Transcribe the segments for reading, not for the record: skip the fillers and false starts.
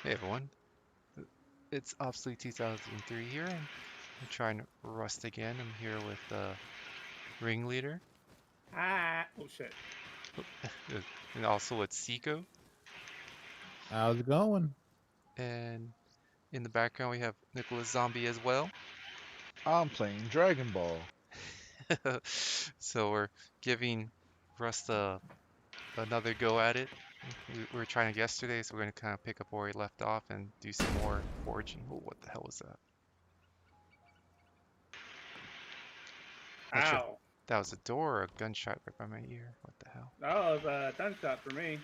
Hey everyone, it's Obsolete 2003 here, and I'm trying Rust again. I'm here with the ringleader, Ah, oh shit. and also with Syko. How's it going? And in the background we have Nicholas Zombie as well. I'm playing Dragon Ball. So we're giving Rust another go at it. We were trying it yesterday, so we're gonna kind of pick up where we left off and do some more foraging. Oh, what the hell was that? Not sure if Ow. that was a door or a gunshot right by my ear. What the hell? That was a gunshot for me.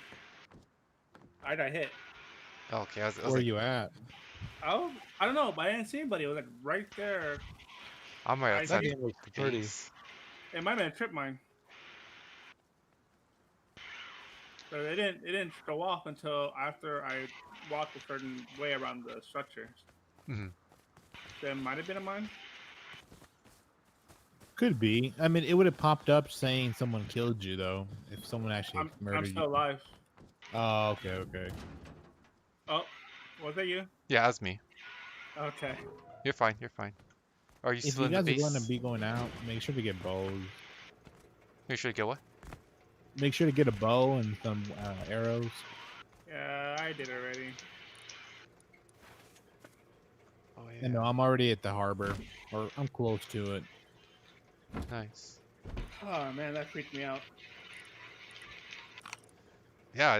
I got hit. Okay, I was Where like, you at? I don't know, but I didn't see anybody. It was like right there. I'm right I That outside see. the game looks pretty. base. It might have been a trip mine. But it didn't go off until after I walked a certain way around the structure. Mhm. So it might have been a mine. Could be. I mean, it would have popped up saying someone killed you, though, if someone actually I'm murdered you. still alive. Oh, okay, okay. Oh, was that you? Yeah, that's me. Okay. You're fine. You're fine. Are you If still you in the guys are going to base? be going out, make sure to get bows. Make sure to get what? Make sure to get a bow and some arrows. Yeah, I did already. Oh And yeah, no, I'm already at the harbor, or I'm close to it. nice. Oh man, that freaked me out. Yeah, I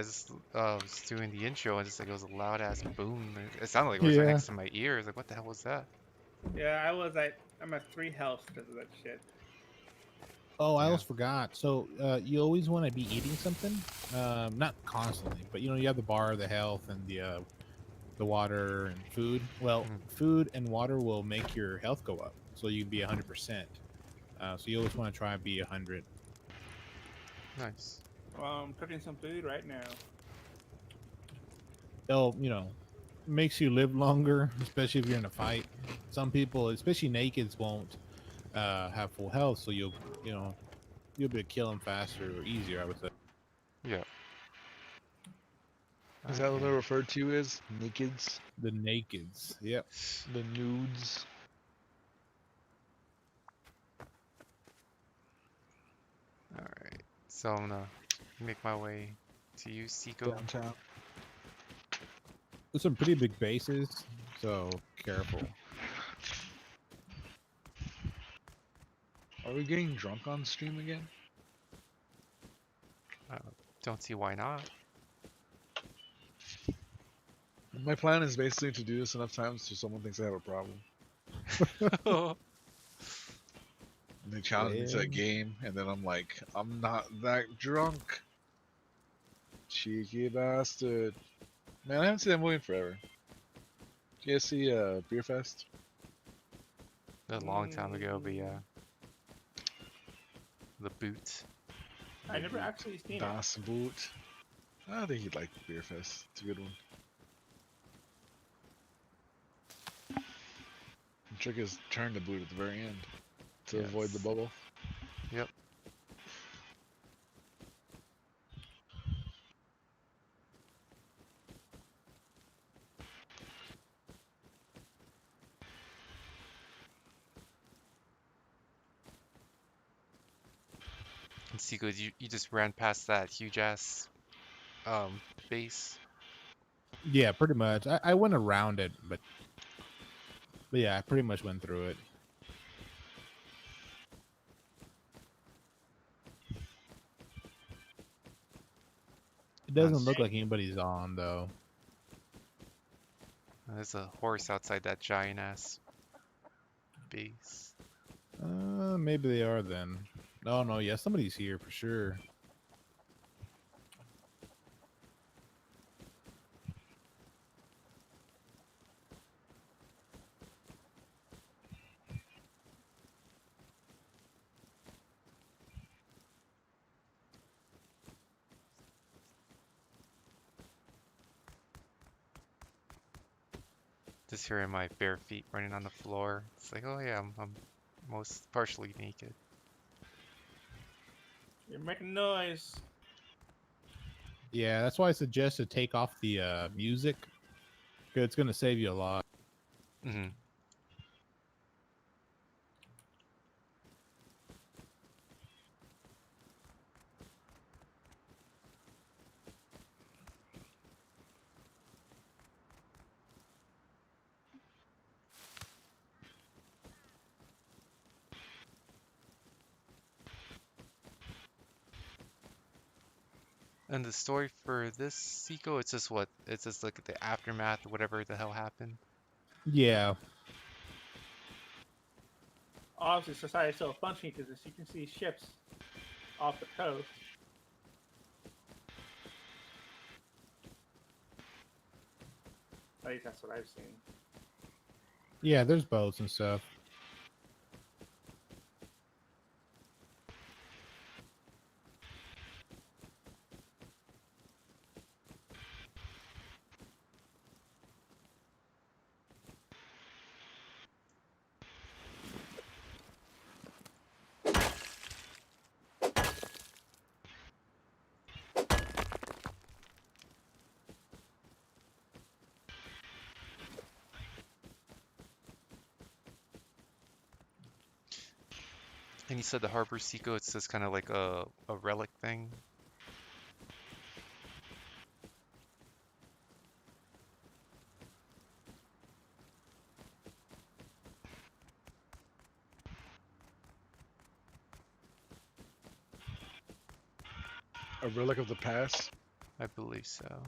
was doing the intro and just like it was a loud ass boom. It sounded like it was right Yeah. next to my ears. Like, what the hell was that? Yeah, I'm at 3 health because of that shit. Oh, I Yeah. almost forgot. So you always want to be eating something, not constantly, but you have the bar, the health, and the water and food. Well, Mm, food and water will make your health go up, so you can be 100%. So you always want to try and be 100. nice. Well, I'm cooking some food right now. They'll, makes you live longer, especially if you're in a fight. Some people, especially nakeds, won't have full health, so you know, you'll be able to kill them faster or easier. I would say. Yeah. Is that what they're Okay. referred to as? Nakeds? The nakeds. Yep. The nudes? All right. So I'm gonna make my way to you, Seiko. Downtown. There's some pretty big bases, so careful. Are we getting drunk on stream again? Uh, don't see why not. My plan is basically to do this enough times so someone thinks I have a problem. And they challenge me to a Well, game, and then I'm like, I'm not that drunk. Cheeky bastard. Man, I haven't seen that movie in forever. Did you guys see Beer Fest? A long time ago, but Mm, yeah, the boot. I never actually seen it. Das Boot. I think you'd like Beer Fest. It's a good one. The trick is turn the boot at the very end to avoid the Yes. bubble. Yep. And Seiko, you just ran past that huge ass um base. yeah, pretty much. I went around it, but yeah, I pretty much went through it. It doesn't Nice. look like anybody's on though. There's a horse outside that giant ass base. Maybe they are then. Oh no, yeah, somebody's here for sure. Just hearing my bare feet running on the floor. It's like, oh yeah, I'm most partially naked. You're making noise. Yeah, that's why I suggest to take off the music It's gonna save you a lot. Mm-hmm. And the story for this Syko, it's just what? It's just like the aftermath of whatever the hell happened. Yeah. Obviously, society is still functioning because you can see ships off the coast. At least that's what I've seen. Yeah, there's boats and stuff. And you said the Harbor Syko, it's just kind of like a relic thing. A relic of the past. I believe so.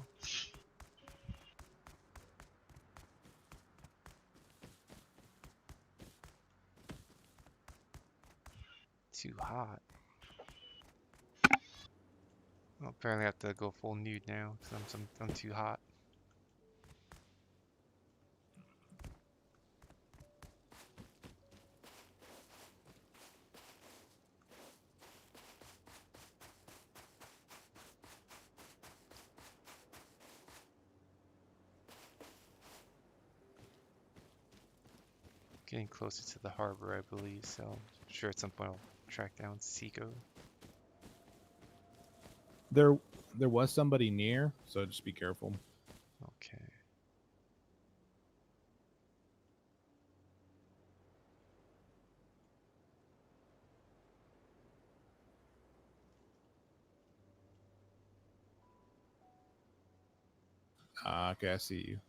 Too hot. Well, apparently I have to go full nude now because I'm too hot. Getting closer to the harbor, I believe, so I'm sure at some point I'll track down Syko. There was somebody near, so just be careful. Okay. Okay, I see you.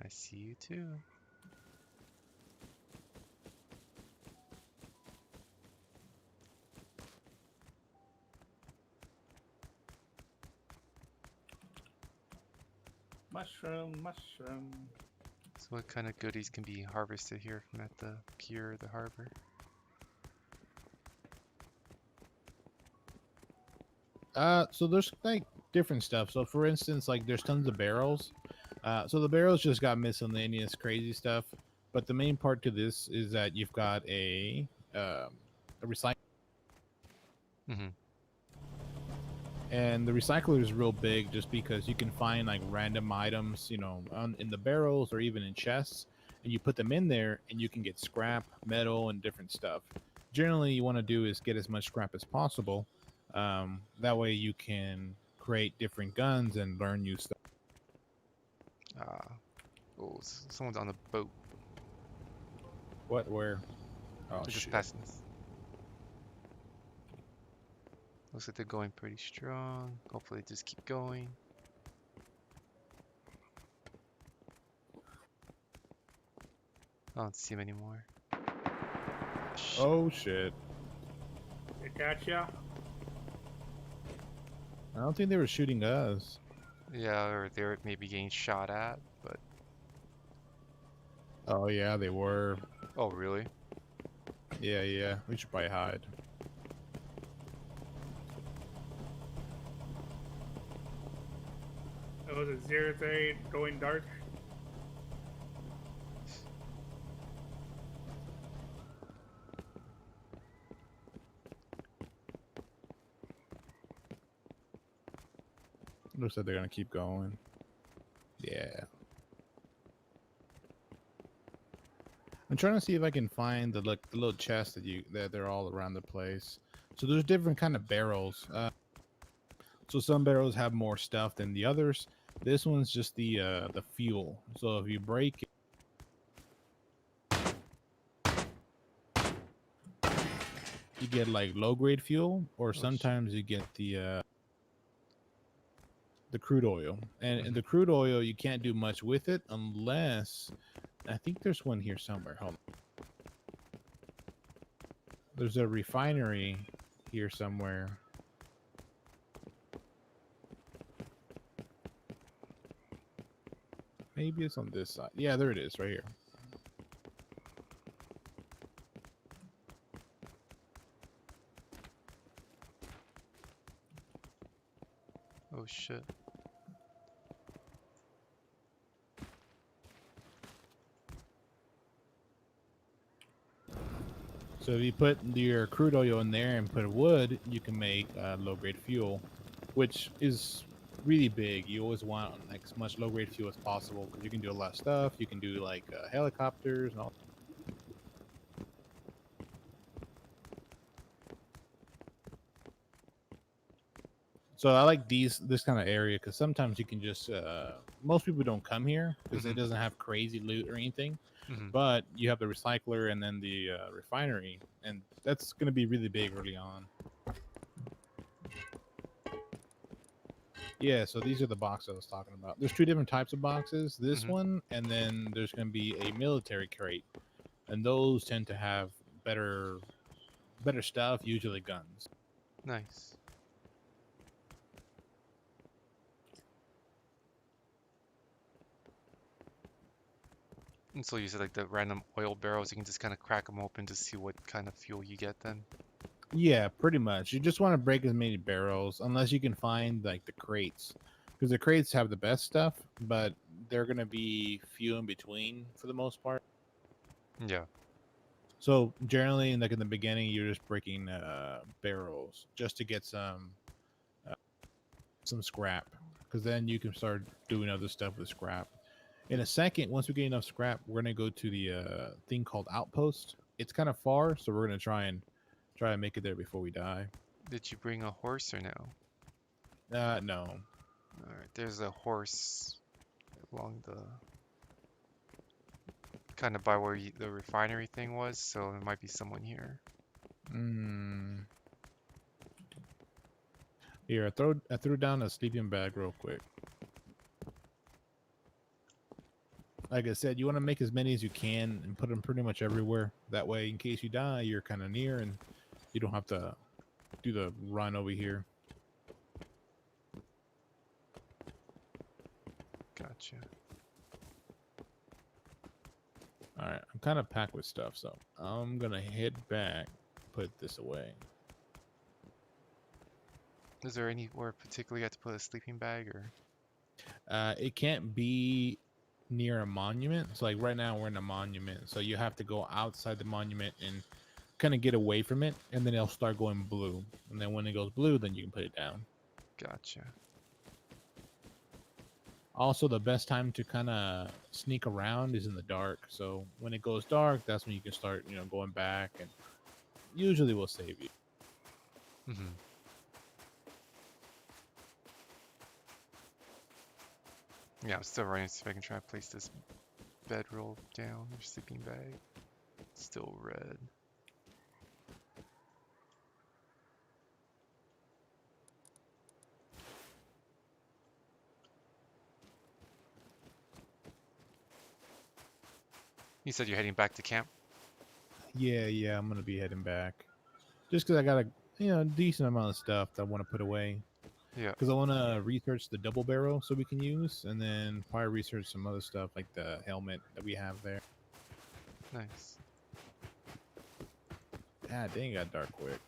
I see you too. Mushroom, mushroom. So what kind of goodies can be harvested here from at the pier or the harbor? So there's like different stuff. So for instance, like there's tons of barrels. So the barrels just got miscellaneous crazy stuff. But the main part to this is that you've got a recycle, Mm-hmm. and the recycler is real big just because you can find like random items, in the barrels or even in chests, and you put them in there, and you can get scrap, metal, and different stuff. Generally, you want to do is get as much scrap as possible. That way, you can create different guns and learn new stuff. Oh, someone's on the boat. What? Where? Oh They're just shit! passing us. Looks like they're going pretty strong. Hopefully just keep going. I don't see him anymore. Shit. Oh shit! It got ya. I don't think they were shooting us. Yeah, or they're maybe getting shot at, but... Oh yeah, they were. Oh, really? Yeah. We should probably hide. It was a 0-8 going dark. Looks like they're gonna keep going. Yeah. I'm trying to see if I can find the little chest that they're all around the place. So there's different kind of barrels. So some barrels have more stuff than the others. This one's just the fuel. So if you break it, you get like low grade fuel, or shit. sometimes you get the crude oil. And Mhm. the crude oil, you can't do much with it unless I think there's one here somewhere. Hold on. There's a refinery here somewhere. Maybe it's on this side. Yeah, there it is, right here. Oh shit. So if you put your crude oil in there and put wood, you can make low grade fuel, which is really big. You always want like as much low grade fuel as possible because you can do a lot of stuff. You can do like helicopters and all. So I like this kind of area because sometimes you can just most people don't come here because it Mhm. doesn't have crazy loot or anything. Mhm. But you have the recycler and then the refinery, and that's going to be really big early on. Yeah, so these are the boxes I was talking about. There's two different types of boxes. This Mhm. one, and then there's going to be a military crate, and those tend to have better stuff, usually guns. Nice. And so you said like the random oil barrels, you can just kind of crack them open to see what kind of fuel you get then. Yeah, pretty much. You just want to break as many barrels, unless you can find like the crates, because the crates have the best stuff, but they're going to be few in between for the most part. Yeah. So generally, like in the beginning, you're just breaking barrels just to get uh, some scrap, because then you can start doing other stuff with scrap. In a second, once we get enough scrap, we're gonna go to the thing called Outpost. It's kind of far, so we're gonna try and make it there before we die. Did you bring a horse or no? No. All right. There's a horse along the kind of by where the refinery thing was, so there might be someone here. Mm. Here, I threw down a sleeping bag real quick. Like I said, you want to make as many as you can and put them pretty much everywhere. That way, in case you die, you're kind of near and you don't have to do the run over here. Gotcha. All right, I'm kind of packed with stuff, so I'm gonna head back, put this away. Is there anywhere particularly you have to put a sleeping bag or? It can't be near a monument. So like right now we're in a monument, so you have to go outside the monument and kind of get away from it, and then it'll start going blue. And then when it goes blue, then you can put it down. Gotcha. Also, the best time to kind of sneak around is in the dark. So when it goes dark, that's when you can start, going back, and usually will save you. Mm-hmm. Yeah, I'm still running to see if I can try to place this bedroll down or sleeping bag. Still red. You said you're heading back to camp? Yeah, I'm gonna be heading back, just because I got a decent amount of stuff that I want to put away. Yeah. Because I want to research the double barrel so we can use, and then probably research some other stuff like the helmet that we have there. Nice. God dang, it got dark quick.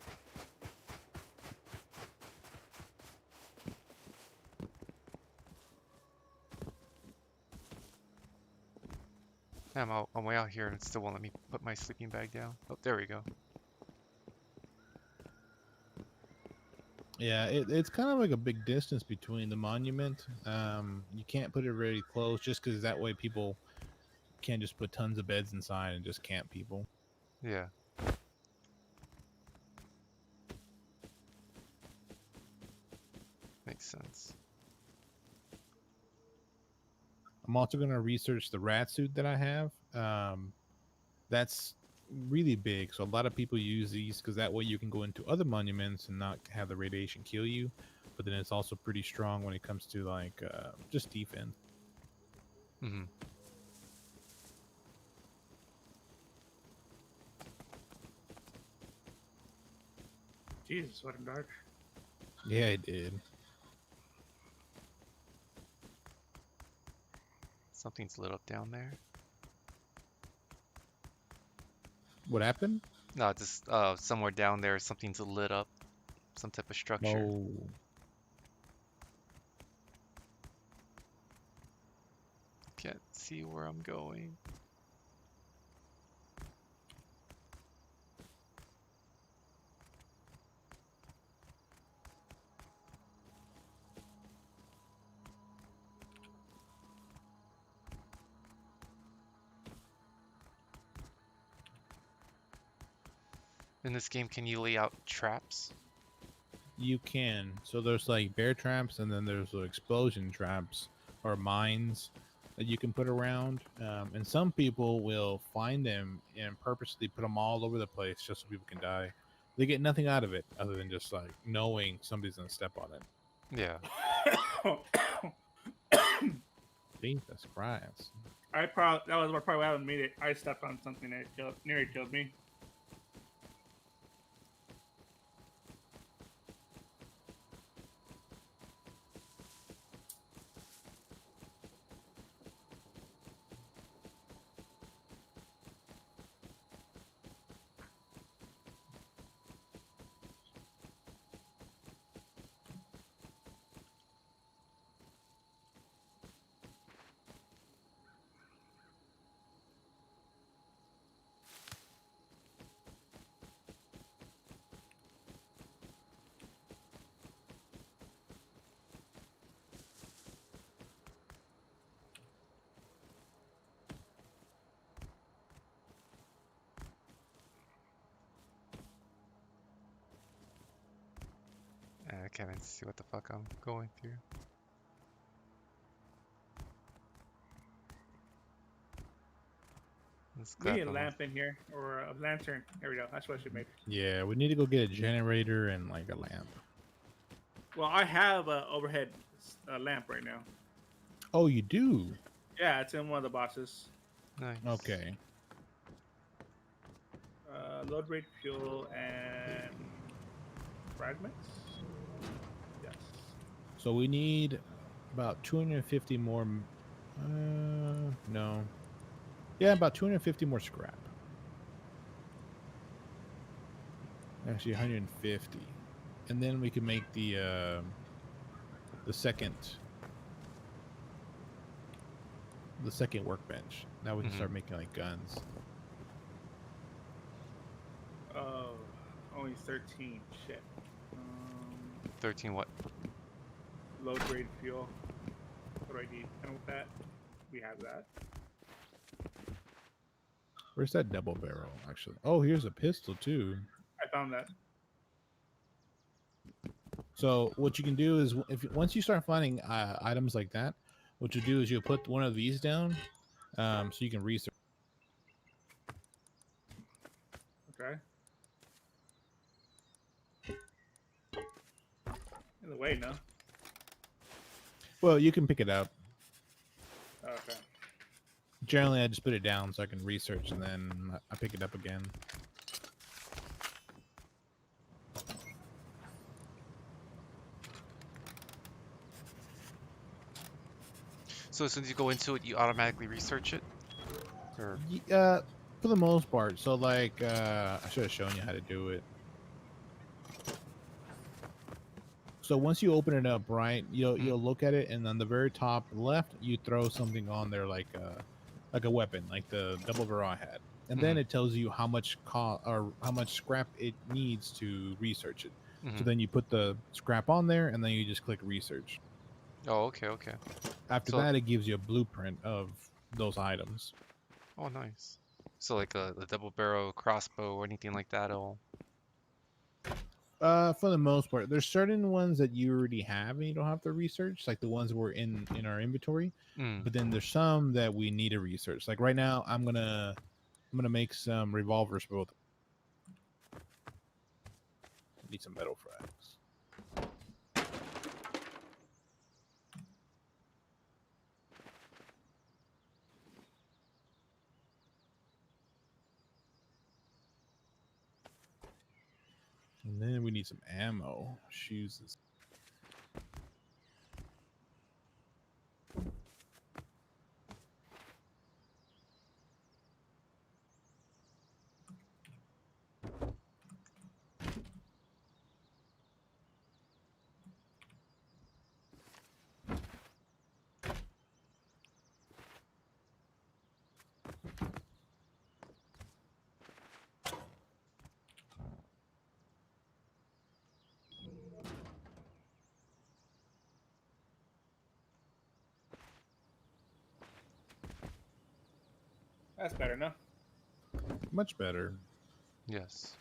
I'm way out here and it still won't let me put my sleeping bag down. Oh, there we go. Yeah, it's kind of like a big distance between the monument. You can't put it really close just because that way people can't just put tons of beds inside and just camp people. Yeah. Makes sense. I'm also gonna research the rat suit that I have. That's really big, so a lot of people use these because that way you can go into other monuments and not have the radiation kill you. But then it's also pretty strong when it comes to like just defense. Mm-hmm. Jesus, what a dark. Yeah, it did. Something's lit up down there. What happened? No, just somewhere down there, something's lit up. Some type of structure. Oh, Can't see where I'm going. In this game, can you lay out traps? you can. So there's like bear traps, and then there's explosion traps or mines that you can put around. And some people will find them and purposely put them all over the place just so people can die. They get nothing out of it other than just like knowing somebody's gonna step on it. Yeah. Jesus Christ. That was probably what happened to me. I stepped on something that nearly killed me. I can't even see what the fuck I'm going through. Let's We grab need a them. lamp in here, or a lantern. There we go. That's what I should make. Yeah, we need to go get a generator and like a lamp. Well, I have a overhead lamp right now. Oh, you do? Yeah, it's in one of the boxes. Nice. Okay. Load rate, fuel, and fragments. Yes. So we need about 250 more. No. Yeah, about 250 more scrap. Actually, 150, and then we can make the second workbench. Now we can start making like guns. Oh, only 13. Shit. 13 what? Low grade fuel. What do I need? And with that, we have that. Where's that double barrel? Actually, oh, here's a pistol too. I found that. So what you can do is, once you start finding items like that, what you do is you put one of these down, so you can research. Okay. In the way, no? Well, you can pick it up. Okay. Generally, I just put it down so I can research, and then I pick it up again. So as soon as you go into it, you automatically research it? Or For the most part. So, like, I should have shown you how to do it. So once you open it up, right, you'll look at it, and on the very top left, you throw something on there like a weapon, like the double barrel I had, and then it tells you how much or how much scrap it needs to research it. So then you put the scrap on there, and then you just click research. Oh, okay, okay. After that, it gives you a blueprint of those items. Oh, nice. So like a double barrel crossbow or anything like that, it'll For the most part, there's certain ones that you already have and you don't have to research, like the ones we're in our inventory. Mm. But then there's some that we need to research. Like right now, I'm gonna make some revolvers. Both need some metal frags. And then we need some ammo. Shoes. That's better, no? Much better. Yes.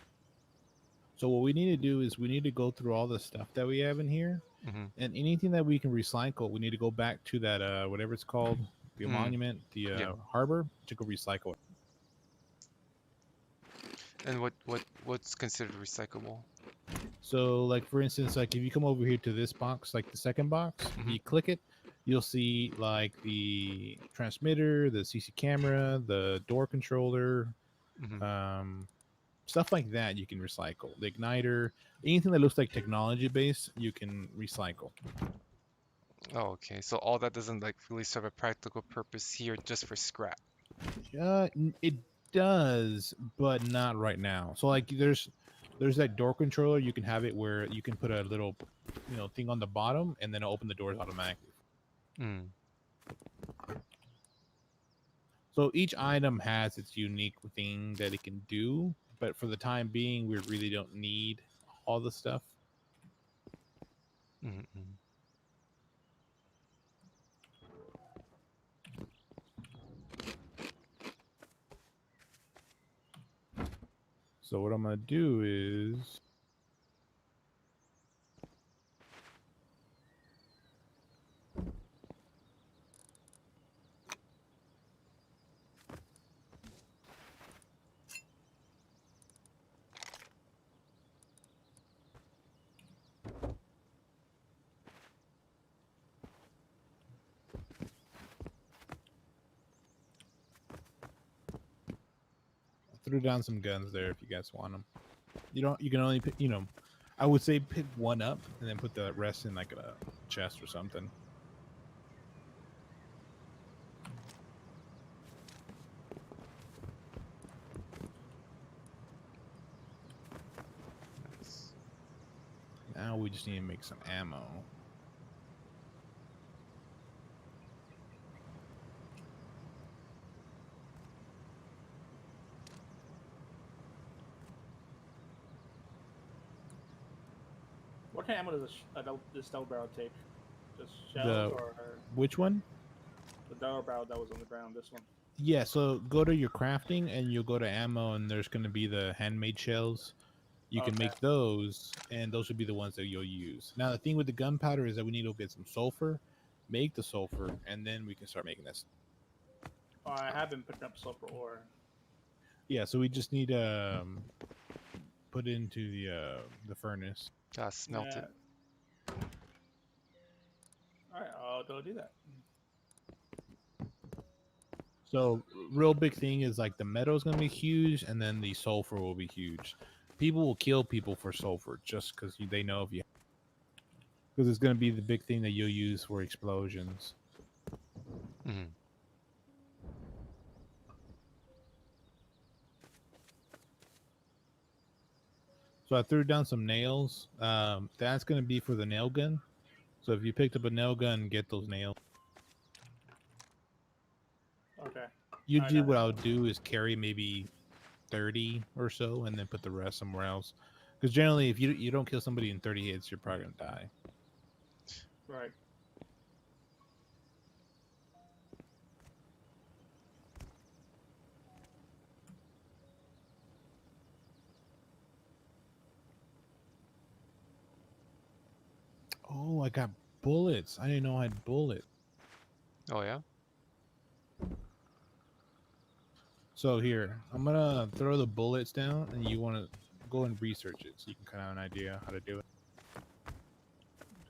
So what we need to do is we need to go through all the stuff that we have in here, Mm-hmm. and anything that we can recycle, we need to go back to that whatever it's called, the monument, the Yeah. harbor, to go recycle it. And what's considered recyclable? So, like for instance, like if you come over here to this box, like the second box, you click it, you'll see like the transmitter, the CC camera, the door controller, Mm-hmm. stuff like that. You can recycle the igniter, anything that looks like technology based, you can recycle. Oh, okay. So all that doesn't like really serve a practical purpose here, just for scrap. It does, but not right now. So like there's that door controller. You can have it where you can put a little, thing on the bottom, and then it'll open the doors automatically. Mm. So each item has its unique thing that it can do, but for the time being, we really don't need all the stuff. Mm-mm. So what I'm gonna do is threw down some guns there if you guys want them. You can only pick, I would say pick one up and then put the rest in like a chest or something. Nice. Now we just need to make some ammo. What kind of ammo does this double barrel take? Just The- shells or Which one? the double barrel that was on the ground? This one. Yeah, so go to your crafting and you'll go to ammo, and there's going to be the handmade shells. You can Okay. make those, and those would be the ones that you'll use. Now, the thing with the gunpowder is that we need to get some sulfur, make the sulfur, and then we can start making this. Oh, I have been picking up sulfur ore. Yeah, so we just need to put it into the furnace. Gotta smelt it. All right, I'll go do that. So, real big thing is like the metal is going to be huge, and then the sulfur will be huge. People will kill people for sulfur just because they know if you, because it's going to be the big thing that you'll use for explosions. Mm-hmm. So I threw down some nails. That's going to be for the nail gun. So if you picked up a nail gun, get those nails. Okay. Usually, got what it. I'll do is carry maybe 30 or so, and then put the rest somewhere else. Because generally, if you don't kill somebody in 30 hits, you're probably gonna die. Right. I got bullets. I didn't know I had bullets. Oh yeah. So here, I'm gonna throw the bullets down, and you want to go and research it, so you can kind of have an idea how to do it.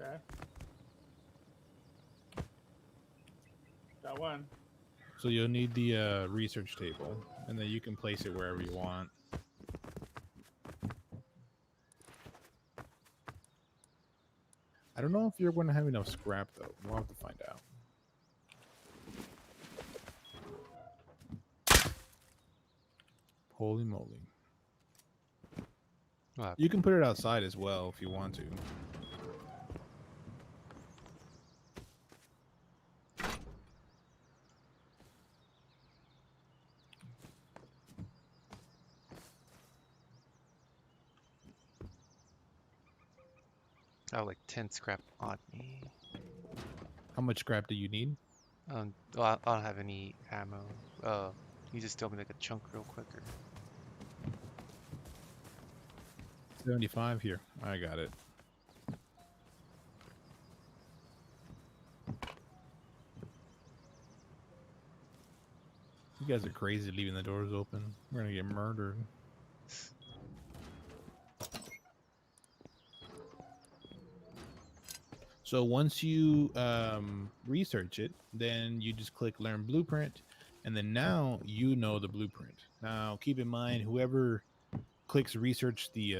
Okay. Got one. So you'll need the research table, and then you can place it wherever you want. I don't know if you're going to have enough scrap though. We'll have to find out. Holy moly! What? You can put it outside as well if you want to. I have like 10 scrap on me. How much scrap do you need? Well, I don't have any ammo. You just tell me like a chunk real quick. Or... 75 here. I got it. You guys are crazy leaving the doors open. We're gonna get murdered. So once you research it, then you just click Learn Blueprint, and then now you know the blueprint. Now keep in mind, whoever clicks Research the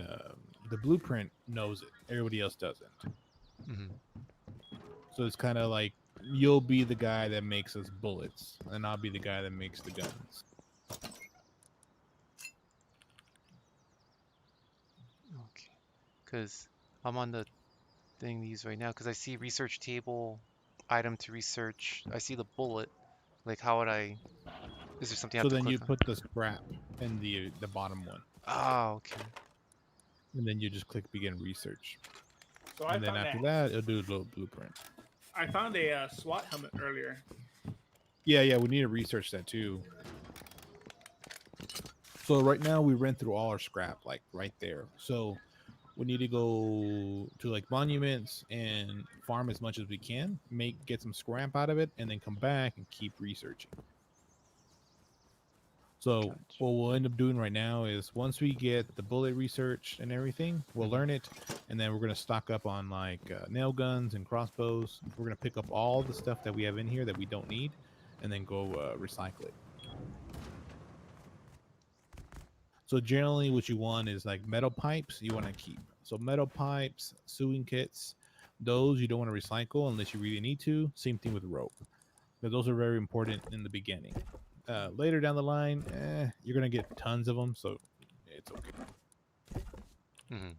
blueprint knows it. Everybody else doesn't. Mhm. So it's kind of like you'll be the guy that makes us bullets, and I'll be the guy that makes the guns. Okay. Because I'm on the thing these right now. Because I see research table, item to research. I see the bullet. Like, how would I? Is there something I So have to then click you on? put the scrap in the bottom one, Oh, okay. and then you just click Begin Research, So I and then found after a, that it'll do a little blueprint. I found a SWAT helmet earlier. Yeah, we need to research that too. So right now we ran through all our scrap, like right there. So we need to go to like monuments and farm as much as we can, get some scrap out of it, and then come back and keep researching. So Gotcha. what we'll end up doing right now is once we get the bullet research and everything, we'll learn it, and then we're gonna stock up on like nail guns and crossbows. We're gonna pick up all the stuff that we have in here that we don't need, and then go recycle it. So generally what you want is like metal pipes you want to keep. So metal pipes, sewing kits, those you don't want to recycle unless you really need to. Same thing with rope. But those are very important in the beginning. Later down the line, you're going to get tons of them, so it's okay. Mm-hmm.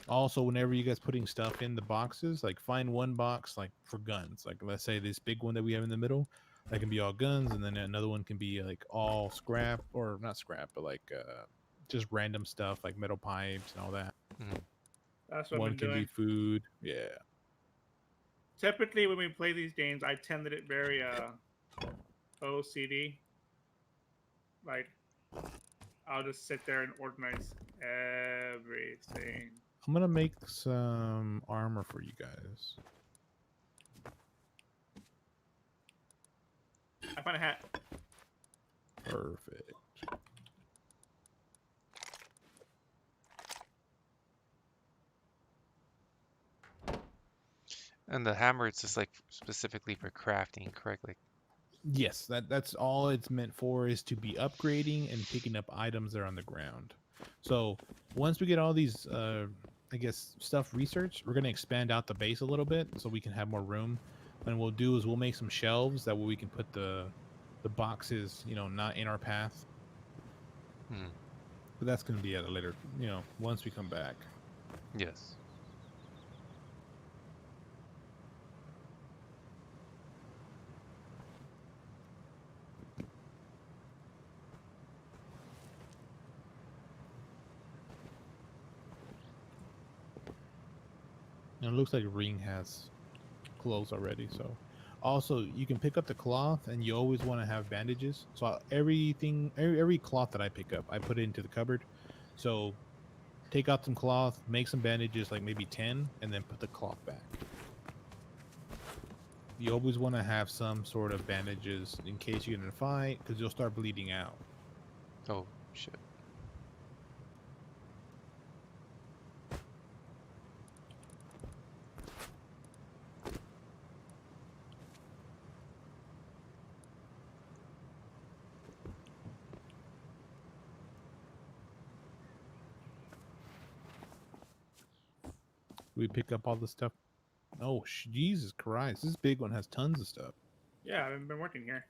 Also, whenever you guys putting stuff in the boxes, like find one box like for guns. Like let's say this big one that we have in the middle, that can be all guns, and then another one can be like all scrap, or not scrap, but like just random stuff like metal pipes and all that. Mm-hmm. That's what One I've been can be doing. food. Yeah. Typically, when we play these games, I tended it very OCD. Like, I'll just sit there and organize everything. I'm gonna make some armor for you guys. I found a hat. Perfect. And the hammer, it's just like specifically for crafting, correct? Like, Yes, that's all it's meant for, is to be upgrading and picking up items that are on the ground. So once we get all these, I guess, stuff researched, we're going to expand out the base a little bit so we can have more room. And what we'll do is we'll make some shelves that way we can put the boxes, not in our path. hmm. But that's going to be at a later, once we come back. Yes. And it looks like Ring has clothes already. So also you can pick up the cloth, and you always want to have bandages. So every cloth that I pick up, I put it into the cupboard. So take out some cloth, make some bandages, like maybe 10, and then put the cloth back. You always want to have some sort of bandages in case you get in a fight, because you'll start bleeding out. Oh, shit. We pick up all the stuff. Oh, Jesus Christ. This big one has tons of stuff. Yeah, I've been working here.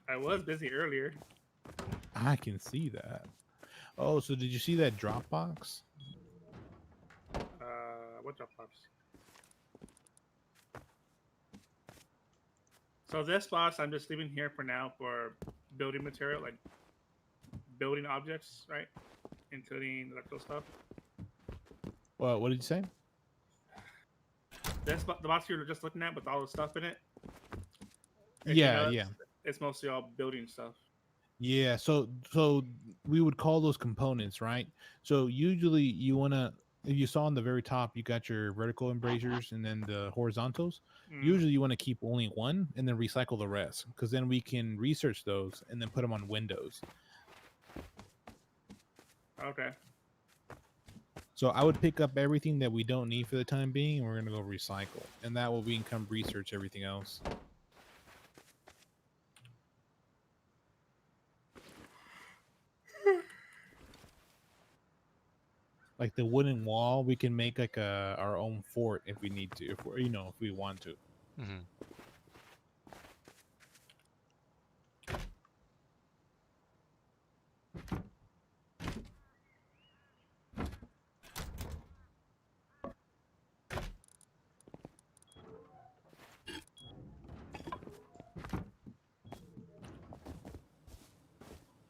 I was busy earlier. I can see that. Oh, so did you see that drop box? What drop box? So this box, I'm just leaving here for now for building material, like building objects, right? Including electrical stuff. Well, what did you say? This the box you were just looking at with all the stuff in it. Yeah, yeah. It's mostly all building stuff. Yeah, so we would call those components, right? So usually you want to, if you saw on the very top, you got your vertical embrasures and then the horizontals. Usually you want to keep only one and then recycle the rest, because then we can research those and then put them on windows. Okay. So I would pick up everything that we don't need for the time being, and we're going to go recycle. And that way we can come research everything else. Like the wooden wall, we can make like our own fort if we need to, if we're, if we want to. Mm-hmm.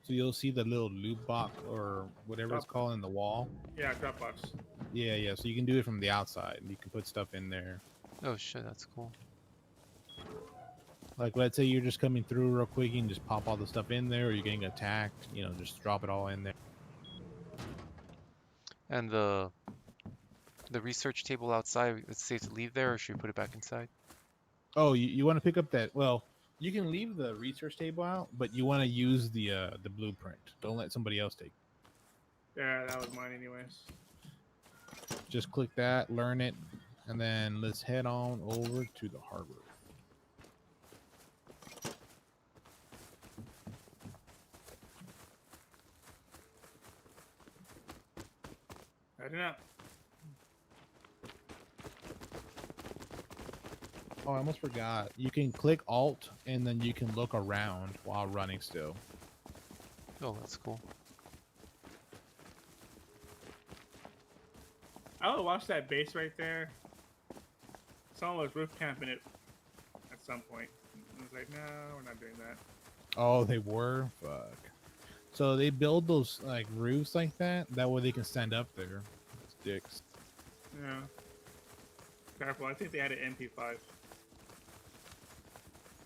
So you'll see the little loot box or whatever it's called in the wall. Yeah, drop box. Yeah, yeah. So you can do it from the outside. You can put stuff in there. Oh, shit, that's cool. Like, let's say you're just coming through real quick, you can just pop all the stuff in there, or you're getting attacked, just drop it all in there. And the research table outside, it's safe to leave there, or should we put it back inside? Oh, you want to pick up that? Well, you can leave the research table out, but you want to use the blueprint. Don't let somebody else take it. Yeah, that was mine anyways. Just click that, learn it, and then let's head on over to the harbor. I don't know. Oh, I almost forgot. You can click Alt, and then you can look around while running still. Oh, that's cool. I would watch that base right there. Someone was roof camping it at some point. I was like, no, we're not doing that. Oh, they were? Fuck. So they build those like roofs like that. That way they can stand up there. It's dicks. Yeah. Careful, I think they had an MP5.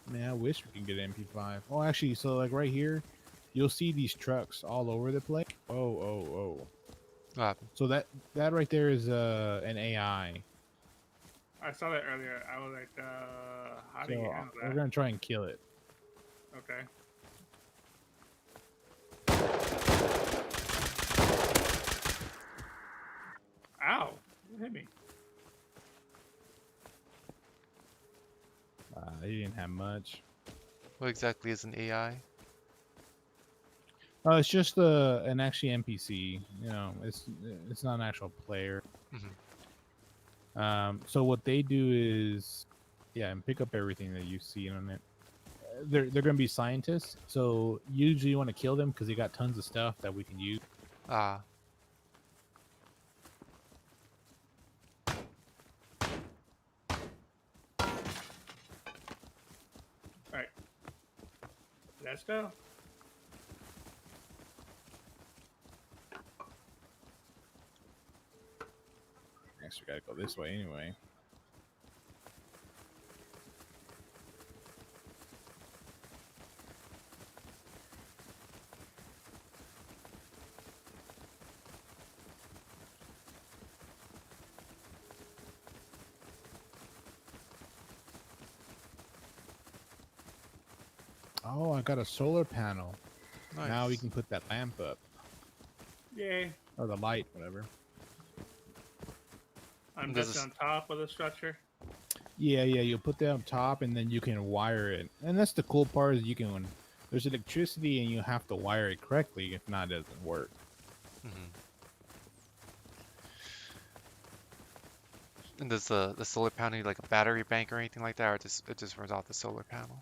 Man, I wish we could get an MP5. Oh, actually, so like right here, you'll see these trucks all over the place. Oh. What happened? So that right there is an AI. I saw that earlier. I was like, how do you handle We're that? gonna try and kill it. Okay. Ow! It hit me. He didn't have much. What exactly is an AI? Oh, it's just an actually NPC. It's not an actual player. Mm-hmm. So what they do is, and pick up everything that you see on it. They're gonna be scientists, so usually you want to kill them because they got tons of stuff that we can use. Ah. Alright. Let's go. Guess we gotta go this way anyway. Oh, I got a solar panel. Nice. Now we can put that lamp up. Yay. Or the light, whatever. I'm Does guessing this- on top of the structure. Yeah, you'll put that up top and then you can wire it. And that's the cool part is you can, there's electricity and you have to wire it correctly. If not, it doesn't work. Mhm. And does the solar panel need like a battery bank or anything like that, or it just runs off the solar panel?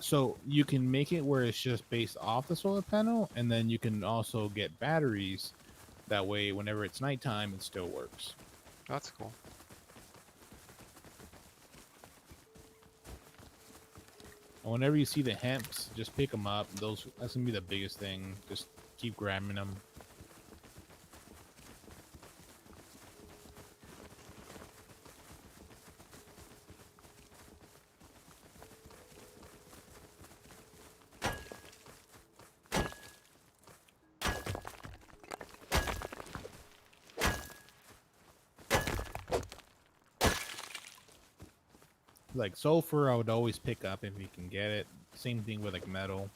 So you can make it where it's just based off the solar panel, and then you can also get batteries. That way, whenever it's nighttime, it still works. That's cool. And whenever you see the hemps, just pick them up. That's gonna be the biggest thing. Just keep grabbing them. Like sulfur, I would always pick up if you can get it. Same thing with like metal.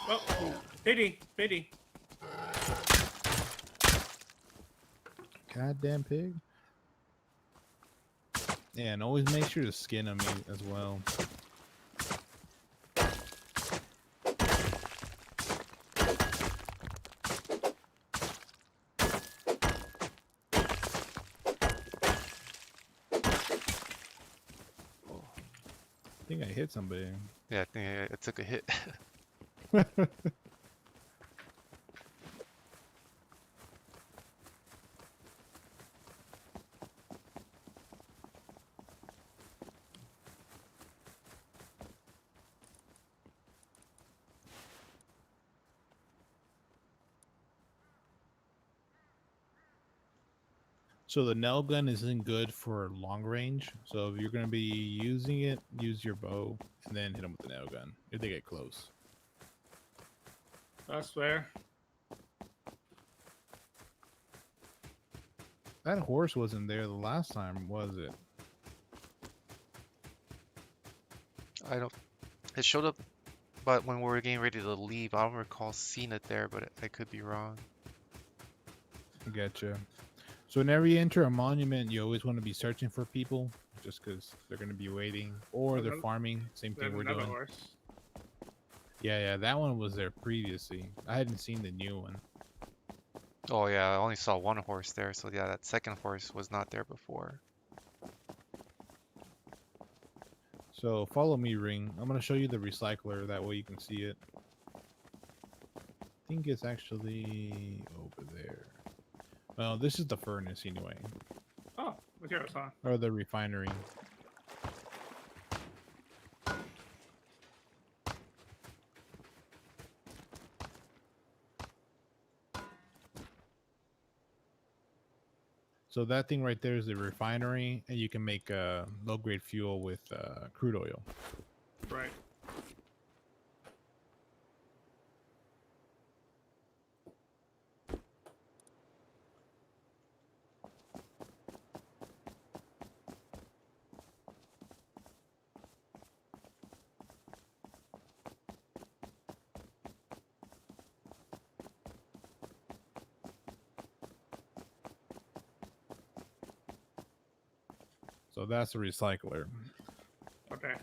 Oh, pity. Goddamn pig. Yeah, and always make sure to skin them as well. I think I hit somebody. Yeah, I think it took a hit. So the nail gun isn't good for long range. So if you're gonna be using it, use your bow and then hit them with the nail gun if they get close. That's fair. That horse wasn't there the last time, was it? I don't. It showed up, but when we were getting ready to leave, I don't recall seeing it there, but I could be wrong. I getcha. So whenever you enter a monument, you always want to be searching for people, just because they're gonna be waiting or they're Another- farming. Same There's thing we're another doing. horse. Yeah, that one was there previously. I hadn't seen the new one. Oh yeah, I only saw one horse there, so yeah, that second horse was not there before. So follow me, Ring. I'm gonna show you the recycler. That way you can see it. I think it's actually over there. Well, this is the furnace anyway, Oh, look here, it's on. or the refinery. So that thing right there is the refinery, and you can make low-grade fuel with crude oil. Right. So that's a recycler. Okay.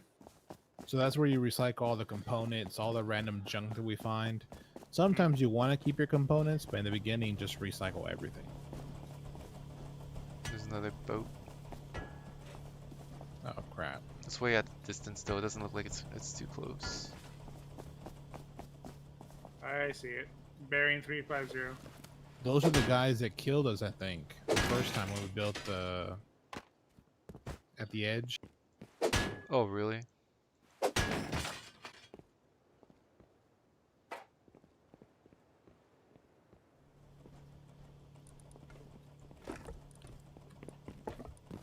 So that's where you recycle all the components, all the random junk that we find. Sometimes you want to keep your components, but in the beginning, just recycle everything. There's another boat. Oh crap! It's way at the distance though. It doesn't look like it's too close. I see it. Bearing 350. Those are the guys that killed us, I think, the first time when we built the at the edge. Oh really?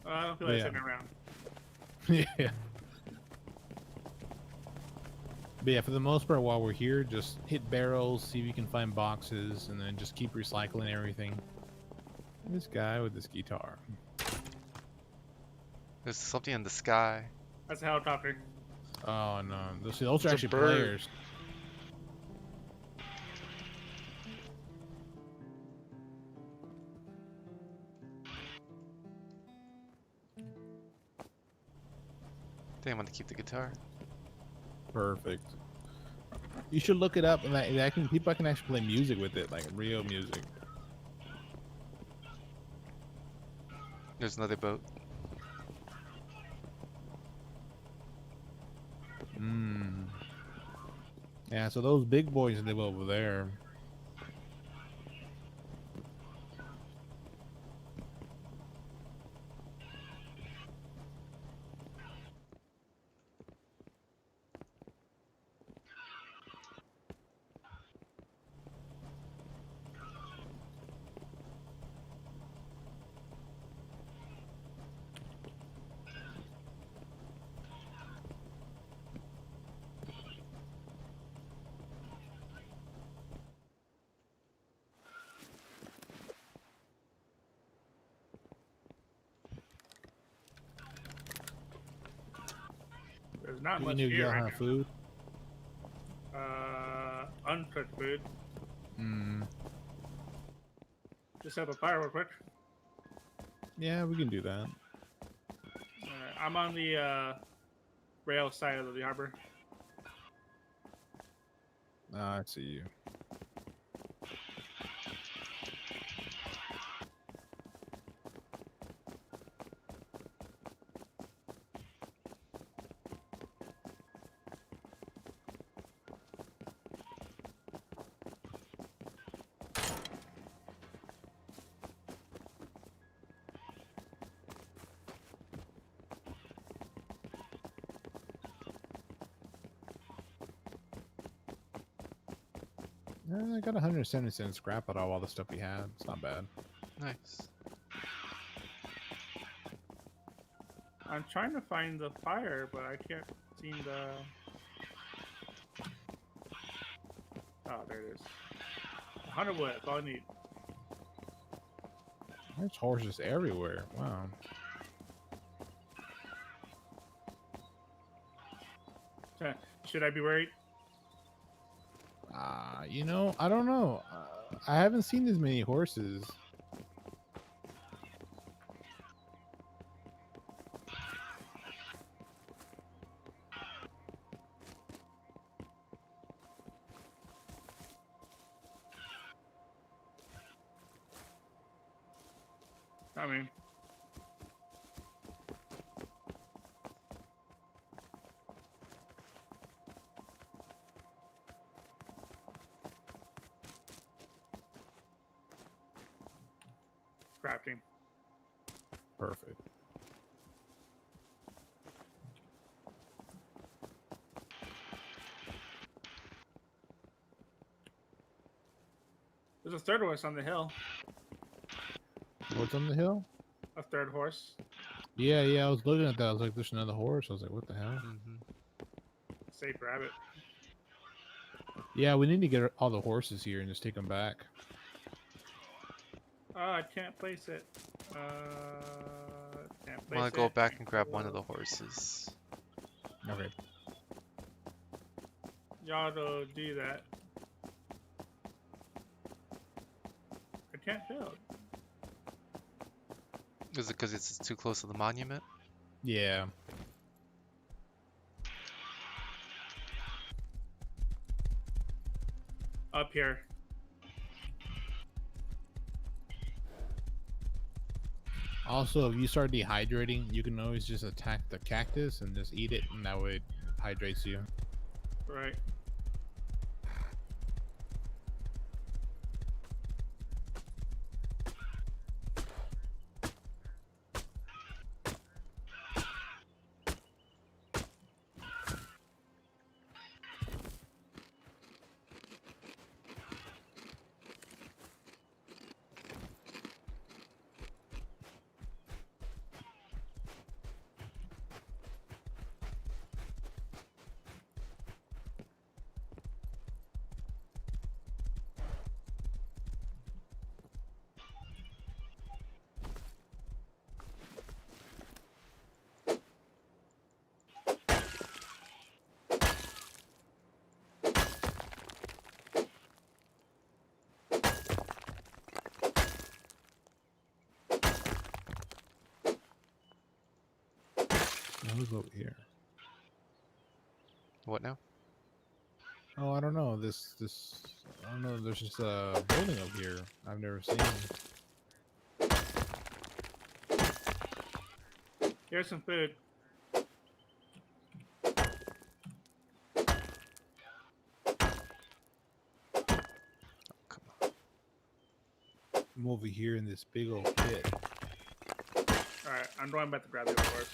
I don't feel like Yeah. sitting around. Yeah. But yeah, for the most part, while we're here, just hit barrels, see if you can find boxes, and then just keep recycling everything. This guy with this guitar. There's something in the sky. That's a helicopter. Oh no, those are It's a actually bird. players. They want to keep the guitar. Perfect. You should look it up, and people can actually play music with it, like real music. There's another boat. Mm. Yeah, so those big boys live over there. There's not You much need to here get right her food. now. Uncooked food. Mm. Just have a fire real quick. Yeah, we can do that. I'm on the rail side of the harbor. I see you. I got 170 cents scrap out of all the stuff we had. It's not bad. Nice. I'm trying to find the fire, but I can't seem the. Oh, there it is. 100 wood. That's all I need. There's horses everywhere. Wow. Should I be worried? You know, I don't know. I haven't seen as many horses. I mean, crafting. Perfect. There's a third horse on the hill. What's on the hill? A third horse. Yeah, I was looking at that. I was like, there's another horse. I was like, what the hell? Safe rabbit. Yeah, we need to get all the horses here and just take them back. Oh, I can't place it. Can't place I want it. to go back and grab one of the horses. Okay. Y'all don't do that. I can't build. Is it because it's too close to the monument? Yeah. Up here. Also, if you start dehydrating, you can always just attack the cactus and just eat it, and that way it hydrates you. Right. Who's over here? What now? Oh, I don't know. I don't know. There's just a building over here I've never seen. Here's some food. Come on. I'm over here in this big old pit. Alright, I'm going back to grab the other horse.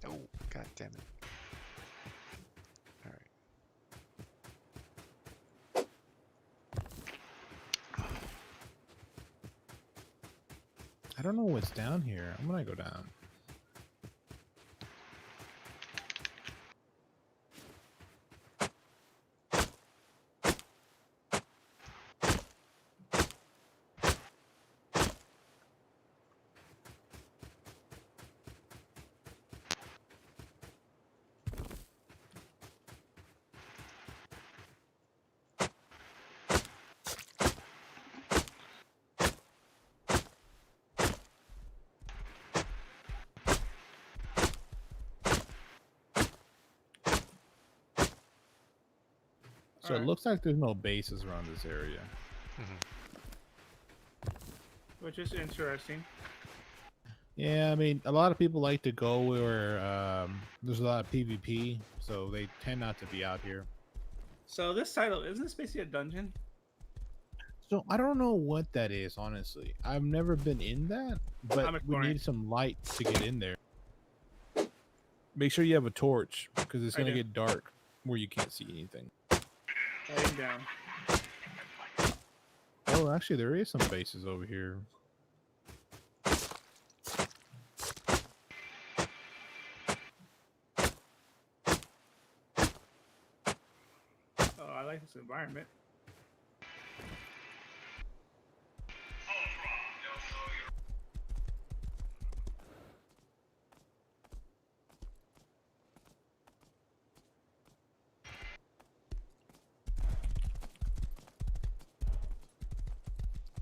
Oh, god damn it. Alright. I don't know what's down here. I'm gonna go down. So it Alright. looks like there's no bases around this area. Which is interesting. Yeah, I mean, a lot of people like to go where there's a lot of PvP, so they tend not to be out here. So this title, isn't this basically a dungeon? So I don't know what that is, honestly. I've never been in that, but I'm we exploring. need some light to get in there. Make sure you have a torch, because it's I gonna do. get dark where you can't see anything. Laying down. Oh, actually, there is some bases over here. Oh, I like this environment.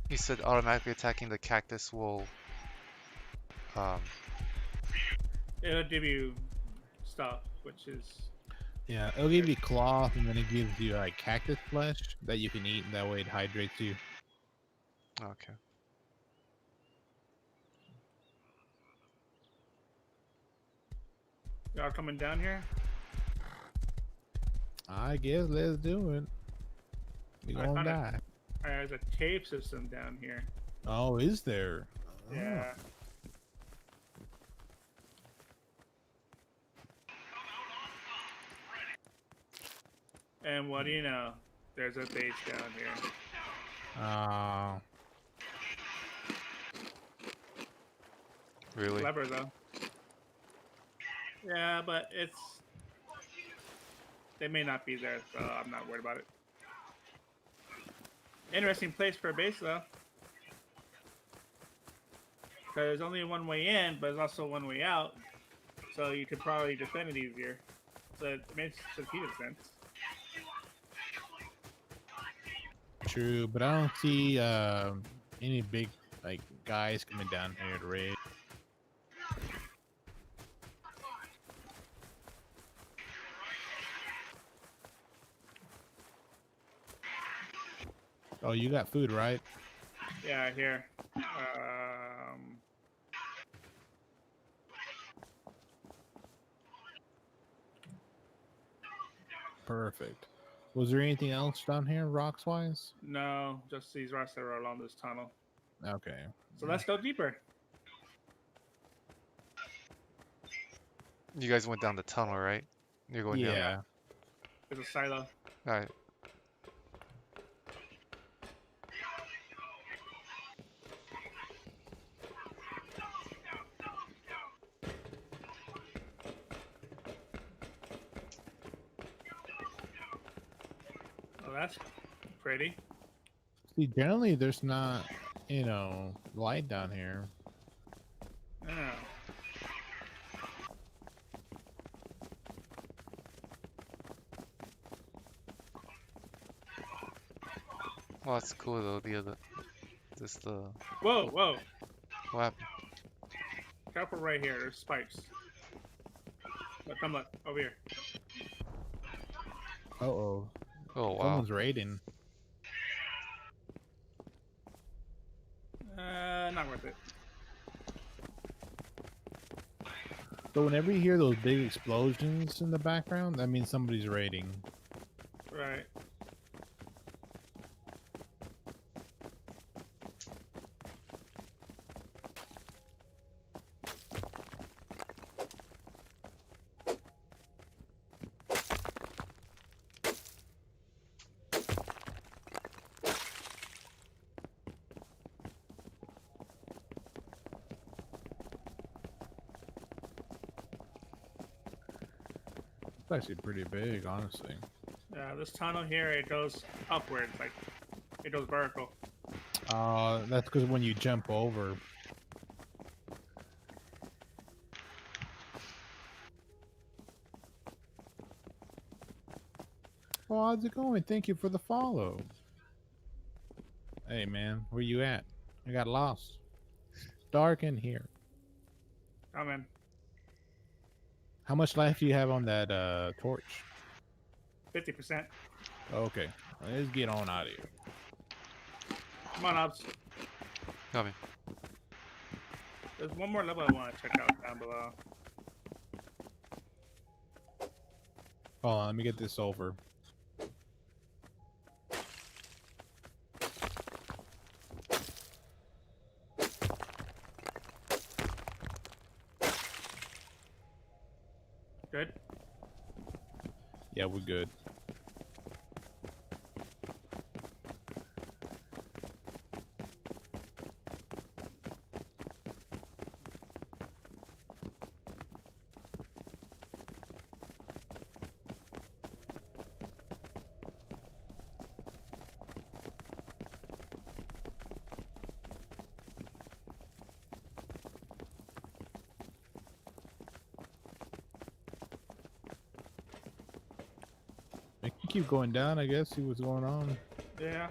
You said automatically attacking the cactus will It'll give you stuff, which is Yeah, it'll give you cloth, and then it gives you like cactus flesh that you can eat, and that way it hydrates you. okay. y'all coming down here. I guess let's do it. We I gonna found it. die. There's a cave system down here. Oh, is there? Oh. Yeah. And what do you know? There's a base down here. Really? Clever though. Yeah, but it's they may not be there, so I'm not worried about it. Interesting place for a base though. Because there's only one way in, but there's also one way out. So you could probably defend it easier. So it makes complete sense. True, but I don't see any big like guys coming down here to raid. Oh, you got food, right? Yeah, here. Perfect. Was there anything else down here, rocks wise? No, just these rocks that are along this tunnel. Okay. So let's go deeper. You guys went down the tunnel, right? You're going down. Yeah. There's a silo. Alright. Oh, that's pretty. See, generally there's not, light down here. Yeah. Well, that's cool though. The Whoa, whoa. what happened? Careful right here. There's spikes. Look, come look. Over here. Oh, Oh wow. someone's raiding. Not worth it. So whenever you hear those big explosions in the background, that means somebody's raiding. Right. It's actually pretty big, honestly. Yeah, this tunnel here, it goes upwards. Like, it goes vertical. That's because when you jump over. Oh, how's it going? Thank you for the follow. Hey, man, where you at? I got lost. It's dark in here. Come in. How much life do you have on that torch? 50%. Okay, let's get on out of here. Come on, Ops. Coming. There's one more level I want to check out down below. Hold on, let me get this over. Good? Yeah, we're good. I can keep going down, I guess, see what's going on. Yeah.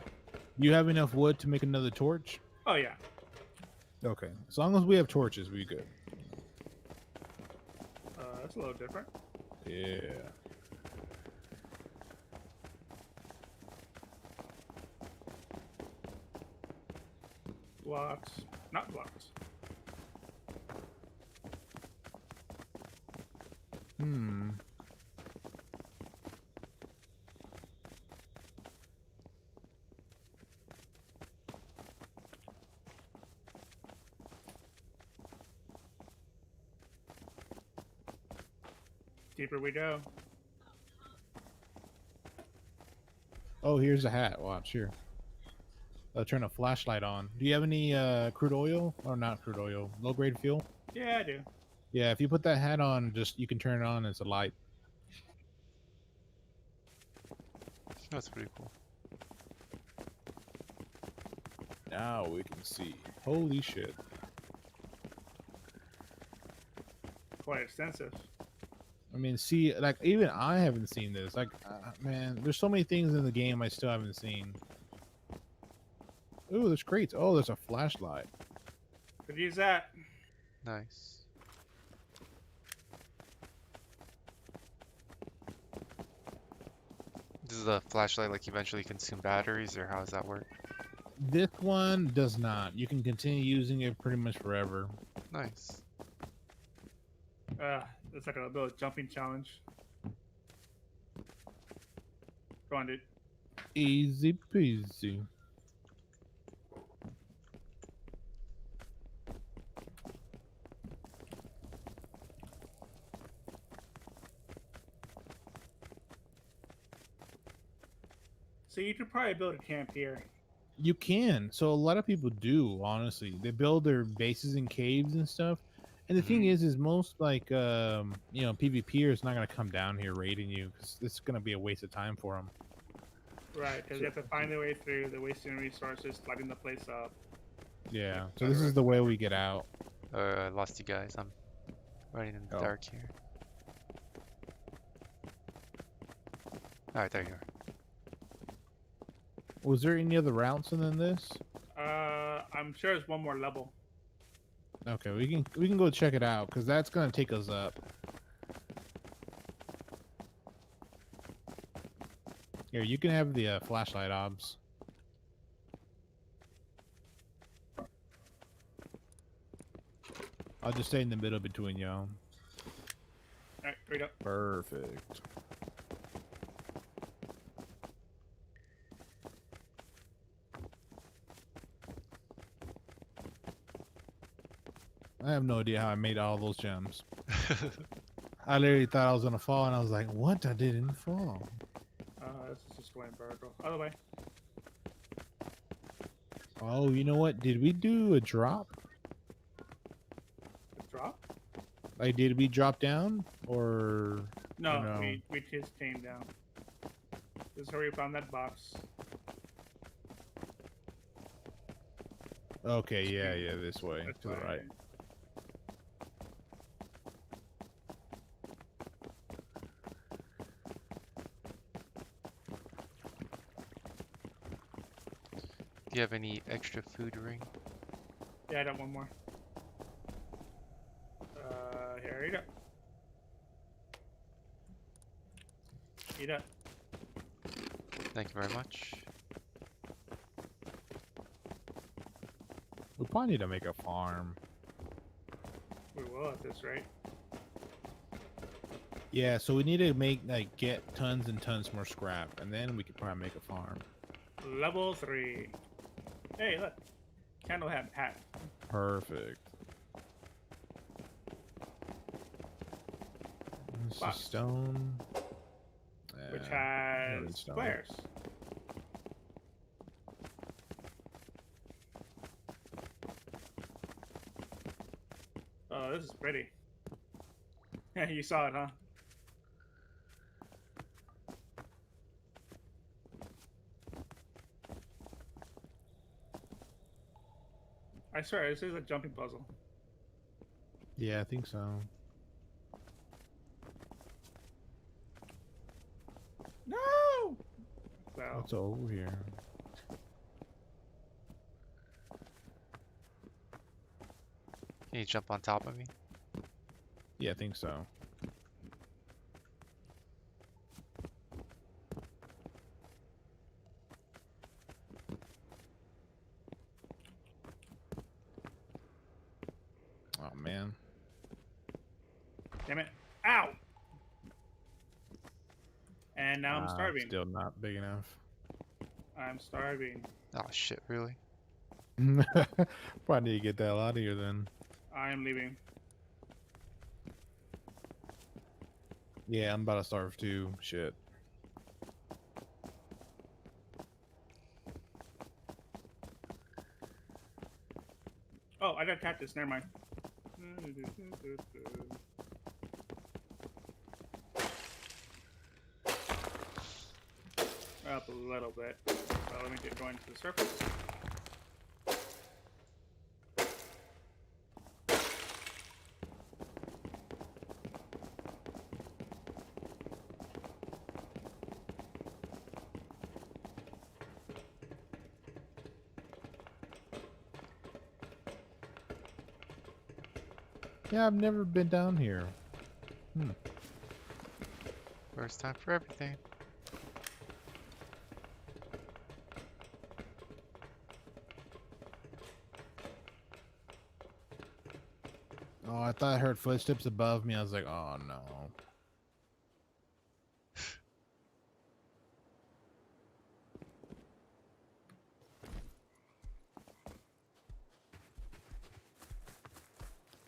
You have enough wood to make another torch? Oh, yeah. Okay. As long as we have torches, we good. That's a little different. Yeah. Blocks. Not blocks. Hmm. Deeper we go. Oh, here's a hat. Watch here. I'll turn a flashlight on. Do you have any crude oil? Or not crude oil? Low grade fuel? Yeah, I do. Yeah, if you put that hat on, you can turn it on. It's a light. That's pretty cool. Now we can see. Holy shit. Quite extensive. I mean, see, like, even I haven't seen this. Like, man, there's so many things in the game I still haven't seen. Ooh, there's crates. Oh, there's a flashlight. Could use that. Nice. Does the flashlight like eventually consume batteries, or how does that work? This one does not. You can continue using it pretty much forever. Nice. It's like a little jumping challenge. Go on, dude. Easy peasy. So you could probably build a camp here. You can. So a lot of people do, honestly. They build their bases in caves and stuff. And the thing is most like PvPers not gonna come down here raiding you because it's gonna be a waste of time for them. Right, because you have to find the way through, the wasting resources, lighting the place up. Yeah. So this is the way we get out. I lost you guys. I'm running in the Oh. dark here. Alright, there you are. Was there any other routes than this? I'm sure there's one more level. Okay, we can go check it out because that's gonna take us up. Here, you can have the flashlight, Obs. I'll just stay in the middle between y'all. Alright, right up. Perfect. I have no idea how I made all those gems. I literally thought I was gonna fall, and I was like, "What? I didn't fall." This is just going vertical. Other way. Oh, you know what? Did we do a drop? The drop? Like, did we drop down or No, no? we just came down. This is where we found that box. Okay, yeah, this way That's to the right. Do you have any extra food ring? Yeah, I got one more. Here, eat up. Eat up. Thank you very much. We probably need to make a farm. We will at this rate. Yeah, so we need to get tons and tons more scrap, and then we could probably make a farm. Level 3. Hey, look. Candle hat. Perfect. This is Box. stone. Which Yeah, has stone. flares. Oh, this is pretty. Yeah, you saw it, huh? I swear, this is a jumping puzzle. Yeah, I think so. No! Well, What's over here? Can you jump on top of me? Yeah, I think so. Oh man. damn it. Ow! And now I'm starving. Still not big enough. I'm starving. Oh shit, really? Probably need to get the hell out of here then. I'm leaving. Yeah, I'm about to starve too. Shit. Oh, I got cactus. Never mind. Up a little bit. So let me get going to the surface. Yeah, I've never been down here. First time for everything. Oh, I thought I heard footsteps above me. I was like, oh no.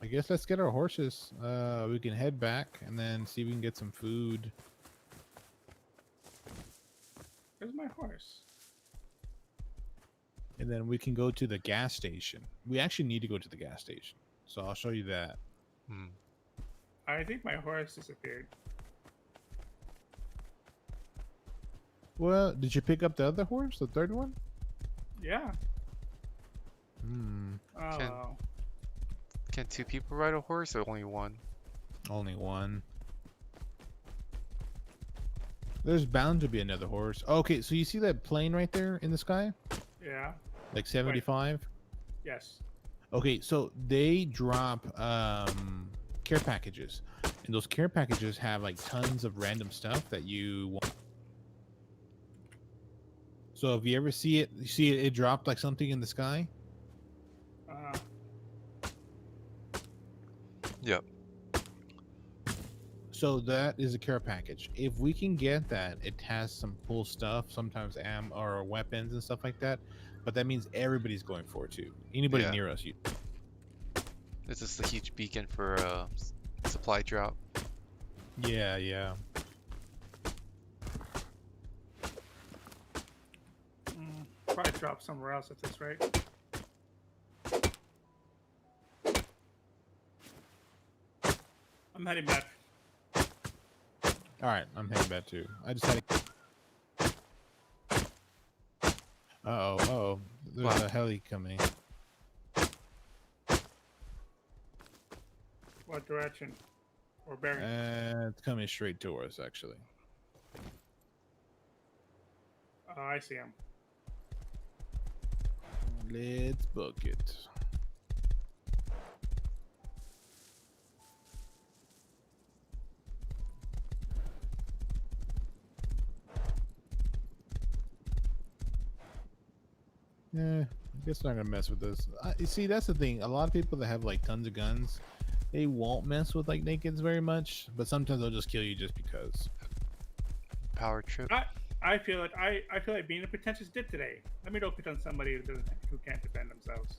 I guess let's get our horses. We can head back and then see if we can get some food. Where's my horse? And then we can go to the gas station. We actually need to go to the gas station. So I'll show you that. Hmm. I think my horse disappeared. Well, did you pick up the other horse, the third one? Yeah. Hmm. Oh, Can well. can two people ride a horse or only one? Only one. There's bound to be another horse. Okay, so you see that plane right there in the sky? Yeah. Like 75? Yes. Okay, so they drop care packages. And those care packages have like tons of random stuff that you want. So if you ever see it, you see it dropped like something in the sky? Uh, Yep. So that is a care package. If we can get that, it has some cool stuff, sometimes ammo or weapons and stuff like that. But that means everybody's going for it too. Anybody Yeah. near us, you It's just a huge beacon for supply drop. Yeah, yeah. probably drop somewhere else if that's right. I'm heading back. All right, I'm heading back too. I just had to. Uh-oh. There's What? a heli coming. What direction? Or bearing? It's coming straight to us, actually. Oh, I see him. Let's book it. Yeah, I guess I'm not gonna mess with this. You see, that's the thing. A lot of people that have like tons of guns, they won't mess with like nakeds very much. But sometimes they'll just kill you just because. Power trip. I feel like being a pretentious dip today. Let me go pick on somebody who can't defend themselves.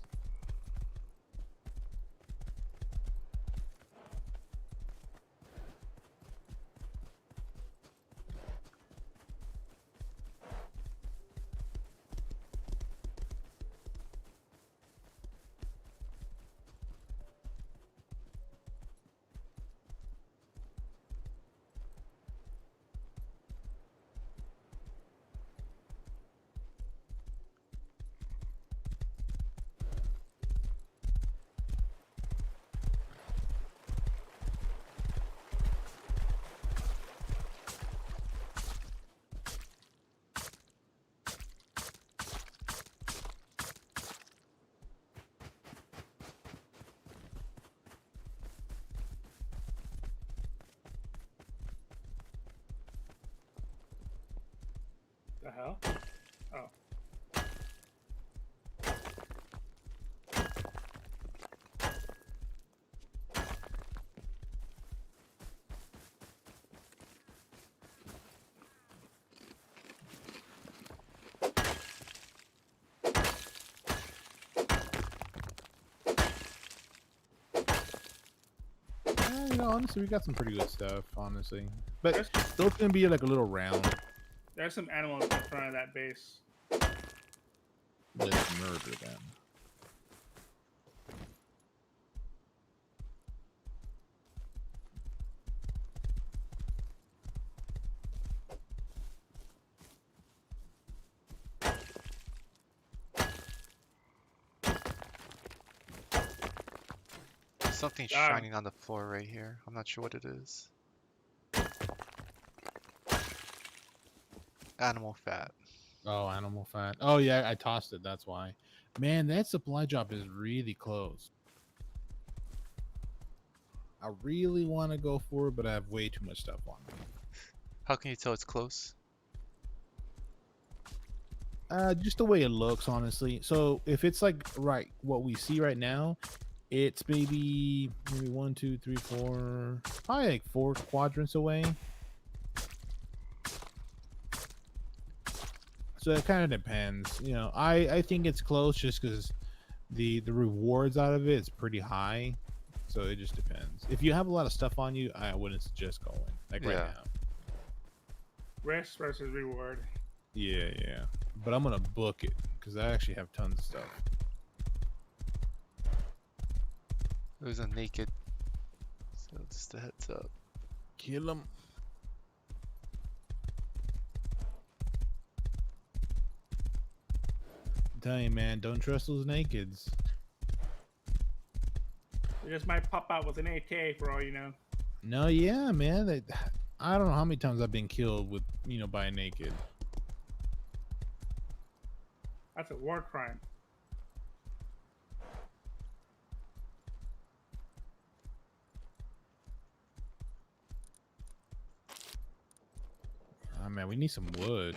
The hell? Oh. Honestly, we got some pretty good stuff, honestly. But There's, those gonna be like a little round. there's some animals in front of that base. Let's murder them. Something Ah. shining on the floor right here. I'm not sure what it is. Animal fat. Oh, animal fat. Oh yeah, I tossed it. That's why. Man, that supply drop is really close. I really want to go for it, but I have way too much stuff on me. How can you tell it's close? Just the way it looks, honestly. So if it's like right, what we see right now, it's maybe 1, 2, 3, 4, probably like 4 quadrants away. So it kind of depends. You know, I think it's close just because the rewards out of it is pretty high. So it just depends. If you have a lot of stuff on you, I wouldn't suggest going like right Yeah. now. Risk versus reward. Yeah, yeah. But I'm gonna book it because I actually have tons of stuff. It was a naked. So just a heads up. Kill them. telling you, man, don't trust those nakeds. They just might pop out with an AK for all you know. No, yeah, man. I don't know how many times I've been killed with, by a naked. That's a war crime. Oh, man, we need some wood.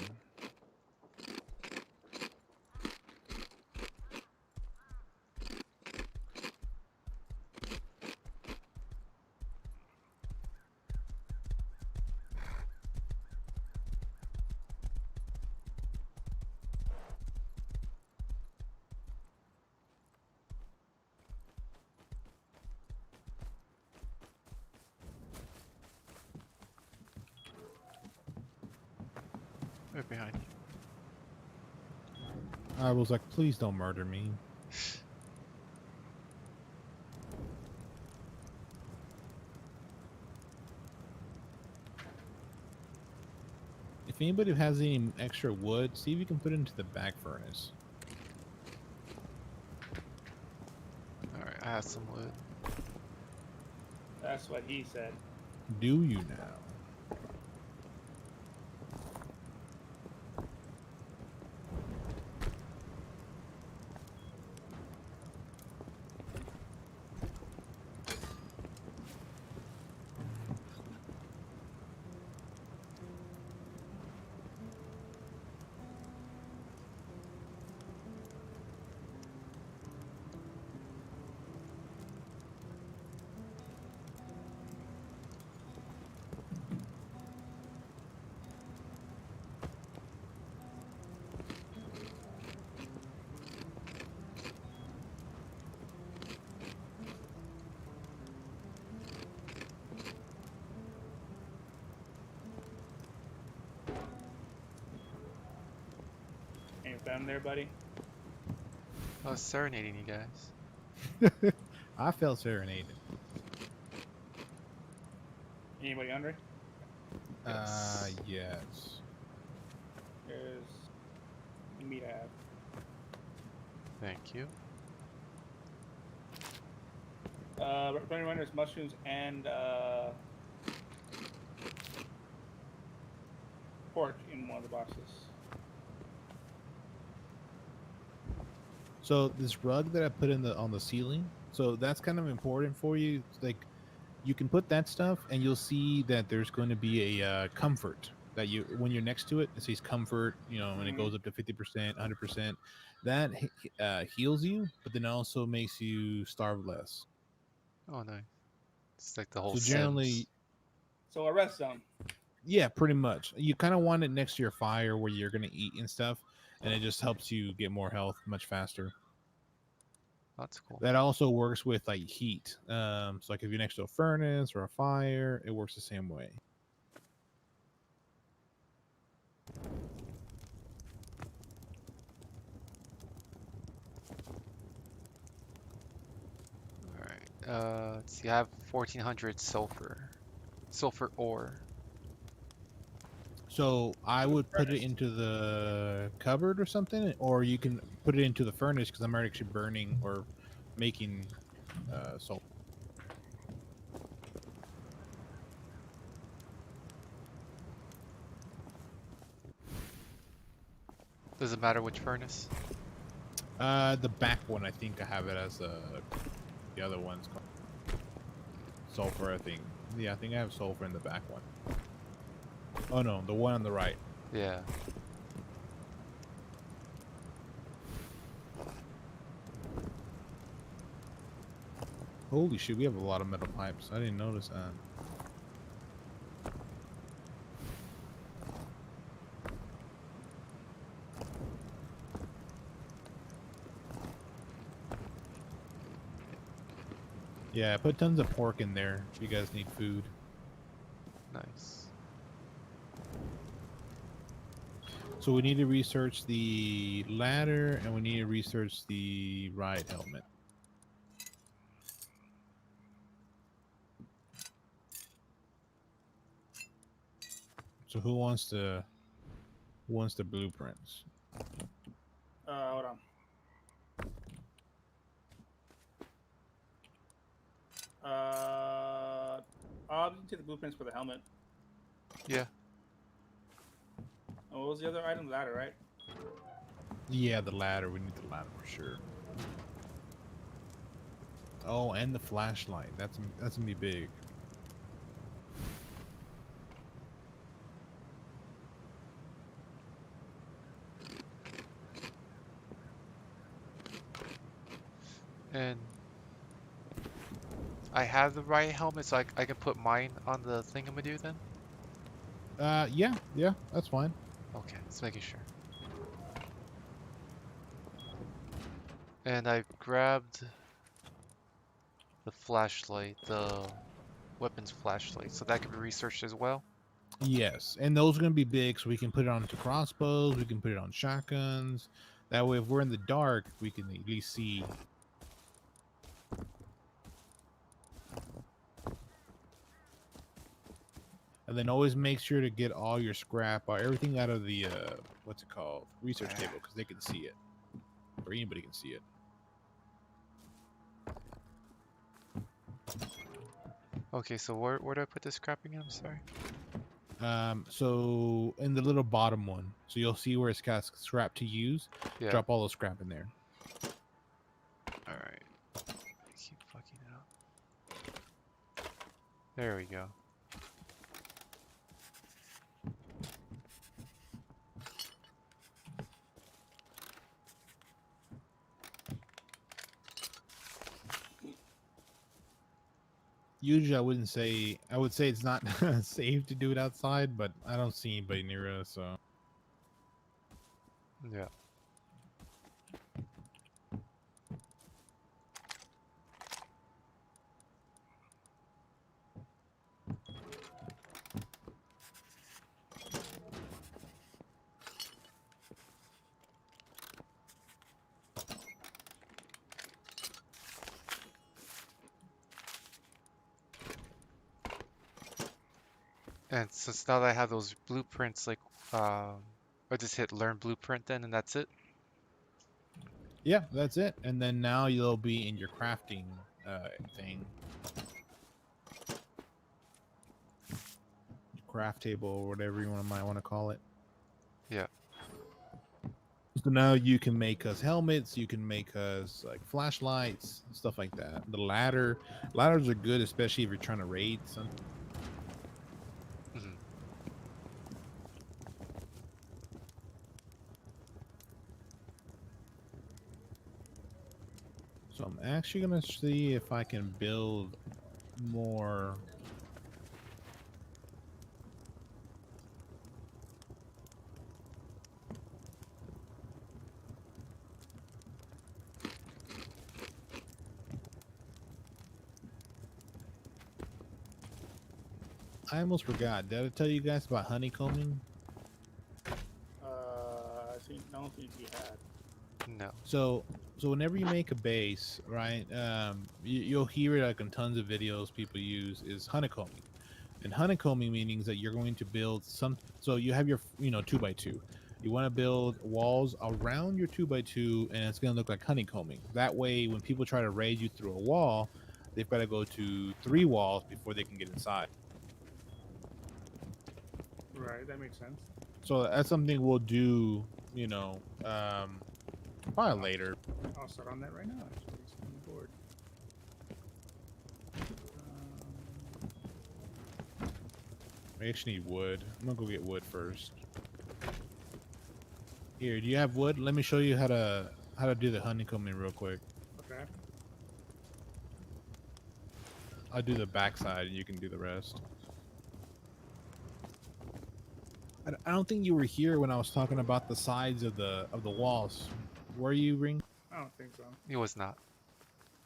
Right behind you. I was like, please don't murder me. If anybody has any extra wood, see if you can put it into the back furnace. Alright, I have some wood. That's what he said. Do you now? Ain't found there, buddy. I was serenading you guys. I felt serenaded. Anybody hungry? Yes. There's meat I have. Thank you. There's mushrooms and pork in one of the boxes. So this rug that I put on the ceiling, so that's kind of important for you. Like, you can put that stuff, and you'll see that there's going to be a comfort that when you're next to it, it says comfort. And it goes up to 50%, 100%. That heals you, but then also makes you starve less. Oh, nice. It's like the whole So generally, Sims. So a rest zone. yeah, pretty much. You kind of want it next to your fire where you're going to eat and stuff, and it just helps you get more health much faster. That's cool. That also works with like heat. So like if you're next to a furnace or a fire, it works the same way. Alright. Let's see. I have 1400 sulfur ore. So I would put it into the cupboard or something, or you can put it into the furnace because I'm already actually burning or making salt. Does it matter which furnace? The back one, I think I have it as the other one's called sulfur. I think. Yeah, I think I have sulfur in the back one. Oh no, the one on the right. Yeah. Holy shit, we have a lot of metal pipes. I didn't notice that. Yeah, I put tons of pork in there if you guys need food. Nice. So we need to research the ladder and we need to research the ride helmet. So who wants the blueprints? Hold on. I'll take the blueprints for the helmet. Yeah. Oh, what was the other item? Ladder, right? Yeah, the ladder. We need the ladder for sure. Oh, and the flashlight. That's gonna be big. And I have the right helmet, so I can put mine on the thingamadoo then? Yeah, that's fine. Okay, just making sure. And I grabbed the flashlight, the weapons flashlight, so that can be researched as well. Yes, and those are gonna be big, so we can put it onto crossbows. We can put it on shotguns. That way, if we're in the dark, we can at least see. And then always make sure to get all your scrap or everything out of the what's it called, research table, because they can see it, or anybody can see it. Okay, so where do I put this scrap again? I'm sorry. So in the little bottom one, so you'll see where it's got scrap to use. Yeah. Drop all the scrap in there. Alright. I keep fucking it up. There we go. Usually, I would say it's not safe to do it outside, but I don't see anybody near us, so. Yeah. And since now that I have those blueprints, like, I just hit learn blueprint then, and that's it? Yeah, that's it. And then now you'll be in your crafting thing. Craft table or whatever you might want to call it. Yeah. So now you can make us helmets, you can make us like flashlights, stuff like that. The ladders are good, especially if you're trying to raid something. Mhm. So I'm actually gonna see if I can build more. I almost forgot. Did I tell you guys about honeycombing? I don't think you had. No. So whenever you make a base, right, you'll hear it like in tons of videos people use is honeycombing. And honeycombing means that you're going to build some. So you have your 2x2. You want to build walls around your 2x2, and it's going to look like honeycombing. That way, when people try to raid you through a wall, they've got to go to 3 walls before they can get inside. Right, that makes sense. So that's something we'll do, probably later. I'll start on that right now. Actually, it's on the board. We actually need wood. I'm gonna go get wood first. Here, do you have wood? Let me show you how to do the honeycombing real quick. Okay. I'll do the backside, and you can do the rest. I don't think you were here when I was talking about the sides of the walls. Were you, Ring? I don't think so. It was not.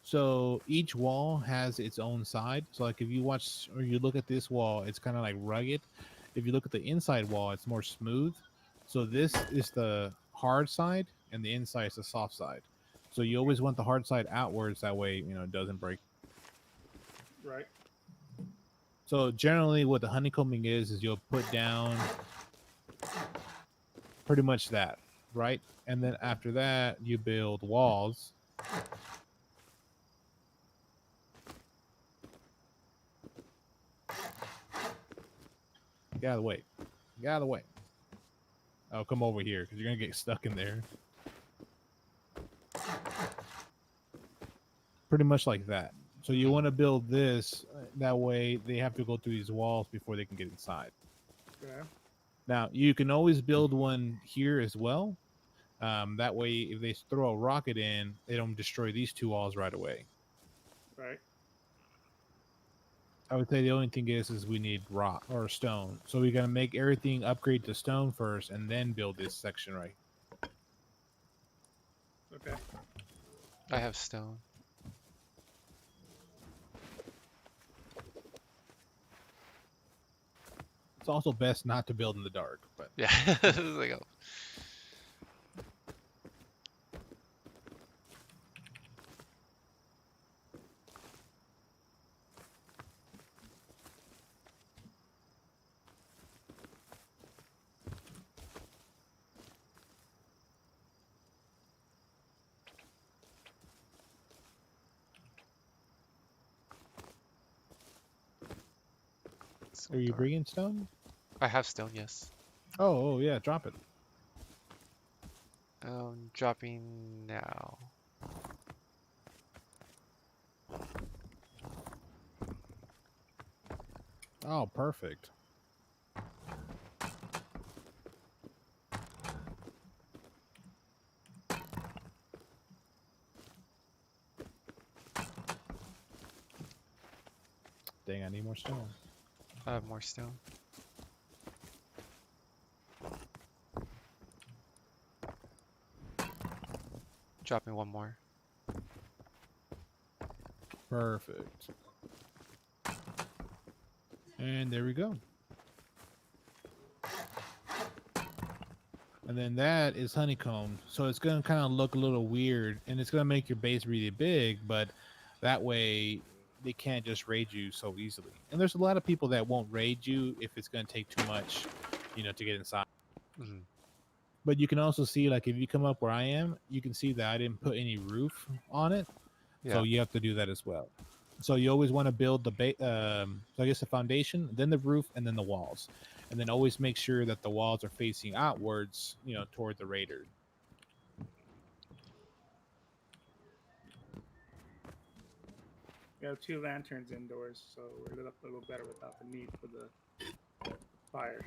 So each wall has its own side. So like if you watch or you look at this wall, it's kind of like rugged. If you look at the inside wall, it's more smooth. So this is the hard side, and the inside is the soft side. So you always want the hard side outwards. That way, it doesn't break. Right. So generally, what the honeycombing is you'll put down pretty much that, right? And then after that, you build walls. Get out of the way. Get out of the way. Oh, come over here because you're gonna get stuck in there. Pretty much like that. So you want to build this that way they have to go through these walls before they can get inside. Okay. Now you can always build one here as well. That way, if they throw a rocket in, they don't destroy these two walls right away. Right. I would say the only thing is we need rock or stone. So we gotta make everything upgrade to stone first, and then build this section right. Okay. I have stone. It's also best not to build in the dark, but Yeah. It's like, oh. So are you dark. bringing stone? I have stone, yes. Oh, yeah, drop it. Dropping now. Oh, perfect. Dang, I need more stone. I have more stone. Dropping one more. Perfect. And there we go. And then that is honeycomb. So it's going to kind of look a little weird, and it's going to make your base really big, but that way they can't just raid you so easily. And there's a lot of people that won't raid you if it's going to take too much, to get inside. Mhm. But you can also see, like, if you come up where I am, you can see that I didn't put any roof on it. So Yeah. you have to do that as well. So you always want to build the so I guess the foundation, then the roof, and then the walls, and then always make sure that the walls are facing outwards, toward the raider. We have 2 lanterns indoors, so we're lit up a little better without the need for the fire.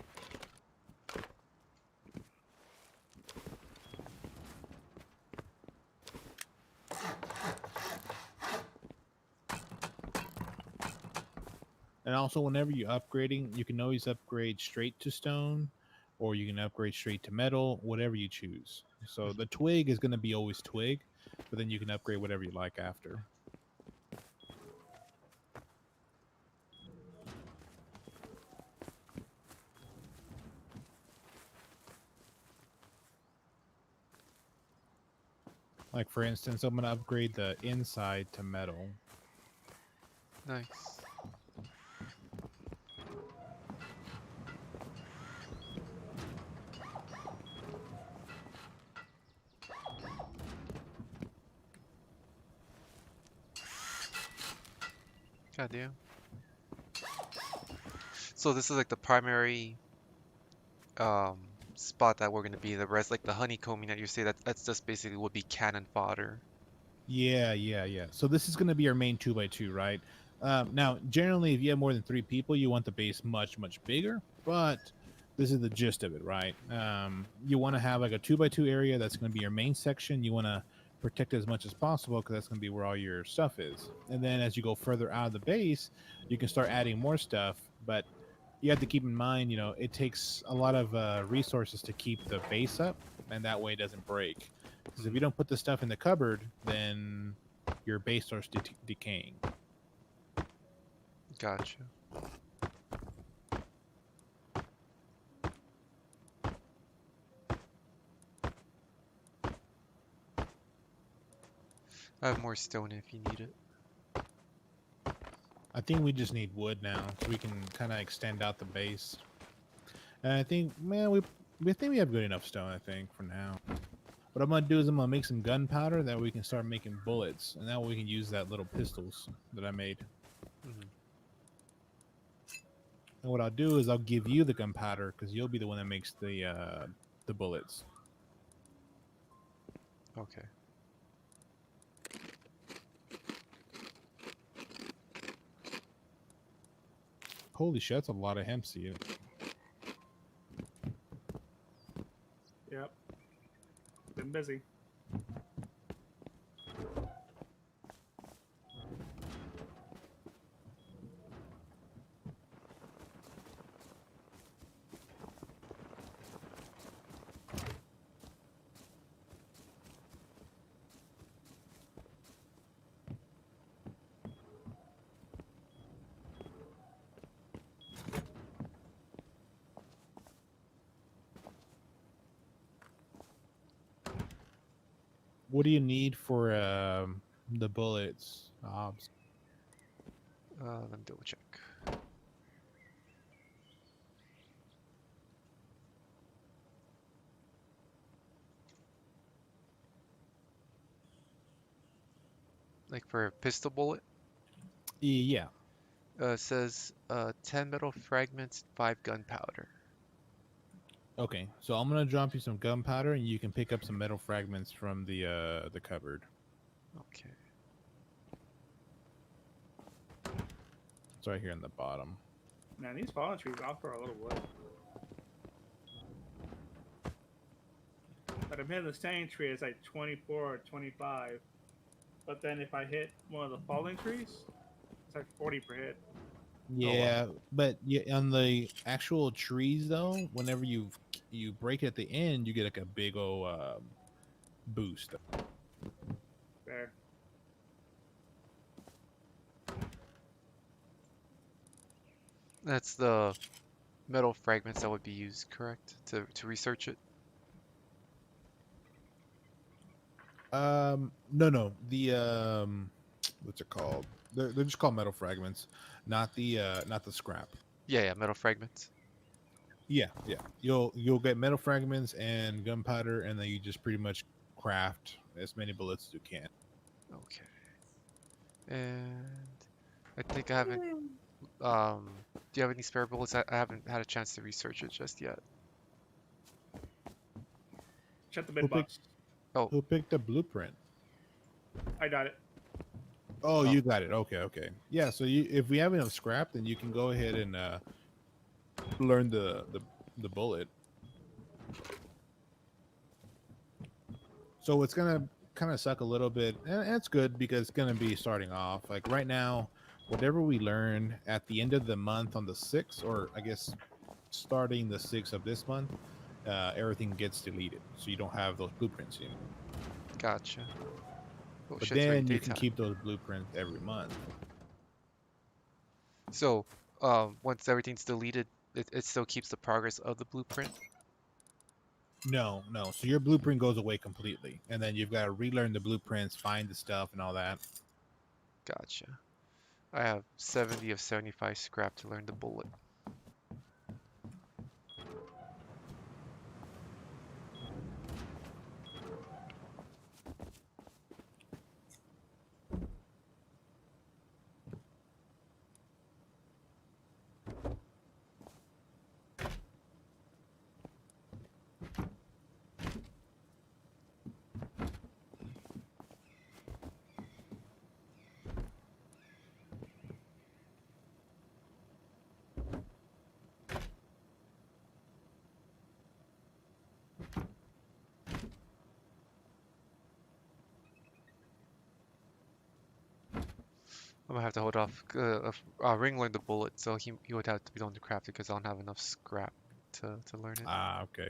And also, whenever you're upgrading, you can always upgrade straight to stone, or you can upgrade straight to metal, whatever you choose. So the twig is going to be always twig, but then you can upgrade whatever you like after. Like, for instance, I'm going to upgrade the inside to metal. Nice. God damn. So this is like the primary spot that we're gonna be. The rest, like the honeycombing that you say, that's just basically would be cannon fodder. Yeah. So this is going to be our main 2x2, right? Now, generally, if you have more than 3 people, you want the base much, much bigger, but this is the gist of it, right? You want to have like a 2x2 area that's going to be your main section. You want to protect it as much as possible because that's going to be where all your stuff is. And then as you go further out of the base, you can start adding more stuff, but you have to keep in mind, it takes a lot of resources to keep the base up, and that way it doesn't break. Because if you don't put the stuff in the cupboard, then your base starts decaying. Gotcha. I have more stone if you need it. I think we just need wood now, so we can kind of extend out the base. And I think, man, we think we have good enough stone, I think, for now. What I'm going to do is I'm going to make some gunpowder that we can start making bullets. And that way we can use that little pistols that I made. Mhm. And what I'll do is I'll give you the gunpowder because you'll be the one that makes the bullets. Okay. Holy shit, that's a lot of hemp seed. Yep. Been busy. What do you need for the bullets? Let me double check. Like for a pistol bullet, Yeah. it says 10 metal fragments, 5 gunpowder. Okay, so I'm gonna drop you some gunpowder, and you can pick up some metal fragments from the cupboard. Okay. It's right here in the bottom. Man, these fallen trees offer a little wood. But I'm hitting the standing tree, it's like 24 or 25. But then if I hit one of the falling trees, it's like 40 per hit. Yeah, but on the actual trees though, whenever you break it at the end, you get like a big old boost. There. That's the metal fragments that would be used, correct? To research it? No, the what's it called? They're just called metal fragments, not the scrap. Yeah, metal fragments. Yeah. You'll get metal fragments and gunpowder, and then you just pretty much craft as many bullets as you can. Okay. And I think I haven't, do you have any spare bullets? I haven't had a chance to research it just yet. Check the Who mid picked box. Oh, Who picked the blueprint? I got it. Oh, Oh. you got it. Okay. Yeah, so if we have enough scrap, then you can go ahead and learn the bullet. So it's gonna kind of suck a little bit, and it's good because it's gonna be starting off. Like right now, whatever we learn at the end of the month on the 6th, or I guess starting the 6th of this month, everything gets deleted, so you don't have those blueprints anymore. gotcha. Oh But shit, it's already then you can daytime. keep those blueprints every month. So, once everything's deleted, it still keeps the progress of the blueprint? No. So your blueprint goes away completely, and then you've got to relearn the blueprints, find the stuff, and all that. Gotcha. I have 70 of 75 scrap to learn the bullet. I'm gonna have to hold off. Ring learned the bullet, so he would have to be the one to craft it because I don't have enough scrap to learn it. Ah, okay.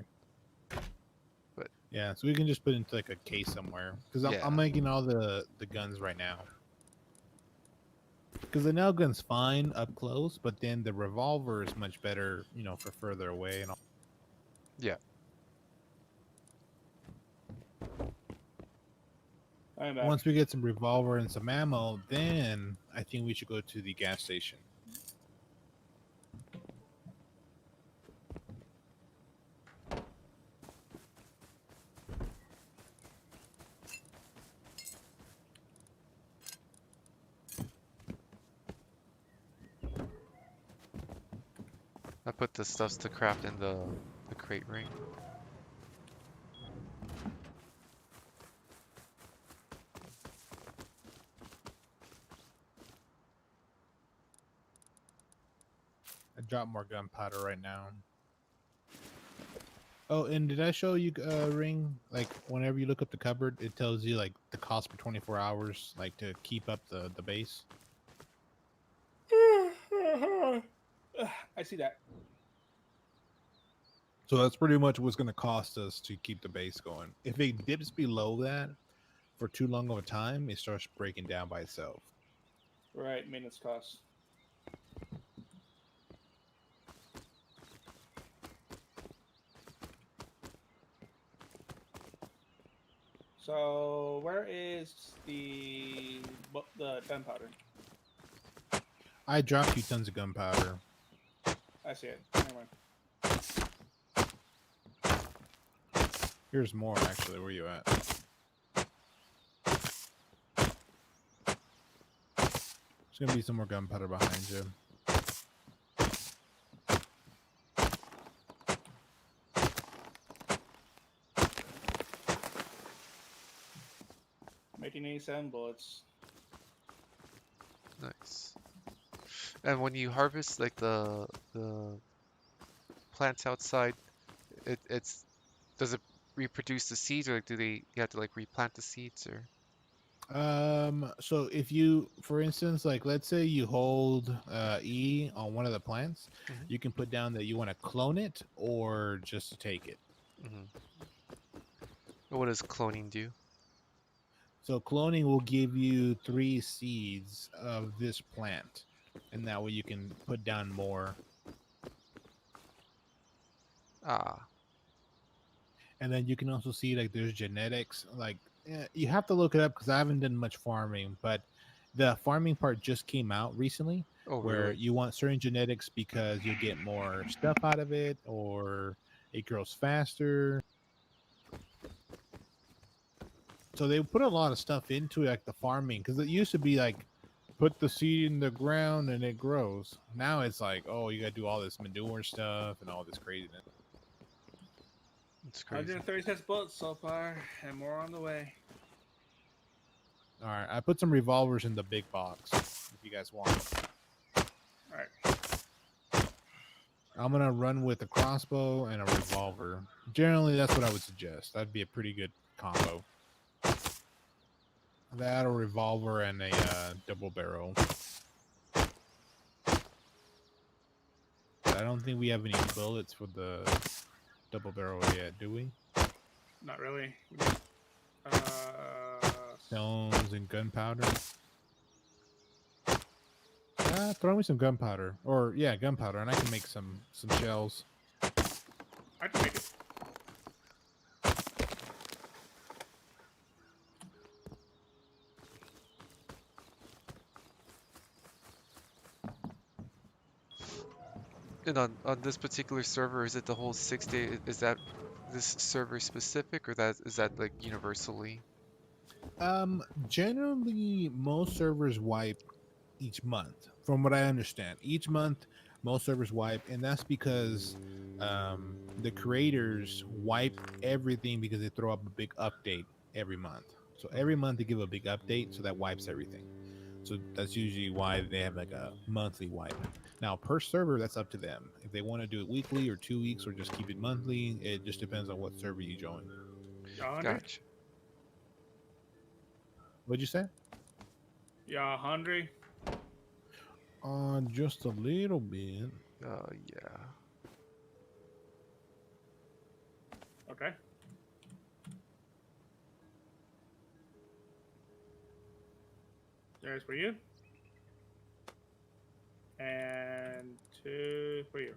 But Yeah, so we can just put it into like a case somewhere because yeah, I'm making all the guns right now. Because the nail gun's fine up close, but then the revolver is much better, for further away and all. yeah. I'm back. Once we get some revolver and some ammo, then I think we should go to the gas station. I put the stuffs to craft in the crate ring. I dropped more gunpowder right now. Oh, and did I show you ring? Like whenever you look up the cupboard, it tells you like the cost for 24 hours, like to keep up the base. I see that. So that's pretty much what's going to cost us to keep the base going. If it dips below that for too long of a time, it starts breaking down by itself. Right, maintenance costs. So where is the gunpowder? I dropped you tons of gunpowder. I see it. Never mind. Here's more actually. Where you at? There's gonna be some more gunpowder behind you. Making 87 bullets. Nice. And when you harvest like the plants outside, it's does it reproduce the seeds, or like do they you have to like replant the seeds, or? So if you, for instance, like let's say you hold E on one of the plants, Mhm. you can put down that you want to clone it or just to take it. Mhm. What does cloning do? So cloning will give you 3 seeds of this plant, and that way you can put down more. Ah, And then you can also see like there's genetics. Like you have to look it up because I haven't done much farming, but the farming part just came out recently, oh where really? you want certain genetics because you get more stuff out of it, or it grows faster. So they put a lot of stuff into like the farming because it used to be like put the seed in the ground and it grows. Now it's like, oh, you got to do all this manure stuff and all this craziness. It's crazy. 136 bullets so far, and more on the way. All right, I put some revolvers in the big box if you guys want. Alright. I'm gonna run with a crossbow and a revolver. Generally, that's what I would suggest. That'd be a pretty good combo. That, a revolver, and a double barrel. I don't think we have any bullets for the double barrel yet, do we? Not really. Stones and gunpowder. Throw me some gunpowder, or yeah, gunpowder, and I can make some shells. I can make it. And on this particular server, is it the whole 6 day? Is that this server specific, or that is that like universally? Generally, most servers wipe each month, from what I understand. Each month, most servers wipe, and that's because the creators wipe everything because they throw up a big update every month. So every month they give a big update, so that wipes everything. So that's usually why they have like a monthly wipe. Now, per server, that's up to them. If they want to do it weekly or 2 weeks or just keep it monthly, it just depends on what server you join. Y'all hungry? Gotcha. What'd you say? Y'all hungry? Just a little bit. Yeah. Okay. There's for you. And 2 for you.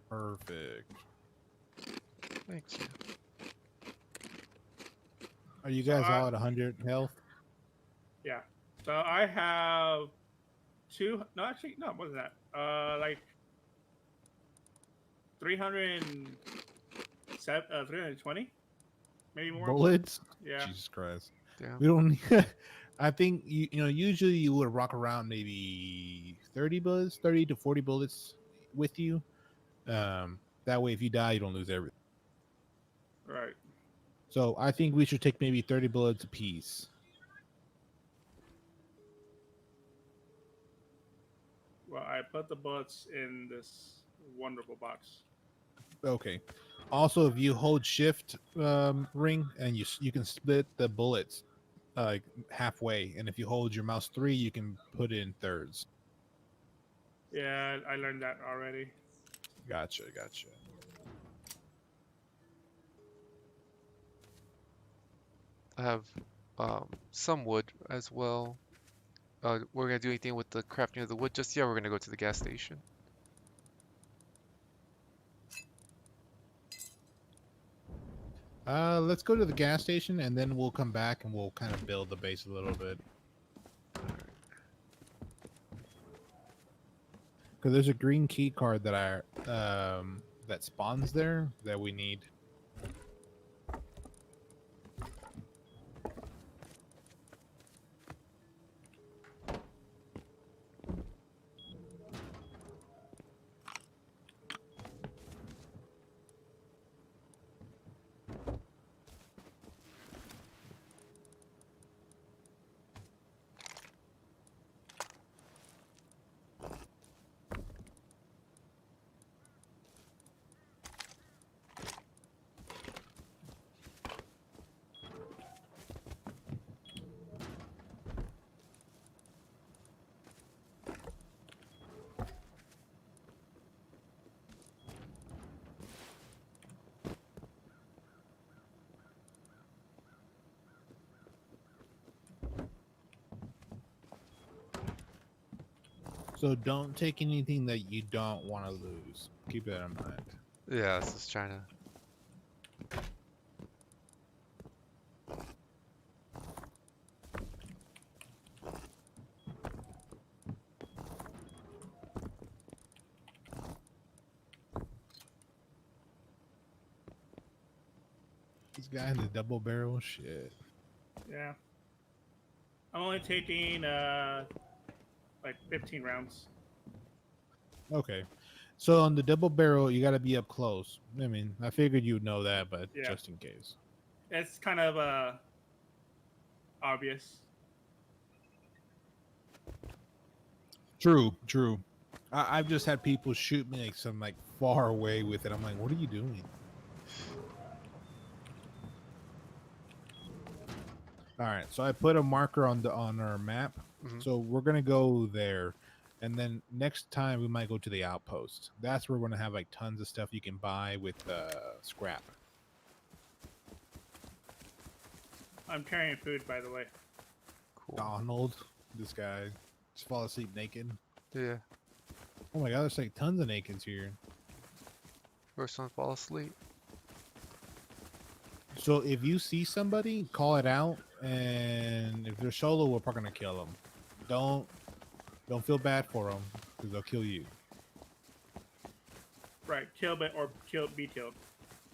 Perfect. Thank you. Are you guys all at 100 health? Yeah. So I have 2. No, actually, no. What was that? Like 320, maybe more. Bullets? Yeah. Jesus Christ. Damn. We don't need. I think usually you would rock around maybe 30 bullets, 30 to 40 bullets with you. That way, if you die, you don't lose everything. Right. So I think we should take maybe 30 bullets apiece. Well, I put the bullets in this wonderful box. Okay. Also, if you hold shift ring and you can split the bullets halfway, and if you hold your mouse 3, you can put it in thirds. Yeah, I learned that already. Gotcha. I have some wood as well. We're gonna do anything with the crafting of the wood just yet? We're gonna go to the gas station. Let's go to the gas station, and then we'll come back and we'll kind of build the base a little bit. Because there's a green key card that that spawns there that we need. So don't take anything that you don't want to lose. Keep that in mind. Yeah, I was just trying to. This guy in the double barrel shit. Yeah. I'm only taking like 15 rounds. Okay. So on the double barrel, you got to be up close. I mean, I figured you'd know that, but Yeah. just in case. It's kind of obvious. True. I've just had people shoot me like far away with it. I'm like, what are you doing? All right, so I put a marker on our map. Mhm. So we're gonna go there, and then next time we might go to the outpost. That's where we're gonna have like tons of stuff you can buy with scrap. I'm carrying food, by the way. Cool. Donald, this guy, just fall asleep naked. Yeah. Oh my god, there's like tons of nakeds here. First one fall asleep. So if you see somebody, call it out, and if they're solo, we're probably gonna kill them. Don't feel bad for them because they'll kill you. Right, be killed.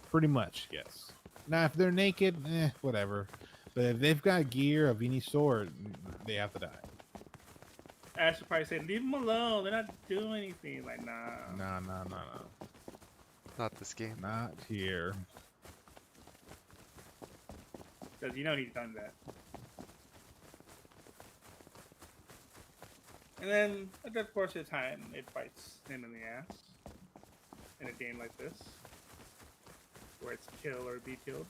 Pretty much, yes. Now if they're naked, whatever. But if they've got gear of any sort, they have to die. Ash would probably say, "Leave them alone. They're not doing anything." Like, nah. No. Not this game. Not here. Because you know he's done that. And then, at that portion of time, it bites him in the ass. In a game like this. Where it's kill or be killed.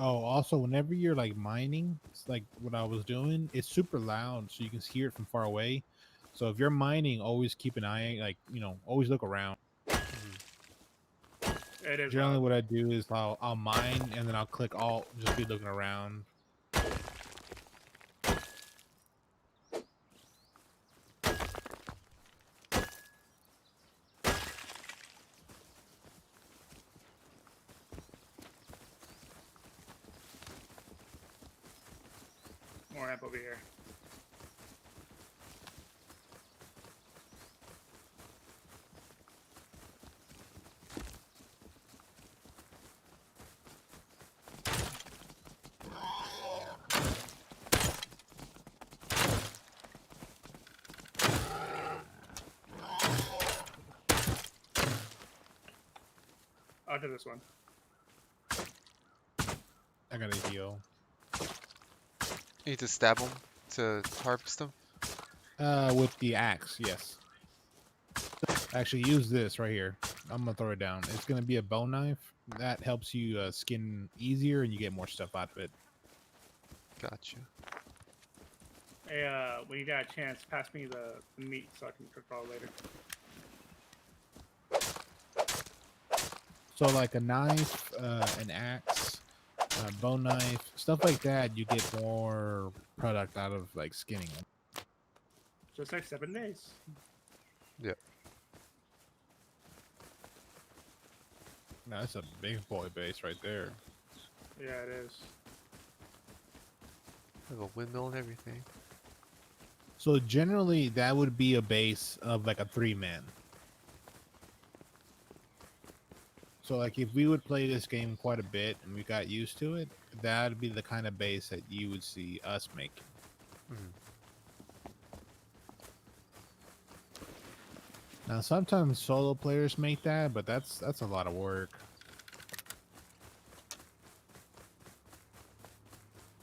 Oh, also, whenever you're like mining, it's like what I was doing, it's super loud, so you can hear it from far away. So if you're mining, always keep an eye, like, always look around. It is Generally, loud. what I do is I'll mine and then I'll click alt, just be looking around. More amp over here. I'll do this one. I gotta heal. You need to stab them to harvest them. With the axe, yes. Actually, use this right here. I'm gonna throw it down. It's gonna be a bone knife. That helps you skin easier, and you get more stuff out of it. Gotcha. Hey, when you got a chance, pass me the meat so I can cook it all later. So, like a knife, an axe, a bone knife, stuff like that, you get more product out of like skinning them. Just like 7 days. Yeah. Now, that's a big boy base right there. Yeah, it is. Have a windmill and everything. So generally, that would be a base of like a 3-man. So like if we would play this game quite a bit and we got used to it, that would be the kind of base that you would see us make. Mhm. Now sometimes solo players make that, but that's a lot of work.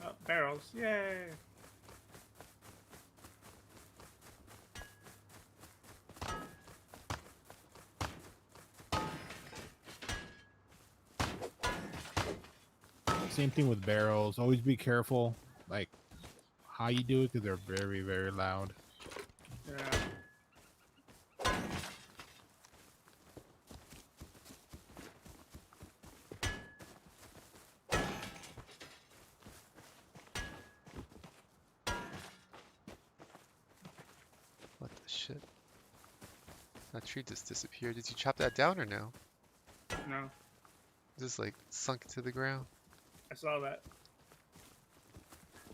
Oh, barrels. Yay! Same thing with barrels. Always be careful, like how you do it, because they're very, very loud. Yeah. What the shit? That tree just disappeared. Did you chop that down or no? No, Just like sunk to the ground. I saw that.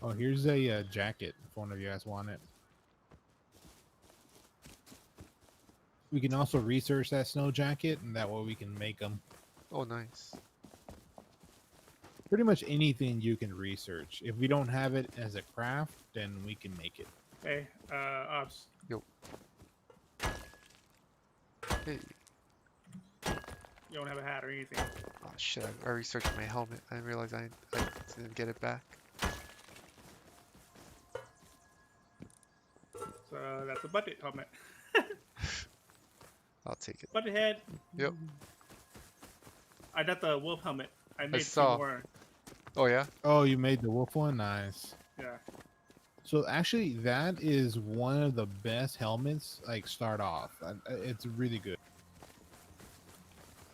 Oh, here's a jacket. If one of you guys want it. We can also research that snow jacket, and that way we can make them. Oh, nice. Pretty much anything you can research. If we don't have it as a craft, then we can make it. Hey, Ops. Hey. You don't have a hat or anything. Oh shit! I researched my helmet. I didn't realize I didn't get it back. So that's a bucket helmet. I'll take it. Bucket head. Yep. I got the wolf helmet. I made two saw. more. Oh yeah. Oh, you made the wolf one? Nice. Yeah. So actually, that is one of the best helmets, like, start off. It's really good.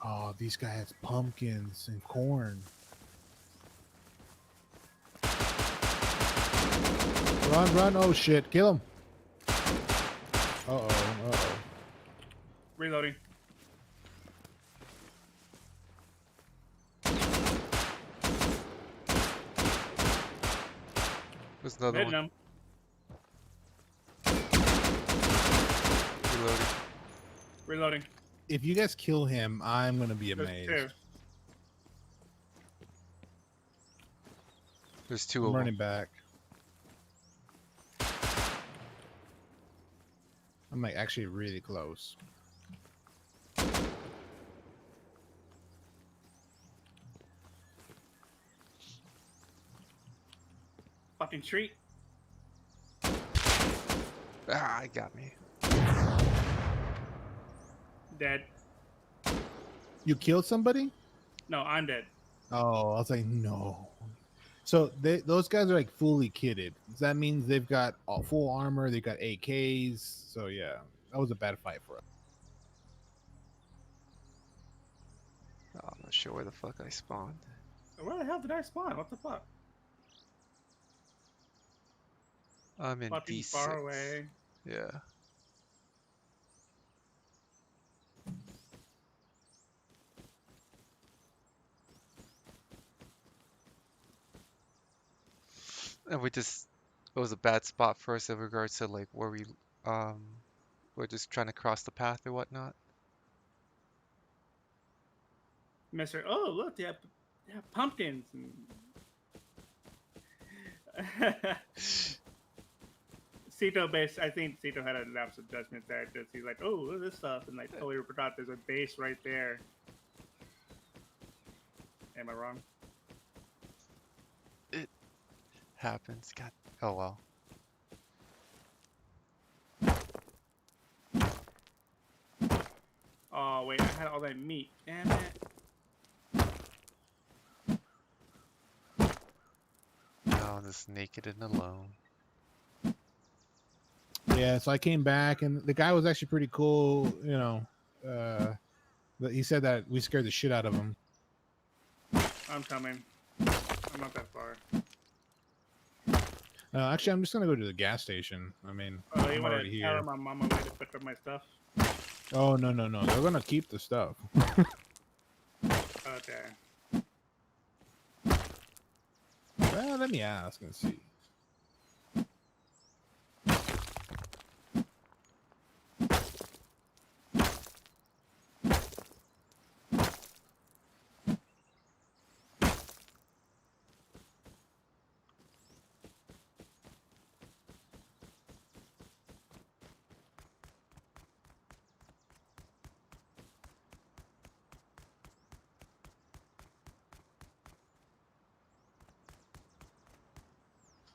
Oh, these guys pumpkins and corn. Run, run. Oh, shit. Kill him. Uh-oh, uh-oh. Reloading. There's another Hitting one. them. Reloading. Reloading. If you guys kill him, I'm going to be There's amazed. two. There's two I'm of running them. back. I'm like actually really close. Fucking treat. Ah, it got me. Dead. You killed somebody? No, I'm dead. Oh, I was like, no. So those guys are like fully kitted. That means they've got full armor. They've got AKs. So yeah, that was a bad fight for us. Oh, I'm not sure where the fuck I spawned. Where the hell did I spawn? What the fuck? I'm in Fucking D6. far away. Yeah. And it was a bad spot for us in regards to like where we're just trying to cross the path or whatnot. Mister, oh look, they have pumpkins. Syko base. I think Syko had a lapse of judgment there because he's like, oh, look at this stuff, and like totally forgot there's a base right there. Am I wrong? It happens. God. Oh well. Oh wait, I had all that meat. Damn it. Now I'm just naked and alone. Yeah, so I came back, and the guy was actually pretty cool. You know, but he said that we scared the shit out of him. I'm coming. I'm not that far. Actually, I'm just gonna go to the gas station. I mean, Oh, you I'm want already to tell here. him I'm on my way to pick up my stuff? Oh no, no, no! They're gonna keep the stuff. Okay. Well, let me ask and see.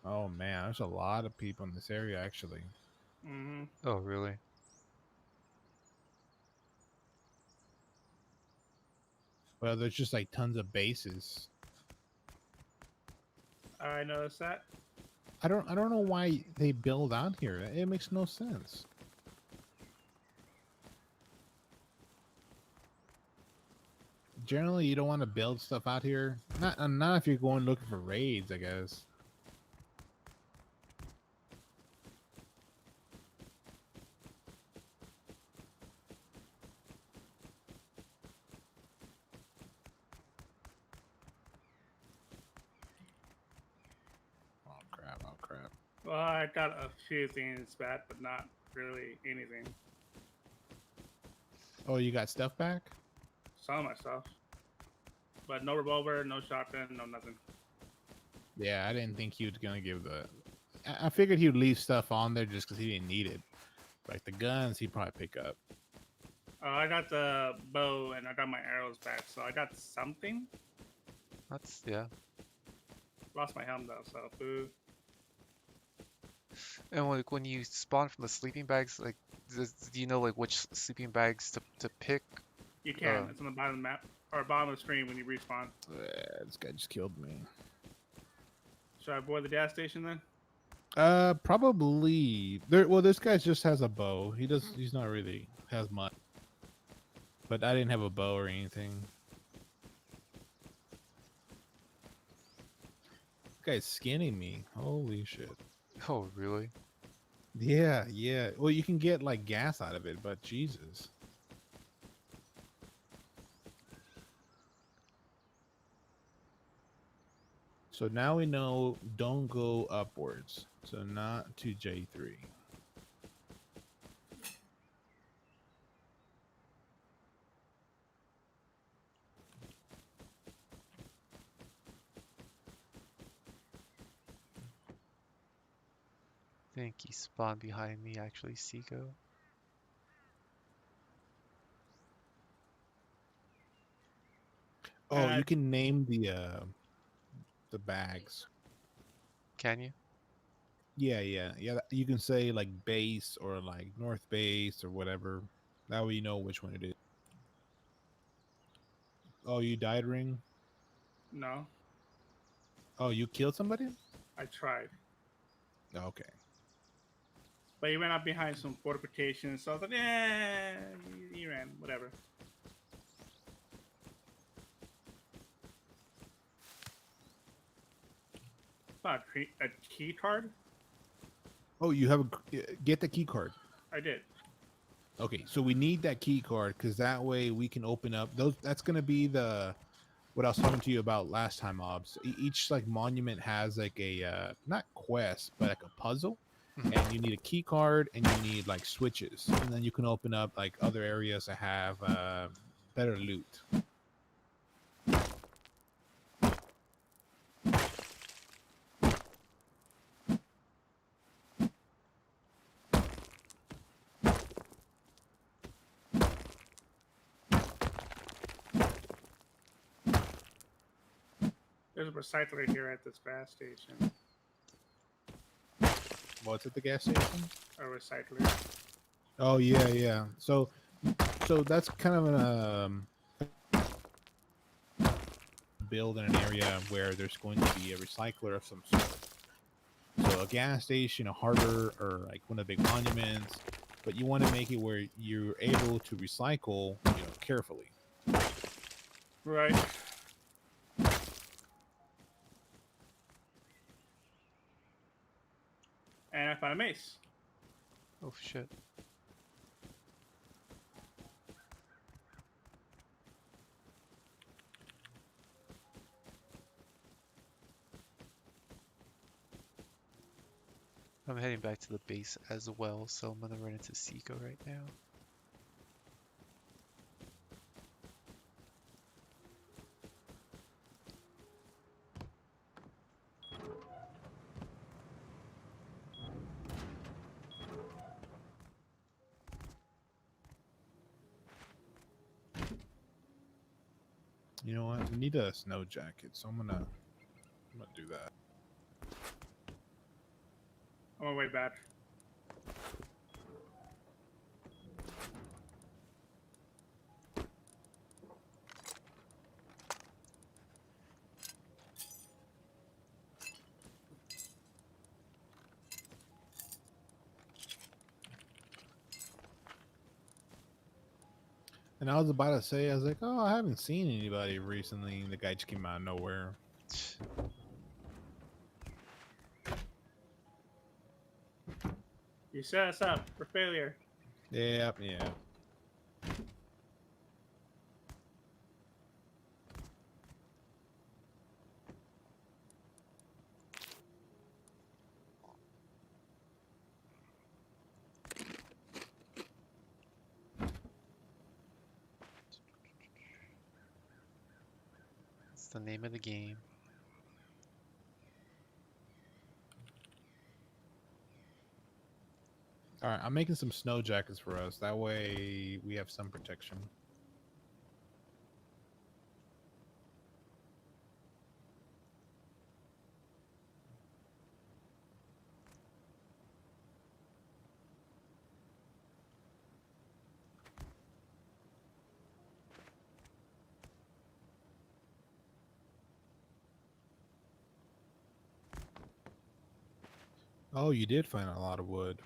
Oh man, there's a lot of people in this area actually. Mm-hmm. Oh really? Well, there's just like tons of bases. I noticed that. I don't know why they build out here. It makes no sense. Generally, you don't want to build stuff out here. Not if you're going looking for raids, I guess. Oh crap! Oh crap! Well, I got a few things back, but not really anything. Oh, you got stuff back? Some of my stuff. But no revolver, no shotgun, no nothing. Yeah, I didn't think he was gonna give the. I figured he would leave stuff on there just because he didn't need it. Like the guns, he'd probably pick up. I got the bow and I got my arrows back, so I got something. That's yeah. Lost my helm though, so boo. And like when you spawn from the sleeping bags, like do you know like which sleeping bags to pick? You can. It's on the bottom of the map or bottom of the screen when you respawn. This guy just killed me. Should I avoid the gas station then? Probably. There. Well, this guy just has a bow. He's not really has much. But I didn't have a bow or anything. This guy's skinning me. Holy shit. Oh really? Yeah, yeah. Well, you can get like gas out of it, but Jesus. So now we know don't go upwards. So not to J3. I think he spawned behind me actually, Syko. Oh, you can name the bags. Can you? Yeah, yeah, yeah. You can say like base or like north base or whatever. That way you know which one it is. Oh, you died, Ring? No, Oh, you killed somebody? I tried. Okay. But he ran up behind some fortifications, so I was like, yeah, he ran, whatever. Not a key card? Oh, you have get the key card. I did. Okay, so we need that key card because that way we can open up those. That's gonna be the what I was talking to you about last time, Obs. Each like monument has like a not quest, but like a puzzle, and you need a key card and you need like switches, and then you can open up like other areas that have better loot. There's a recycler here at this gas station. What's at the gas station? A recycler. Oh yeah, yeah. So that's kind of an build in an area where there's going to be a recycler of some sort. So a gas station, a harbor, or like one of the big monuments. But you want to make it where you're able to recycle, carefully. Right. And I found a mace. Oh shit. I'm heading back to the base as well, so I'm gonna run into Syko right now. You know what? We need a snow jacket, so I'm gonna do that. On my way back. And I was about to say, I was like, oh, I haven't seen anybody recently. And the guy just came out of nowhere. You set us up for failure. Yeah. That's the name of the game. All right, I'm making some snow jackets for us. That way we have some protection. Oh, you did find a lot of wood.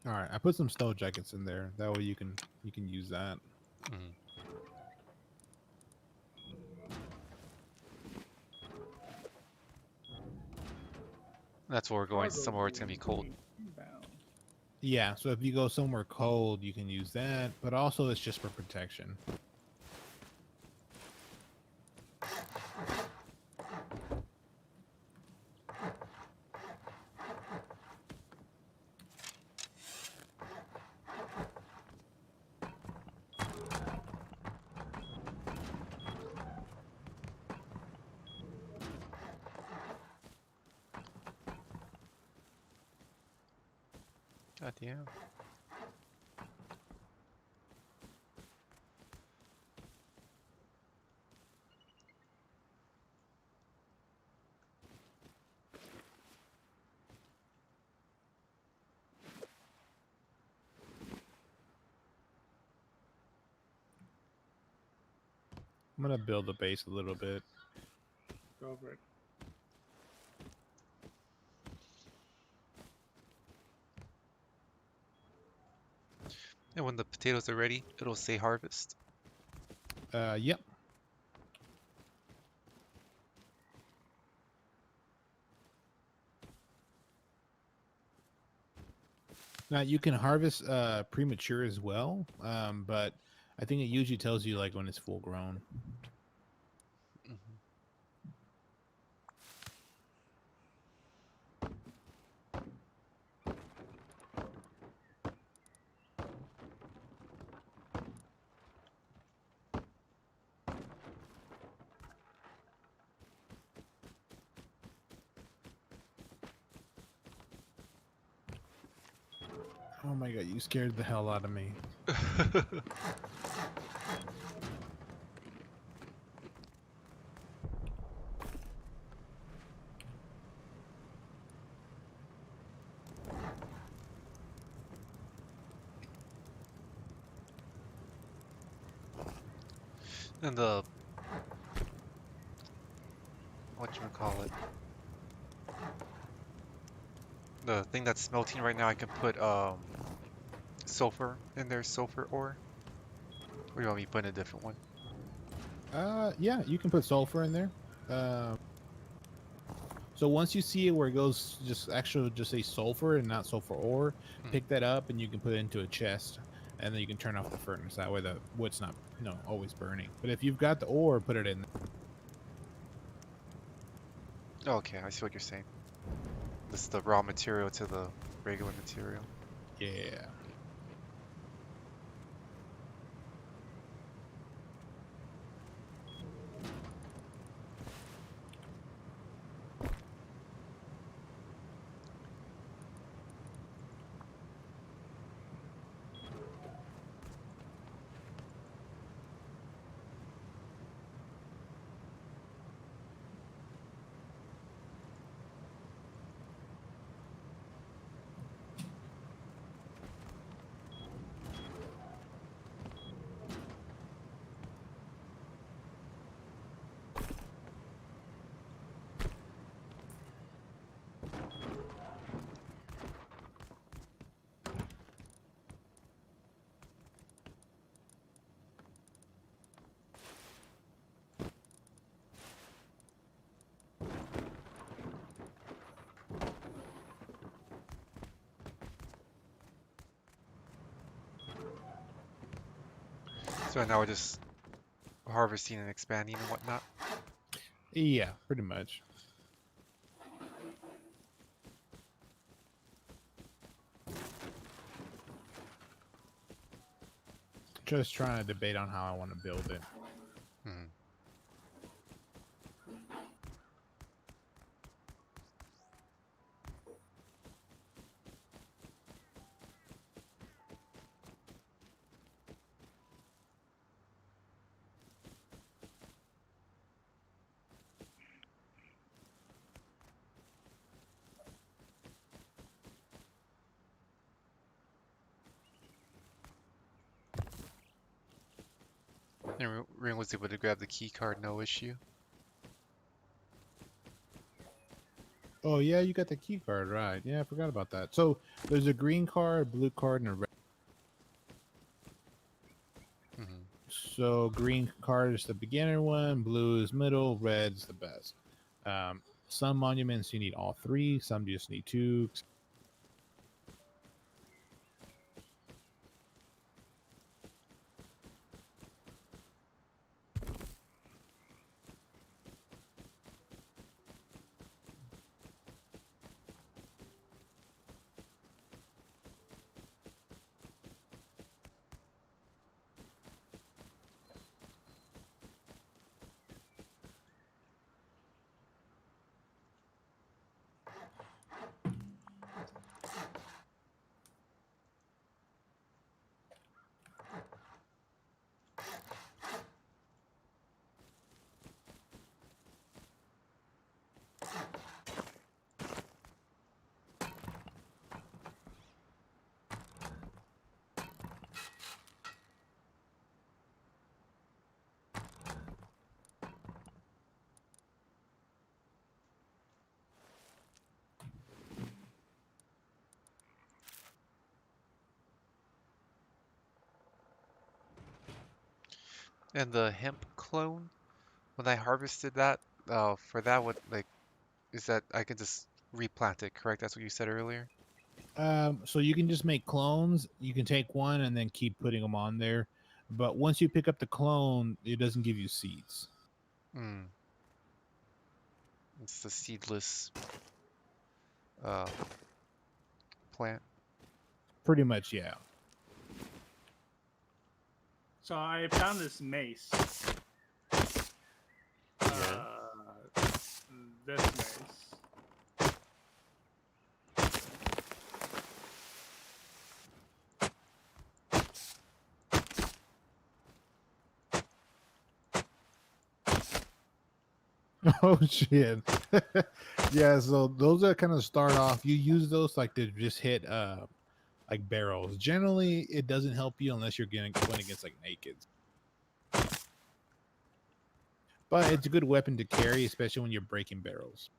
All right, I put some snow jackets in there. That way you can use that. Mhm. That's where we're going, Cargo somewhere where it's gonna be cold. inbound. Yeah, so if you go somewhere cold, you can use that, but also it's just for protection. God damn. I'm gonna build the base a little bit. Go over it. And when the potatoes are ready, it'll say harvest. Yep. Now you can harvest premature as well, but I think it usually tells you like when it's full grown. Mhm. Oh my god, you scared the hell out of me. And the whatchamacallit, the thing that's smelting right now, I can put sulfur in there, sulfur ore. Or you want me to put in a different one? Yeah, you can put sulfur in there. So once you see it where it goes just say sulfur and not sulfur ore, pick that up and you can put it into a chest, and then you can turn off the furnace. That way the wood's not always burning. But if you've got the ore, put it in. Oh, okay, I see what you're saying. This is the raw material to the regular material. Yeah. So now we're just harvesting and expanding and whatnot. Yeah, pretty much. Just trying to debate on how I want to build it. Hmm. And Ring was able to grab the key card, no issue. Oh yeah, you got the key card, right? Yeah, I forgot about that. So there's a green card, blue card, and a red. Hmm. So green card is the beginner one, blue is middle, red is the best. Some monuments you need all three, some you just need two. And the hemp clone, when I harvested that, for that, what like is that I can just replant it, correct? That's what you said earlier. So you can just make clones. You can take one and then keep putting them on there. But once you pick up the clone, it doesn't give you seeds. Hmm. It's the seedless uh plant. Pretty much, yeah. So I found this mace. Yeah. This mace. Oh shit. Yeah, so those are kind of start off. You use those like to just hit like barrels. Generally, it doesn't help you unless you're going against like nakeds. But it's a good weapon to carry, especially when you're breaking barrels.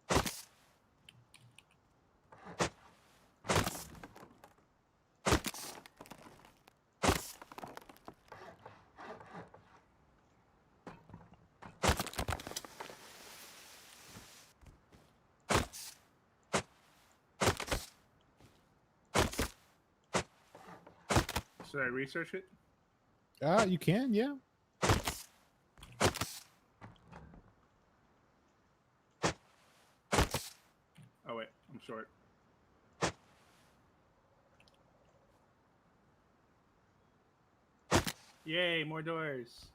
Should I research it? You can, yeah. Oh wait, I'm short. Yay, more doors.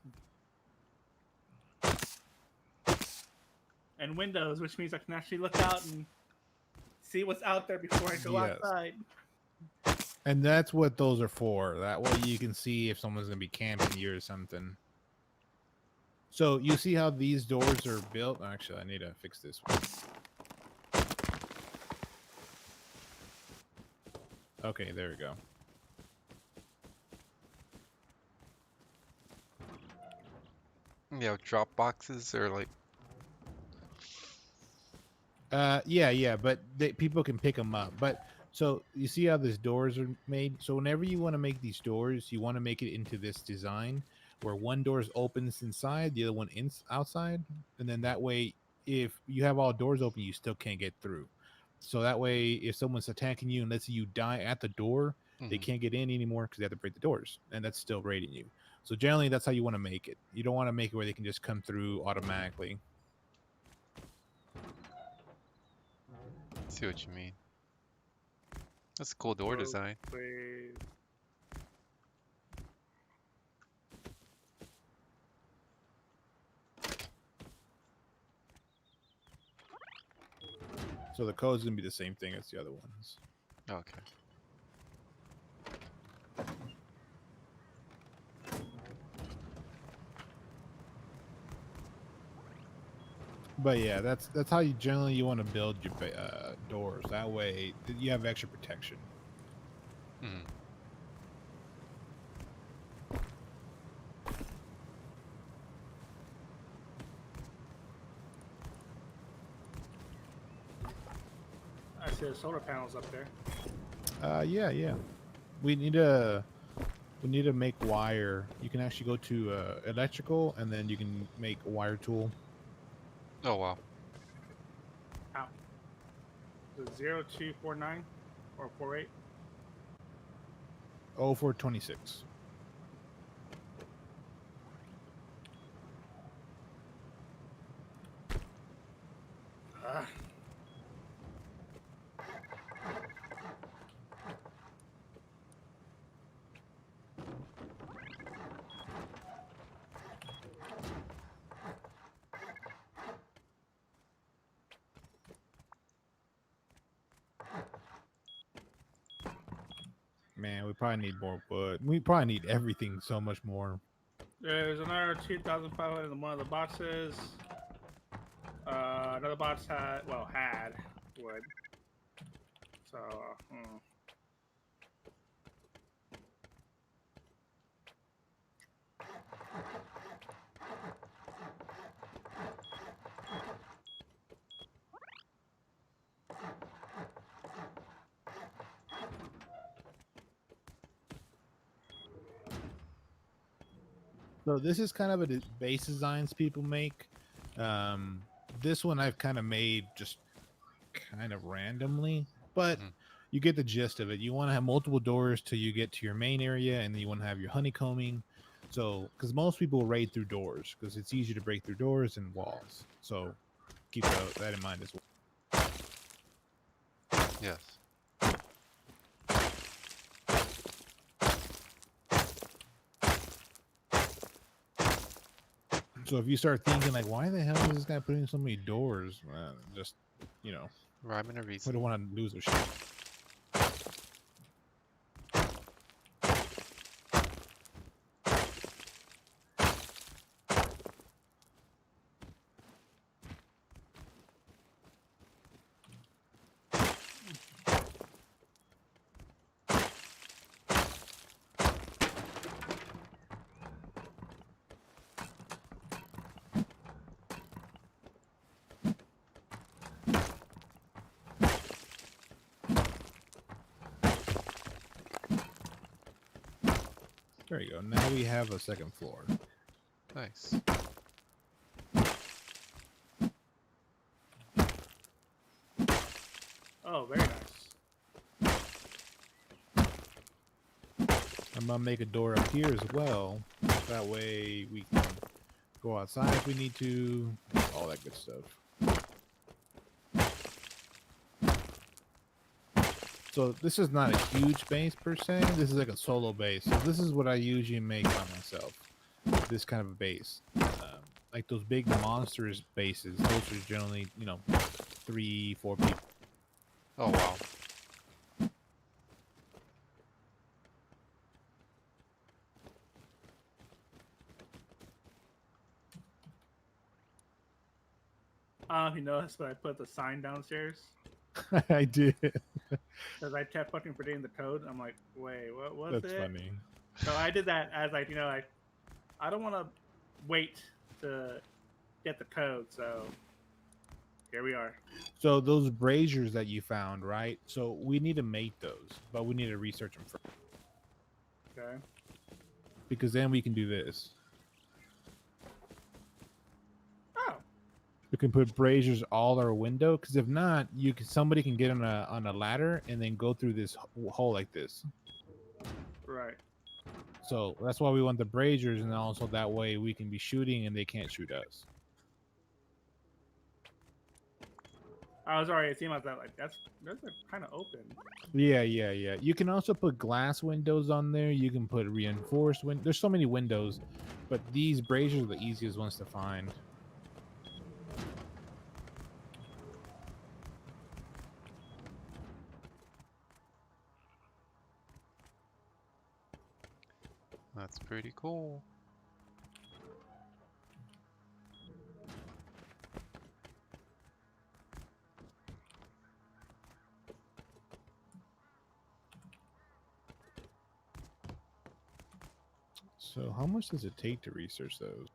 And windows, which means I can actually look out and see what's out there before I go Yes. outside. And that's what those are for. That way you can see if someone's going to be camping you or something. So you see how these doors are built? Actually, I need to fix this one. Okay, there we go. Yeah, drop boxes or like. Yeah, but people can pick them up. But so you see how these doors are made? So whenever you want to make these doors, you want to make it into this design where one door opens inside, the other one outside, and then that way, if you have all doors open, you still can't get through. So that way, if someone's attacking you and let's say you die at the door, they Mhm. can't get in anymore because they have to break the doors, and that's still raiding you. So generally, that's how you want to make it. You don't want to make it where they can just come through automatically. See what you mean. That's a cool door Oh, design. please. So the code is gonna be the same thing as the other ones. Okay. But yeah, that's how you generally you want to build your doors. That way you have extra protection. Mhm. I see the solar panels up there. Yeah. We need to make wire. You can actually go to electrical, and then you can make a wire tool. Oh wow. Ow. Is it 0249 or 48? 0426. Ah. Man, we probably need more wood. We probably need everything so much more. There's another 2,500 in one of the boxes. Another box had wood. So, So this is kind of a base designs people make. This one I've kind of made just kind of randomly, but Mhm. you get the gist of it. You want to have multiple doors till you get to your main area, and then you want to have your honeycombing. So, because most people raid through doors, because it's easier to break through doors and walls. So, keep that in mind as well. Yes. So, if you start thinking like, why the hell is this guy putting so many doors? Just, you know, Rhyme and a we reason. don't want to lose our shit. There you go. Now we have a second floor. Nice. Oh, very nice. I'm gonna make a door up here as well. That way we can go outside if we need to. All that good stuff. So this is not a huge base per se. This is like a solo base. So this is what I usually make by myself. This kind of a base. Like those big monstrous bases. Those are generally, 3, 4 people. Oh wow. I don't know if you noticed, but I put the sign downstairs I did. because I kept fucking forgetting the code. I'm like, wait, what was That's it? funny. So I did that as like, I don't want to wait to get the code. So here we are. So those braziers that you found, right? So we need to make those, but we need to research them first Okay. because then we can do this. Oh, We can put braziers all our window, because if not, somebody can get on a ladder and then go through this hole like this. right. So that's why we want the braziers, and also that way we can be shooting and they can't shoot us. I was already seeing like that. Like that's kind of open. Yeah. You can also put glass windows on there. You can put reinforced windows. There's so many windows, but these braziers are the easiest ones to find. That's pretty cool. So how much does it take to research those?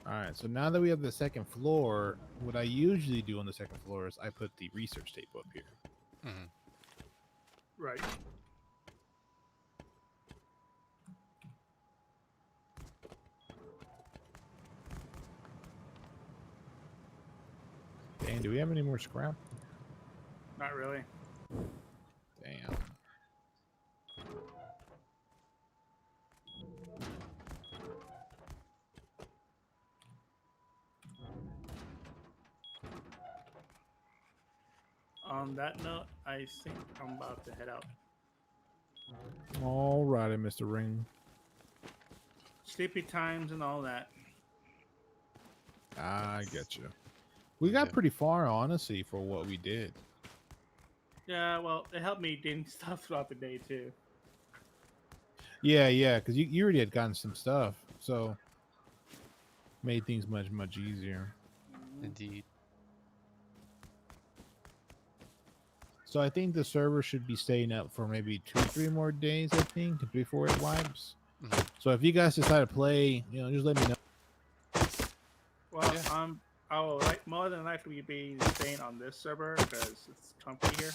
All right, so now that we have the second floor, what I usually do on the second floor is I put the research tape up here. Hmm. Right. Dang, do we have any more scrap? Not really. Damn. On that note, I think I'm about to head out. All righty, Mr. Ring. Sleepy times and all that. I get you. We got Yeah. pretty far, honestly, for what we did. Yeah, well, it helped me gain stuff throughout the day too. Yeah, because you already had gotten some stuff. So Made things much easier. Indeed. So I think the server should be staying up for maybe 2-3 more days. I think before it wipes. Mhm. So if you guys decide to play, just let me know. Well, Yeah. I will more than likely be staying on this server because it's comfy here.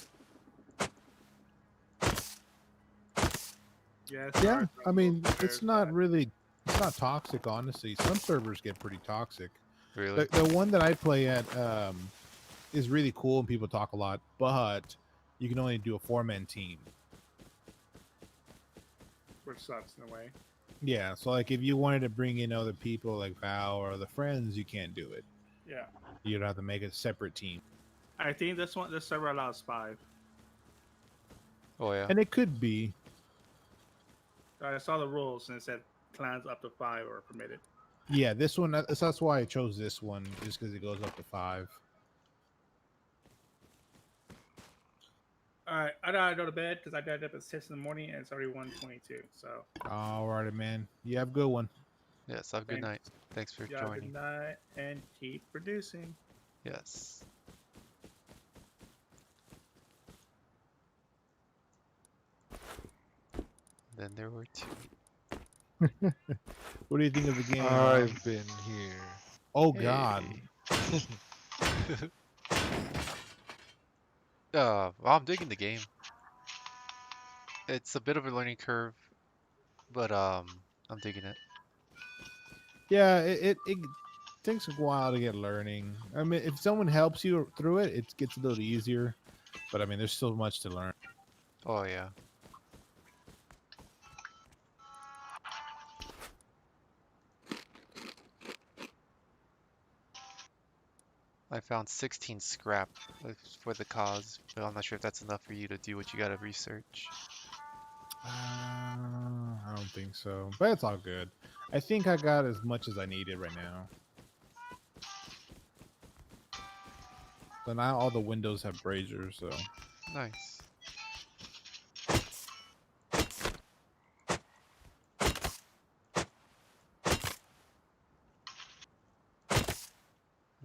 Yes, there Yeah, are I some mean, players it's not that really, it's not toxic, honestly. Some servers get pretty toxic. Really? The one that I play at is really cool and people talk a lot, but you can only do a 4-man team. which sucks in a way. Yeah, so like if you wanted to bring in other people like Val or other friends, you can't do it. Yeah, You'd have to make a separate team. I think this server allows 5. Oh yeah. And it could be. I saw the rules and it said clans up to 5 are permitted. Yeah, this one, that's why I chose this one, just because it goes up to 5. All right, I gotta go to bed because I got up at 6 in the morning and it's already 1:22. So All right, man. You have a good one. Yes. Have a good thanks. night. Thanks for Yeah, good joining. night and keep producing. Yes. Then there were 2. What do you think of the game? I've been here. Oh, God. Hey. Well, I'm digging the game. It's a bit of a learning curve, but I'm digging it. Yeah, it takes a while to get learning. I mean, if someone helps you through it, it gets a little easier. But I mean, there's still much to learn. Oh yeah. I found 16 scrap for the cause, but I'm not sure if that's enough for you to do what you gotta research. I don't think so, but it's all good. I think I got as much as I needed right now. So now all the windows have braziers, so Nice.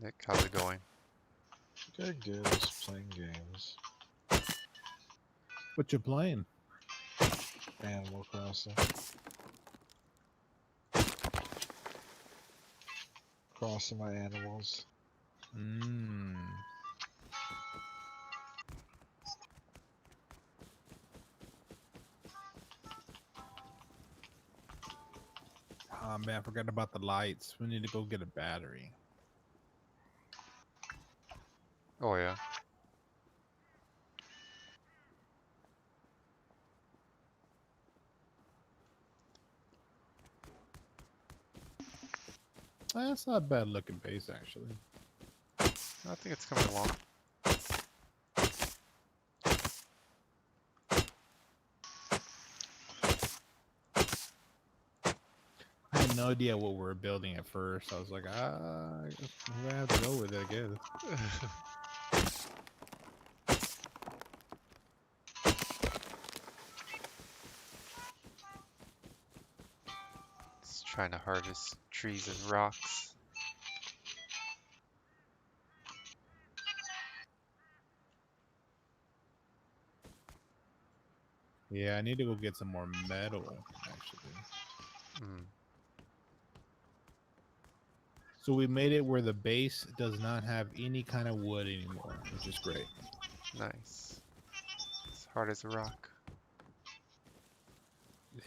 Nick, how's it going? Good, good. Just playing games. what you playing? Animal Crossing. Crossing my animals. Mm. Oh man, I forgot about the lights. We need to go get a battery. Oh yeah. That's not a bad looking base actually. I think it's coming along. I had no idea what we were building at first. I was like, I guess I'm gonna have to go with it, I guess. Just trying to harvest trees and rocks. Yeah, I need to go get some more metal, actually. Mm, So we made it where the base does not have any kind of wood anymore, which is great. nice. As hard as a rock.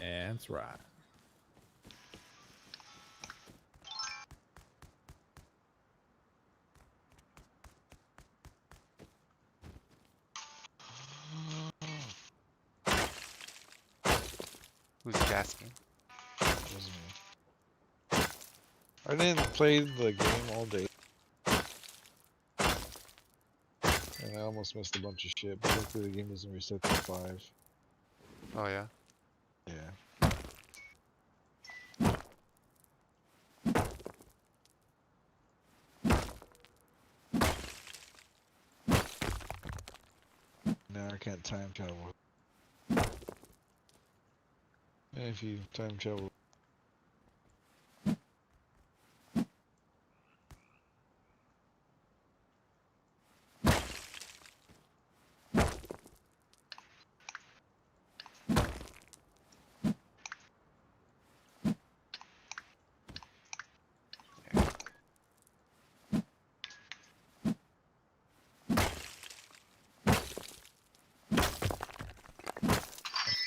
That's right. Who's gasping? Was me. I didn't play the game all day. And I almost missed a bunch of shit, but hopefully the game doesn't reset to 5. Oh yeah. Yeah. Now I can't time travel. And if you time travel,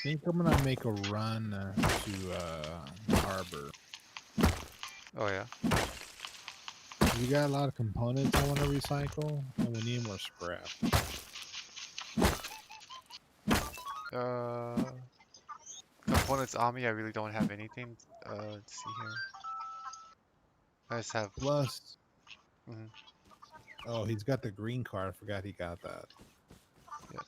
think I'm gonna make a run to the harbor. Oh yeah. We got a lot of components I want to recycle, and we need more scrap. Components on me. I really don't have anything. Let's see here. I just have. Plus, Mhm, oh, he's got the green card. I forgot he got that. yes.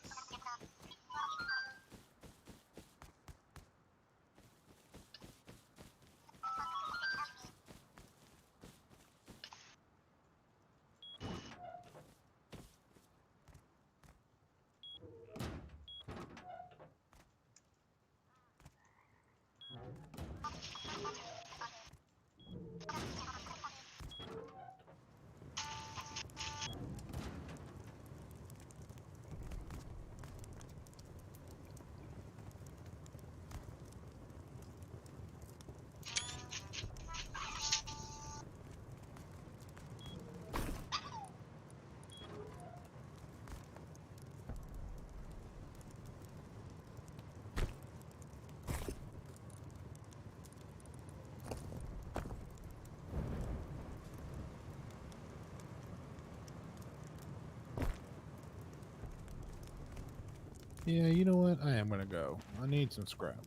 Yeah, you know what? I am gonna go. I need some scrap.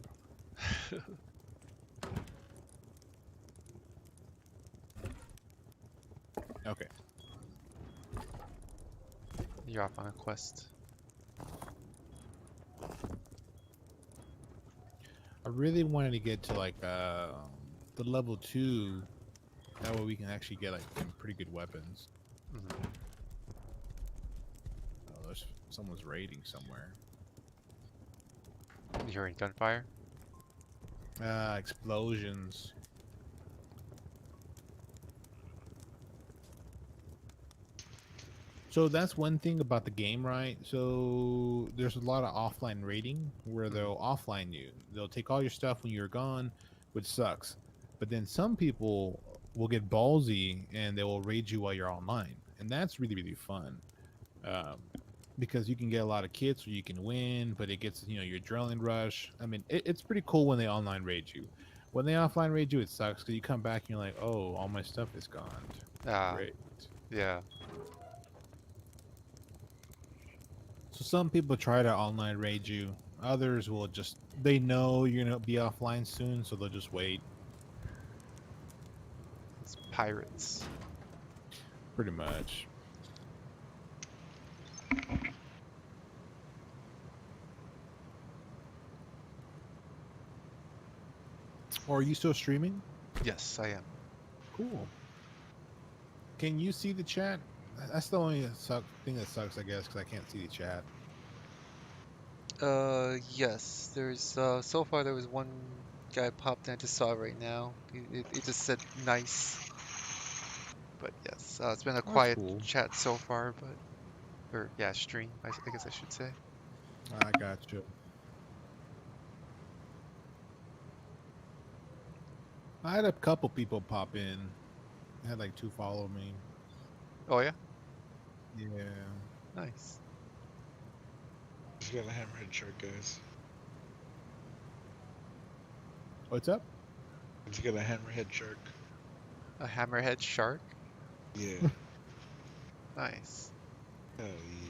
Okay. You're off on a quest. I really wanted to get to like the level 2. That way we can actually get like some pretty good weapons. Mhm. Oh, there's someone's raiding somewhere. You hearing gunfire? Explosions. So that's one thing about the game, right? So there's a lot of offline raiding where they'll offline you. They'll take all your stuff when you're gone, which sucks. But then some people will get ballsy and they will raid you while you're online, and that's really really fun. Um, because you can get a lot of kits where you can win, but it gets your adrenaline rush. I mean, it's pretty cool when they online raid you. When they offline raid you, it sucks because you come back and you're like, oh, all my stuff is gone. Ah, Great. yeah. So some people try to online raid you. Others will just they know you're gonna be offline soon, so they'll just wait. It's pirates. Pretty much. Or are you still streaming? Yes, I am. Cool. Can you see the chat? That's the only thing that sucks, I guess, because I can't see the chat. Yes. There's so far there was one guy popped in. I just saw it right now. It just said nice. But yes, it's been a That's quiet cool. chat so far, but or yeah, stream. I guess I should say. I got you. I had a couple people pop in. I had like 2 follow me. Oh yeah, Yeah. nice. Just got a hammerhead shark, guys. What's up? Just got a hammerhead shark. A hammerhead shark. Yeah. Nice. Hell yeah.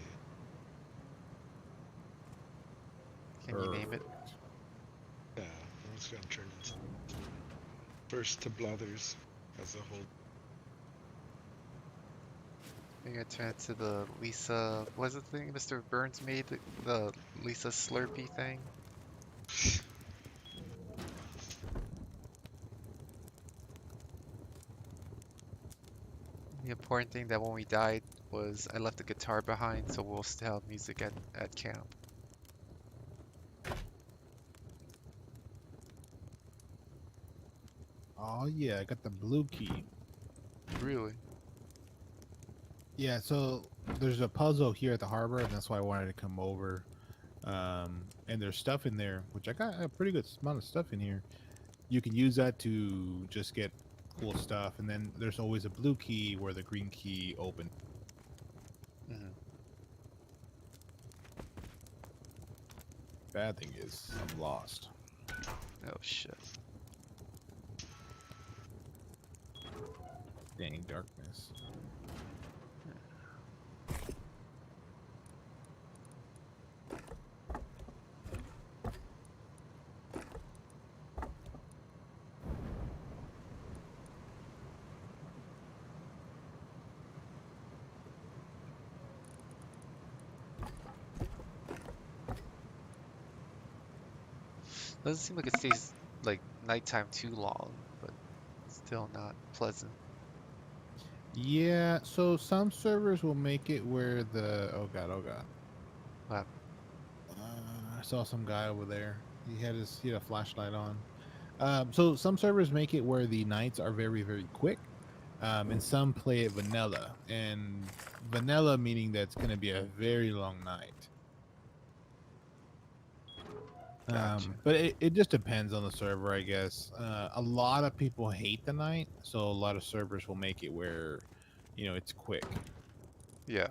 Can you name it? Yeah. I'm just gonna turn into first to Blathers as a whole. You're gonna turn it to the Lisa. What's the thing Mr. Burns made? The Lisa Slurpee thing. The important thing that when we died was I left the guitar behind, so we'll still have music at camp. Oh yeah, I got the blue key. Really? Yeah, so there's a puzzle here at the harbor, and that's why I wanted to come over. And there's stuff in there, which I got a pretty good amount of stuff in here. You can use that to just get cool stuff, and then there's always a blue key where the green key opens. Hmm. Bad thing is I'm lost. Oh shit. Dang darkness. Doesn't seem like it stays like nighttime too long, but still not pleasant. Yeah, so some servers will make it where the oh god. What happened? I saw some guy over there. He had a flashlight on. So some servers make it where the nights are very quick, and some play it vanilla. And vanilla meaning that's going to be a very long night. Gotcha. But it just depends on the server, I guess. A lot of people hate the night, so a lot of servers will make it where, it's quick. Yeah.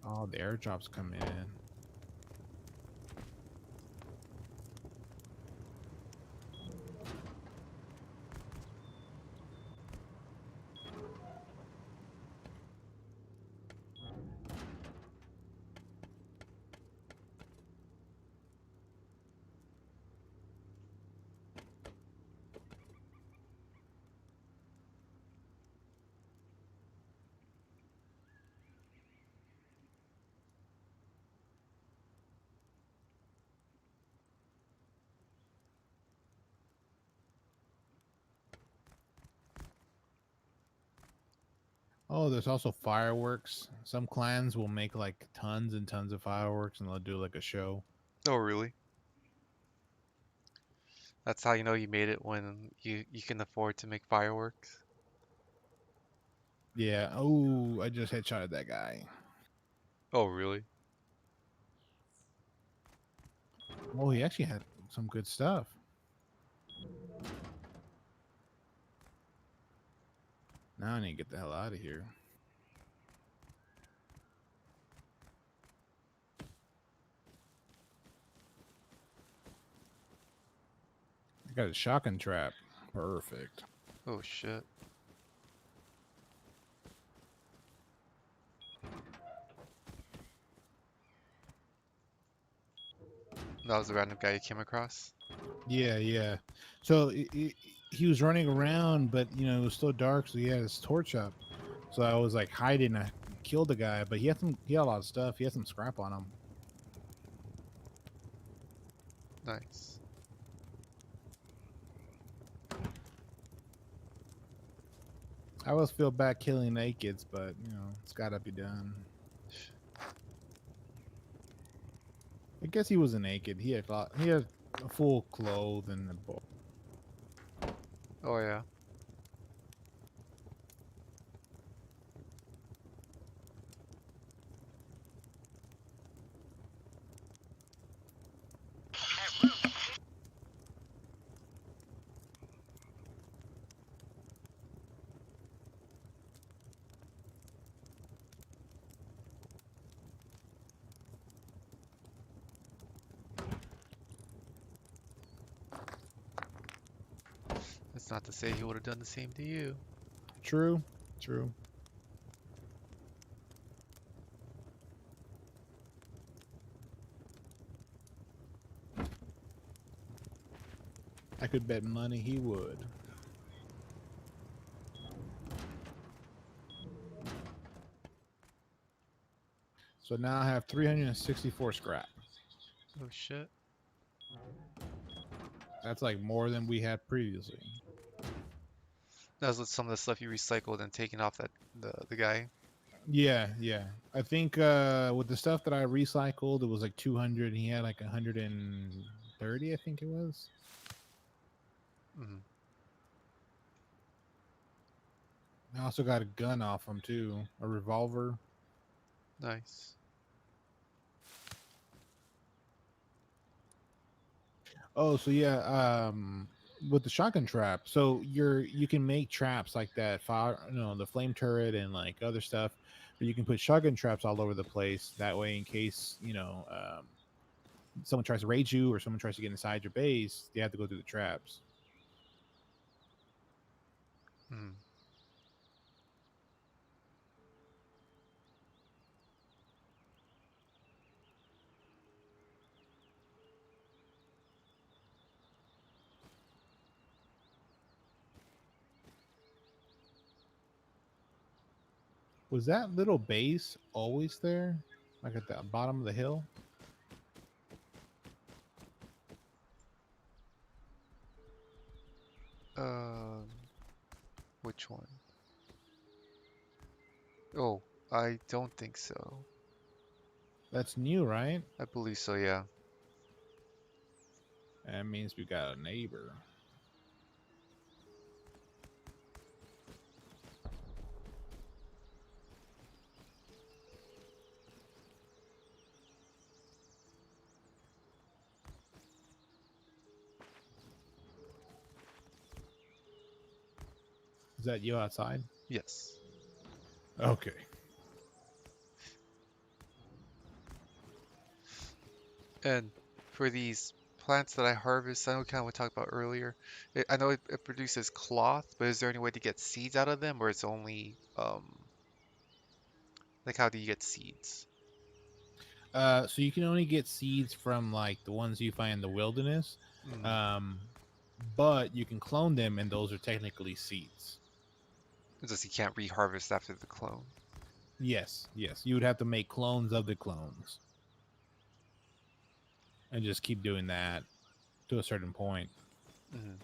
Oh, the airdrops come in. Oh, there's also fireworks. Some clans will make like tons and tons of fireworks and they'll do like a show. Oh, really? That's how you know you made it when you can afford to make fireworks. Yeah. Oh, I just headshotted that guy. Oh, really? Oh, he actually had some good stuff. Now I need to get the hell out of here. I got a shotgun trap. Perfect. Oh shit. That was a random guy you came across? Yeah, yeah. So he was running around, but it was still dark, so he had his torch up. So I was like hiding. I killed the guy, but he had a lot of stuff. He had some scrap on him. Nice. I always feel bad killing nakeds, but it's gotta be done. I guess he wasn't naked. He had a full clothes and a bow. Oh yeah. That's not to say he would have done the same to you. True, true. I could bet money he would. So now I have 364 scrap. Oh shit. That's like more than we had previously. That was with some of the stuff you recycled and taken off that the guy. Yeah, yeah. I think with the stuff that I recycled, it was like 200. He had like 130, I think it was. Hmm. I also got a gun off him too, a revolver. Nice. Oh, so yeah, with the shotgun trap. So you can make traps like that, fire, the flame turret and like other stuff. But you can put shotgun traps all over the place. That way, in case someone tries to raid you or someone tries to get inside your base, they have to go through the traps. Hmm. Was that little base always there, like at the bottom of the hill? Um, which one? Oh, I don't think so. That's new, right? I believe so, yeah. That means we got a neighbor. Is that you outside? Yes. Okay. And for these plants that I harvest, I know kind of what we talked about earlier. I know it produces cloth, but is there any way to get seeds out of them, or it's only like how do you get seeds? So you can only get seeds from like the ones you find in the wilderness, Mm. um, but you can clone them, and those are technically seeds. It's just you can't reharvest after the clone. Yes, yes. You would have to make clones of the clones, and just keep doing that to a certain point. Mm.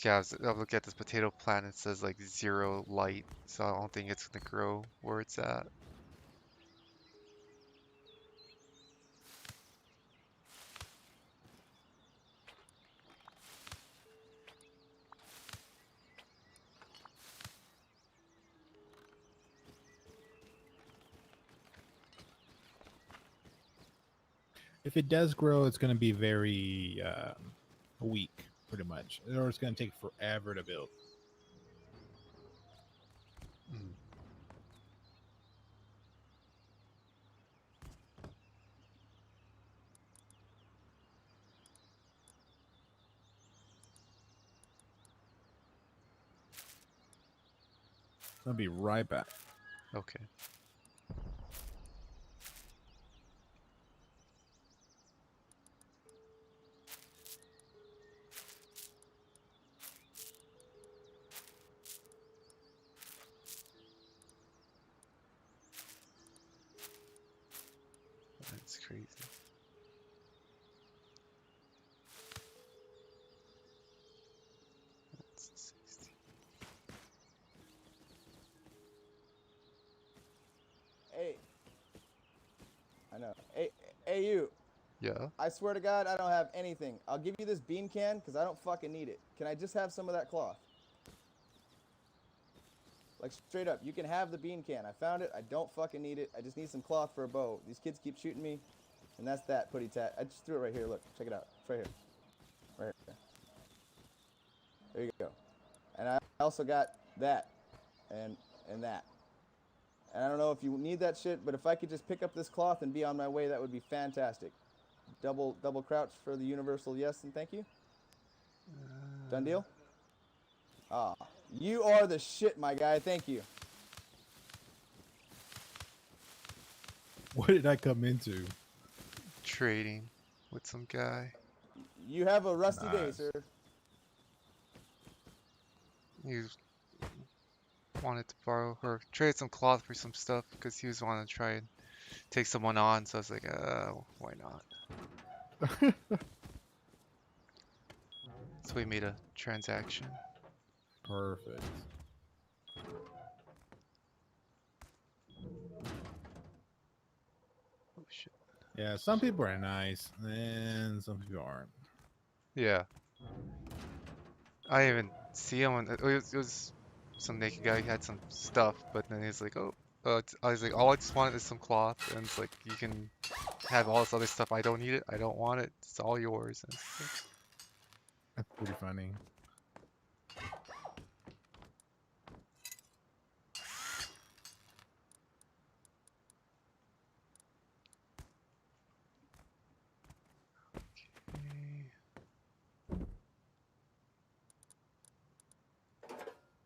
Yeah, I look at this potato plant. It says like 0 light, so I don't think it's gonna grow where it's at. If it does grow, it's going to be very weak, pretty much, or it's going to take forever to build. Mm. I'll be right back. Okay. That's crazy. That's 60. Hey, I know. Hey, you. Yeah. I swear to God, I don't have anything. I'll give you this bean can because I don't fucking need it. Can I just have some of that cloth? Like, straight up, you can have the bean can. I found it. I don't fucking need it. I just need some cloth for a bow. These kids keep shooting me, and that's that, putty tat. I just threw it right here. Look, check it out. It's right here. Right here. There you go. And I also got that and that. And I don't know if you need that shit, but if I could just pick up this cloth and be on my way, that would be fantastic. Double crouch for the universal yes and thank you. Done deal? Ah, you are the shit, my guy. Thank you. What did I come into? Trading with some guy. You have a rusty day, Nice. sir. He wanted to borrow or trade some cloth for some stuff because he was wanting to try and take someone on. So I was like, why not? So we made a transaction. Perfect. Oh shit. Yeah, some people are nice, and some people aren't. Yeah. I didn't even see him. It was some naked guy. He had some stuff, but then he's like, "Oh, I was like, all I just wanted is some cloth." And it's like, you can have all this other stuff. I don't need it. I don't want it. It's all yours. And it's like, That's pretty funny. okay.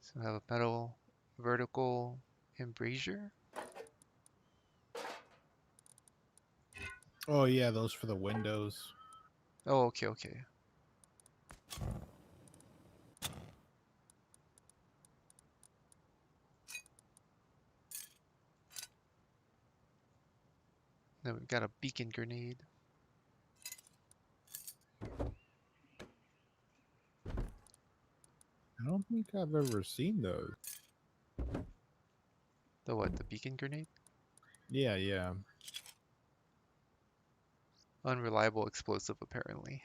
So I have a metal vertical embrasure. Oh yeah, those for the windows. Oh, okay, okay. Then we've got a beacon grenade. I don't think I've ever seen those. The what? The beacon grenade? Yeah, yeah. Unreliable explosive, apparently.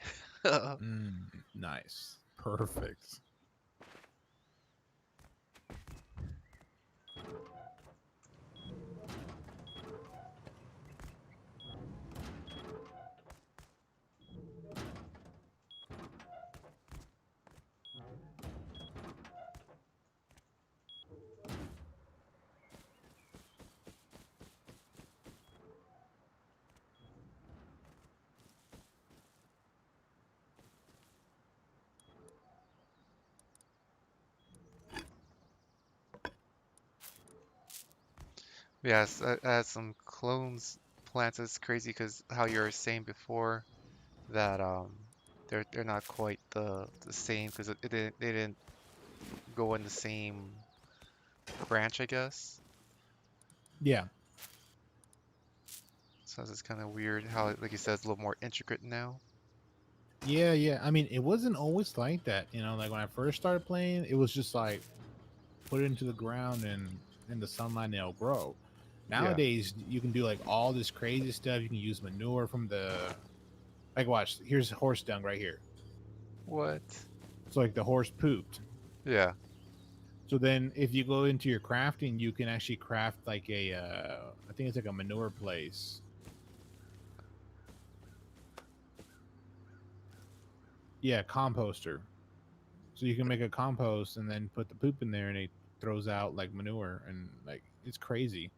Nice. Perfect. Yes, I had some clones plants. It's crazy because how you were saying before that they're not quite the same because they didn't go in the same branch, I guess. Yeah. So it's kind of weird how, like you said, it's a little more intricate now. Yeah, yeah. I mean, it wasn't always like that. Like when I first started playing, it was just like put it into the ground and in the sunlight and it'll grow. Yeah. Nowadays, you can do like all this crazy stuff. You can use manure from the like. Watch, here's horse dung right here. What? So like the horse pooped. Yeah. So then, if you go into your crafting, you can actually craft like a, I think it's like a manure place. Yeah, composter. So you can make a compost and then put the poop in there, and it throws out like manure, and like it's crazy.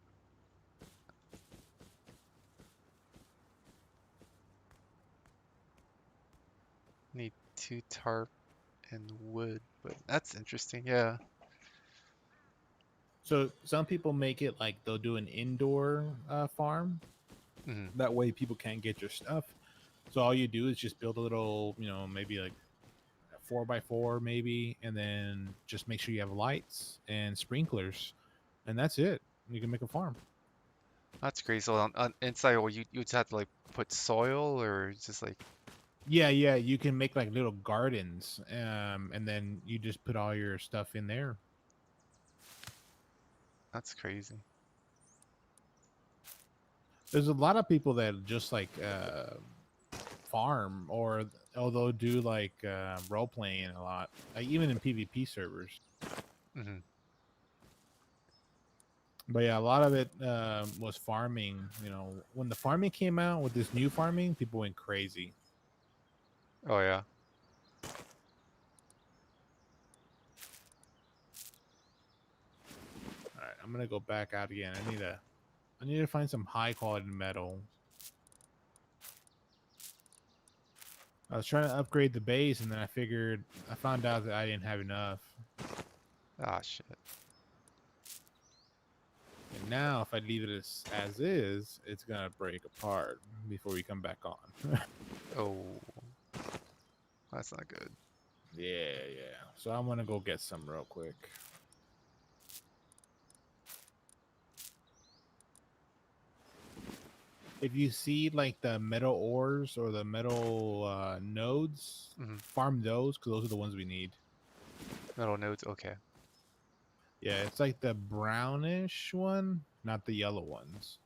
Need 2 tarp and wood, but that's interesting. Yeah. So some people make it like they'll do an indoor farm. Hmm. That way, people can't get your stuff. So all you do is just build a little, maybe like 4x4, maybe, and then just make sure you have lights and sprinklers, and that's it. You can make a farm. That's crazy. So on inside, or you just have to like put soil or just like, Yeah, yeah, you can make like little gardens, and then you just put all your stuff in there. that's crazy. There's a lot of people that just like farm, or although do like role playing a lot, like even in PvP servers. Hmm. But yeah, a lot of it was farming. When the farming came out with this new farming, people went crazy. Oh yeah. All right, I'm gonna go back out again. I need to find some high quality metal. I was trying to upgrade the base, and then I found out that I didn't have enough. Ah, shit. And now, if I leave it as is, it's gonna break apart before we come back on. Oh, that's not good. Yeah, yeah. So I'm gonna go get some real quick. If you see like the metal ores or the metal nodes, Hmm. farm those because those are the ones we need. Metal nodes. Okay. Yeah, it's like the brownish one, not the yellow ones.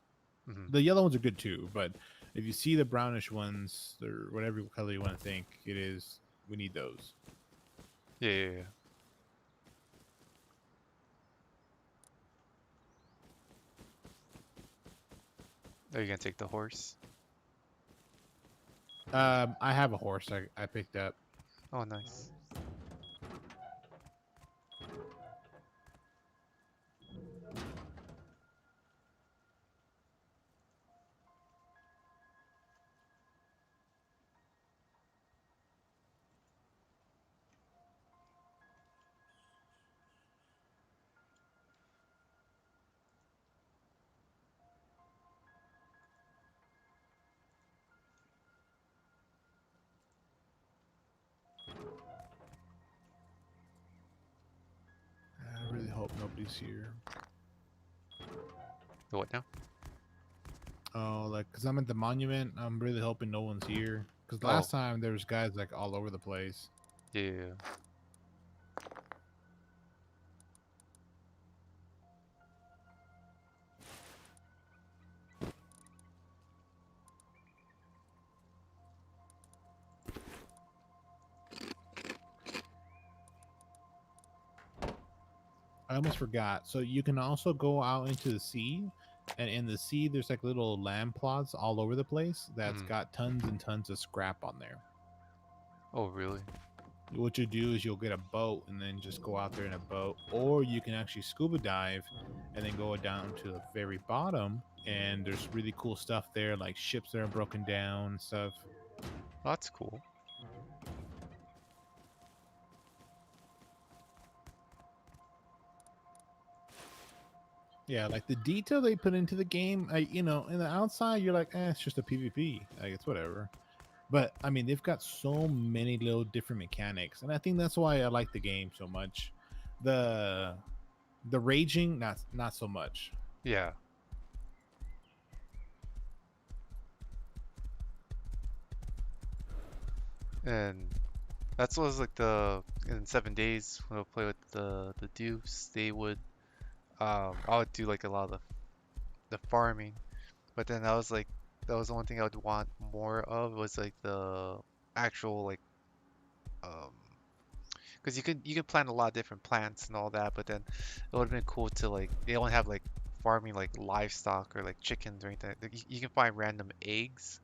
Hmm. The yellow ones are good too, but If you see the brownish ones or whatever color you want to think it is, we need those. Yeah, yeah, yeah. Are you gonna take the horse? I have a horse I picked up. Oh, nice. I really hope nobody's here. The what now? Oh, like, cause I'm at the monument. I'm really hoping no one's here. Cause Oh. last time there was guys like all over the place. Yeah, yeah, yeah. I almost forgot. So you can also go out into the sea, and in the sea there's like little land plots all over the place that's Mhm. got tons and tons of scrap on there. Oh, really? What you do is you'll get a boat and then just go out there in a boat, or you can actually scuba dive and then go down to the very bottom, and there's really cool stuff there, like ships that are broken down and stuff. Oh, that's cool. Yeah, like the detail they put into the game, in the outside you're like, it's just a PvP, like it's whatever. But I mean, they've got so many little different mechanics, and I think that's why I like the game so much. The raging, not so much. Yeah. And that's what was like in 7 days when I would play with the dupes, they would I would do like a lot of the farming, but then that was the one thing I would want more of was like the actual like um because you can plant a lot of different plants and all that, but then it would have been cool to like they don't have like farming like livestock or like chickens or anything. Like, you can find random eggs,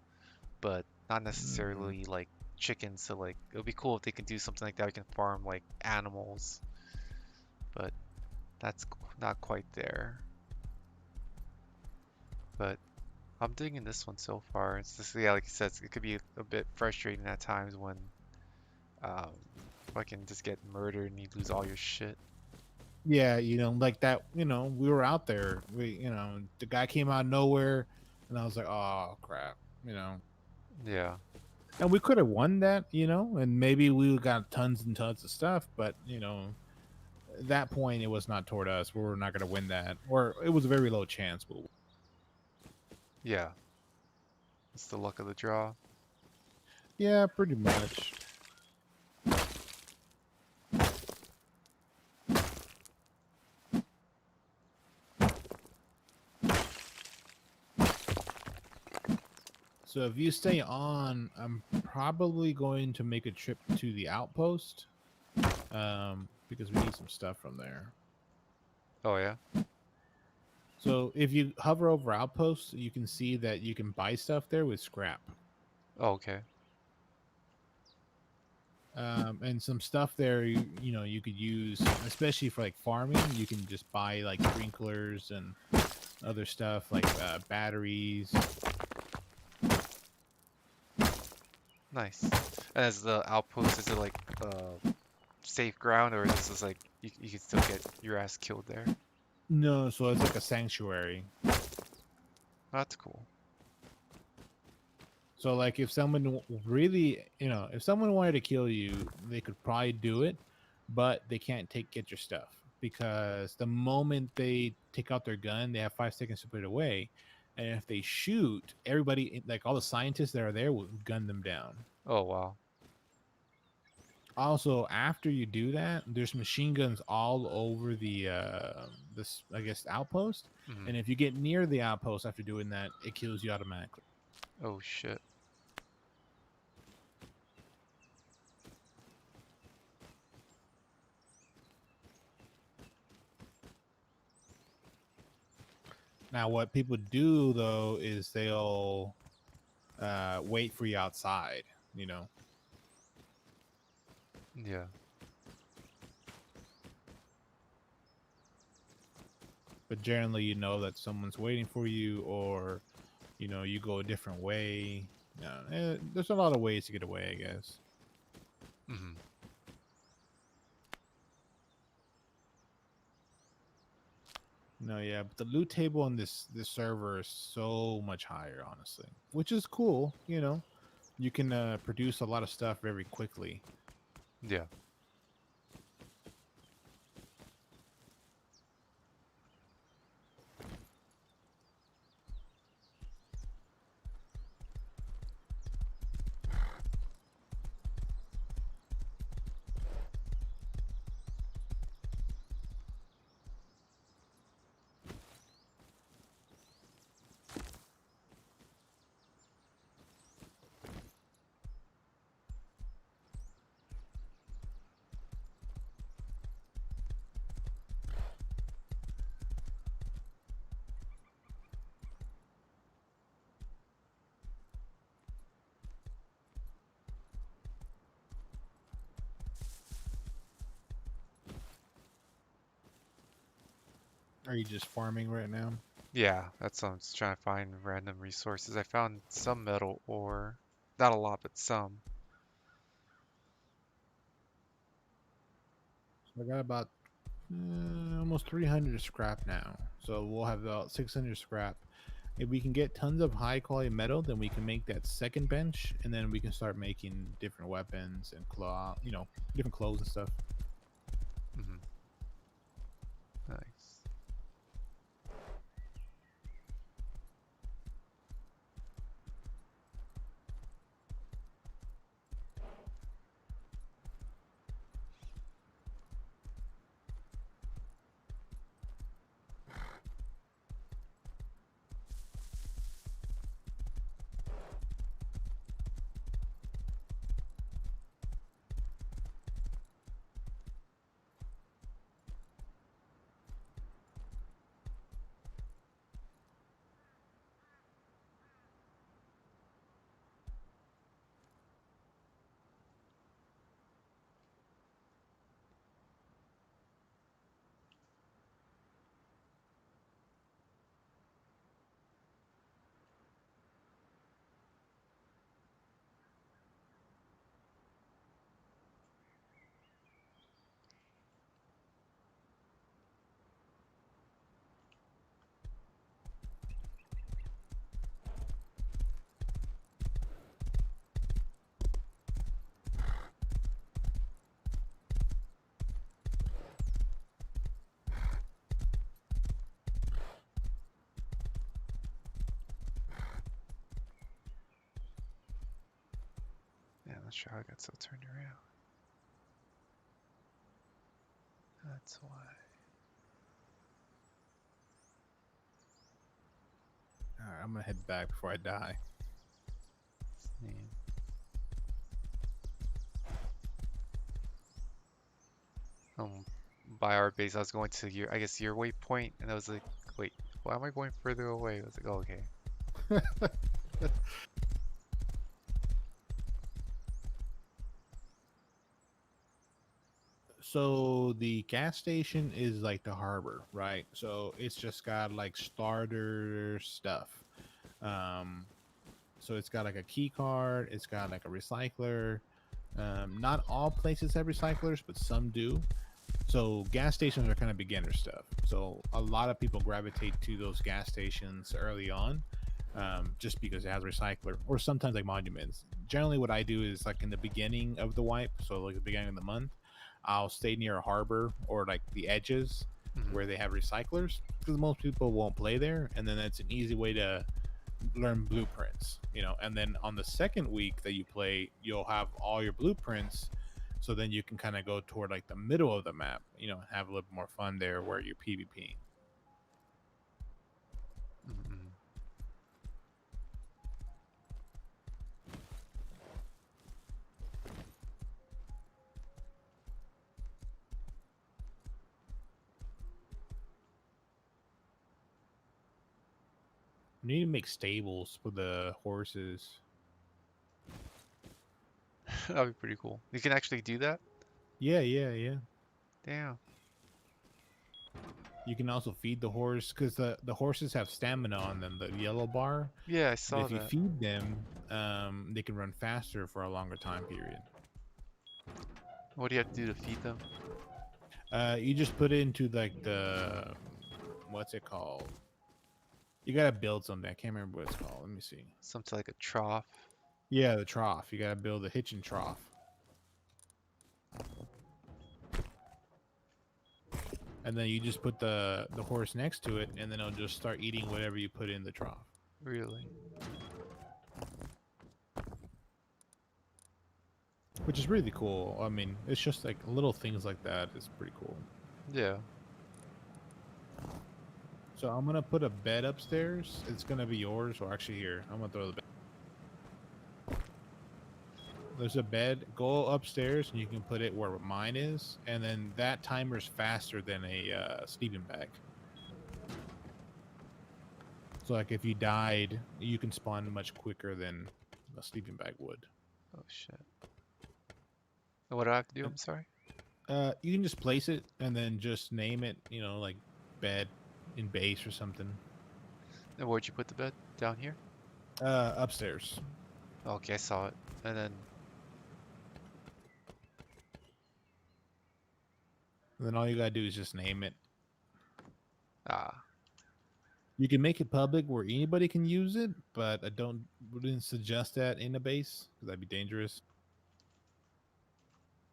but not Mhm. necessarily like chickens. So like it would be cool if they can do something like that. We can farm like animals, but that's not quite there. But I'm digging this one so far. It's just, yeah, like you said, it could be a bit frustrating at times when um fucking just get murdered and you lose all your shit. Yeah, like that. We were out there. The guy came out of nowhere, and I was like, oh crap. Yeah, And we could have won that, and maybe we got tons and tons of stuff, but at that point it was not toward us. We were not going to win that, or it was a very low chance. But yeah. It's the luck of the draw. yeah, pretty much. So if you stay on, I'm probably going to make a trip to the outpost, because we need some stuff from there. Oh yeah. So if you hover over outposts, you can see that you can buy stuff there with scrap. Oh, okay. And some stuff there, you could use, especially for like farming. You can just buy like sprinklers and other stuff like batteries. Nice. And as the outpost, is it like safe ground, or is this like you can still get your ass killed there? No, so it's like a sanctuary. That's cool. So like if someone really, if someone wanted to kill you, they could probably do it, but they can't get your stuff, because the moment they take out their gun, they have 5 seconds to put it away. And if they shoot, everybody, like all the scientists that are there, will gun them down. Oh wow. Also, after you do that, there's machine guns all over this, I guess, outpost. Mhm. And if you get near the outpost after doing that, it kills you automatically. Oh shit. Now, what people do though is they'll wait for you outside. You know, Yeah. but generally, you know that someone's waiting for you, or you know, you go a different way. There's a lot of ways to get away, I guess. Mm-hmm. No, yeah, but the loot table on this server is so much higher, honestly, which is cool. You know, you can produce a lot of stuff very quickly. Yeah. Are you just farming right now? Yeah, that's what I'm just trying to find random resources. I found some metal ore. Not a lot, but some. So I got about almost 300 scrap now. So we'll have about 600 scrap. If we can get tons of high quality metal, then we can make that second bench, and then we can start making different weapons and different clothes and stuff. Mm-hmm. Nice. Yeah, I'm not sure how I got so turned around. That's why. All right, I'm gonna head back before I die. Same. By our base, I was going to your, I guess your waypoint, and I was like, wait, why am I going further away? I was like, oh, okay. So the gas station is like the harbor, right? So it's just got like starter stuff. Um, so it's got like a key card. It's got like a recycler. Not all places have recyclers, but some do. So gas stations are kind of beginner stuff. So a lot of people gravitate to those gas stations early on, just because it has a recycler, or sometimes like monuments. Generally, what I do is like in the beginning of the wipe, so like the beginning of the month, I'll stay near a harbor or like the edges Mm-hmm. where they have recyclers, because most people won't play there, and then that's an easy way to learn blueprints, and then on the second week that you play, you'll have all your blueprints, so then you can kind of go toward like the middle of the map, have a little more fun there where you're PvP. Mm-hmm. We need to make stables for the horses. That'd be pretty cool. You can actually do that? Yeah, yeah, yeah. Damn. You can also feed the horse because the horses have stamina on them, the yellow bar. Yeah, I And saw if you that. feed them, they can run faster for a longer time period. What do you have to do to feed them? You just put it into like the what's it called? You gotta build something. I can't remember what it's called. Let me see. Something like a trough. Yeah, the trough. You gotta build a hitching trough. And then you just put the horse next to it, and then it'll just start eating whatever you put in the trough. Really? Which is really cool. I mean, it's just like little things like that is pretty cool. Yeah. So I'm gonna put a bed upstairs. It's gonna be yours, or actually here. I'm gonna throw the bed. There's a bed. Go upstairs, and you can put it where mine is, and then that timer's faster than a sleeping bag. So like if you died, you can spawn much quicker than a sleeping bag would. Oh shit. And what do I have to do? I'm sorry. You can just place it and then just name it. You know, like bed in base or something. And where'd you put the bed? Down here? Upstairs. Okay, I saw it. And then And then all you gotta do is just name it. You can make it public where anybody can use it, but wouldn't suggest that in a base because that'd be dangerous.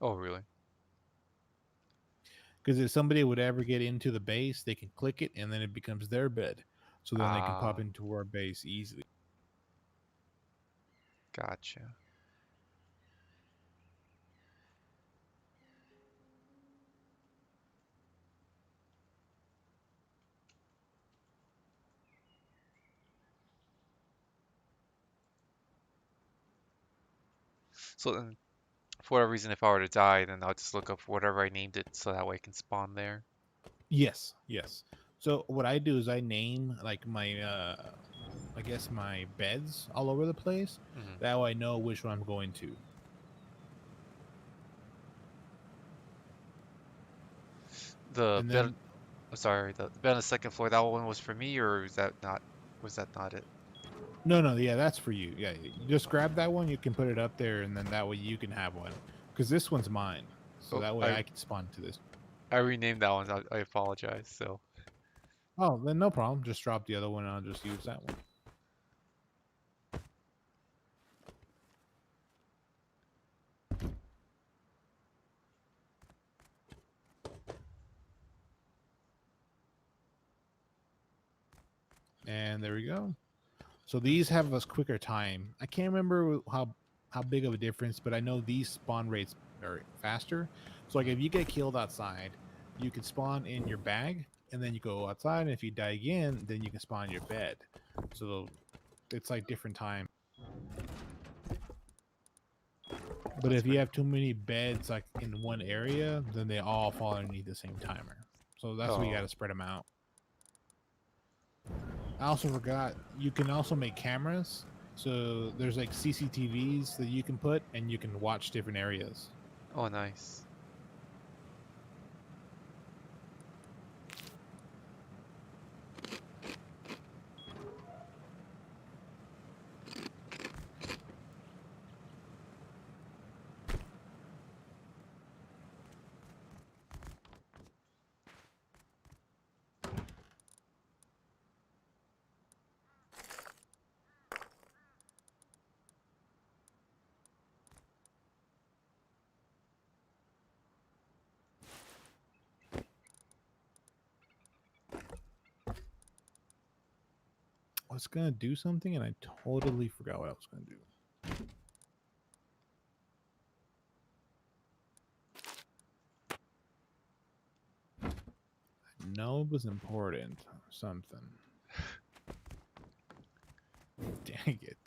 oh really? Because if somebody would ever get into the base, they can click it and then it becomes their bed. So then they can pop Ah, into our base easily. gotcha. So then, for whatever reason, if I were to die, then I'll just look up whatever I named it so that way I can spawn there. Yes, yes. So what I do is I name like my I guess my beds all over the place. Mhm. That way I know which one I'm going to. The And bed, then sorry, the bed on the second floor, that one was for me, or was that not it? no, yeah, that's for you. Yeah, you just grab that one. You can put it up there, and then that way you can have one. Because this one's mine, so Oh, that way I can spawn to this. I renamed that one. I apologize. So, Oh, then no problem. Just drop the other one, and I'll just use that one. And there we go. So these have a quicker time. I can't remember how big of a difference, but I know these spawn rates are faster. So like if you get killed outside, you can spawn in your bag, and then you go outside. And if you die again, then you can spawn in your bed. So it's like different time. But that's if you pretty have too many beds like in one area, then they all fall underneath the same timer. So that's why you Oh. got to spread them out. I also forgot you can also make cameras. So there's like CCTVs that you can put, and you can watch different areas. Oh, nice. I was gonna do something, and I totally forgot what I was gonna do. I know it was important. Something. Dang it.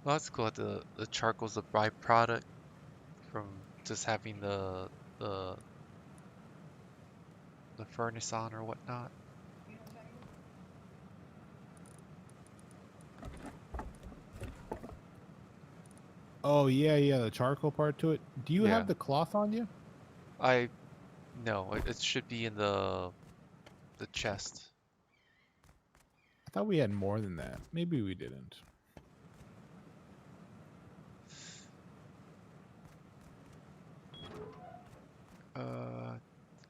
Well, that's cool. That the charcoal's a byproduct from just having the the furnace on or whatnot. Oh yeah, yeah, the charcoal part to it. Do you Yeah. have the cloth on you? I no, it should be in the chest. I thought we had more than that. Maybe we didn't.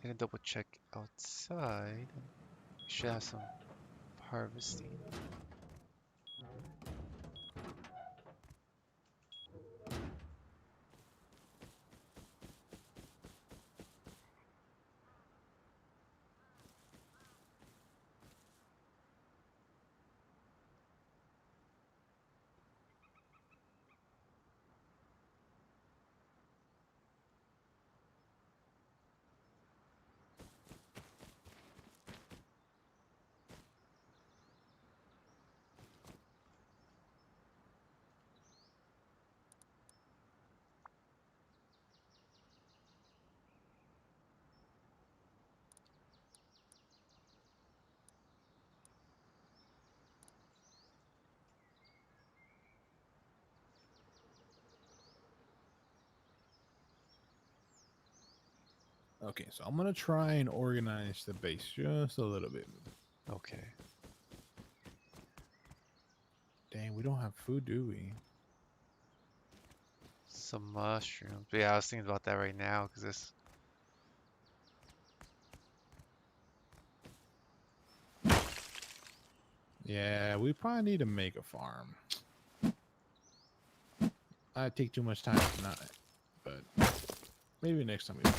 Gonna double check outside. Should have some harvesting. Okay, so I'm gonna try and organize the base just a little bit. Okay. Dang, we don't have food, do we? Some mushrooms. But yeah, I was thinking about that right now because this. Yeah, we probably need to make a farm. I take too much time tonight, but maybe next time we.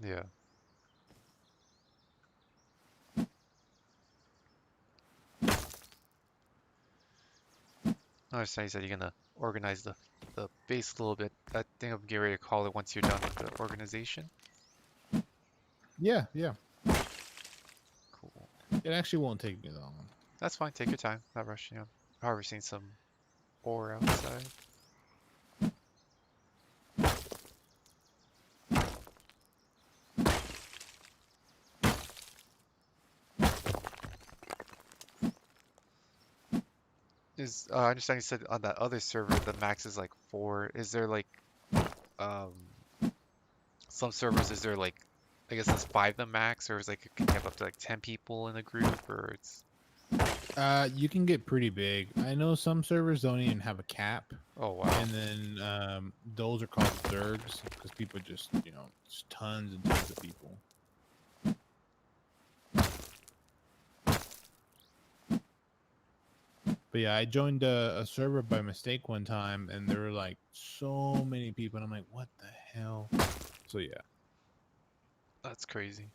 Yeah. I understand you said you're gonna organize the base a little bit. I think I'm getting ready to call it once you're done with the organization. Yeah, yeah. Cool. It actually won't take me long. That's fine. Take your time. Not rushing. I'm harvesting some ore outside. I understand you said on that other server the max is like 4. Is there like um some servers is there like I guess it's 5 the max, or is like can you have up to like 10 people in a group, or it's You can get pretty big. I know some servers don't even have a cap, oh wow. and then those are called zergs because people just just tons and tons of people. But yeah, I joined a server by mistake one time, and there were like so many people, and I'm like, what the hell? So yeah. That's crazy.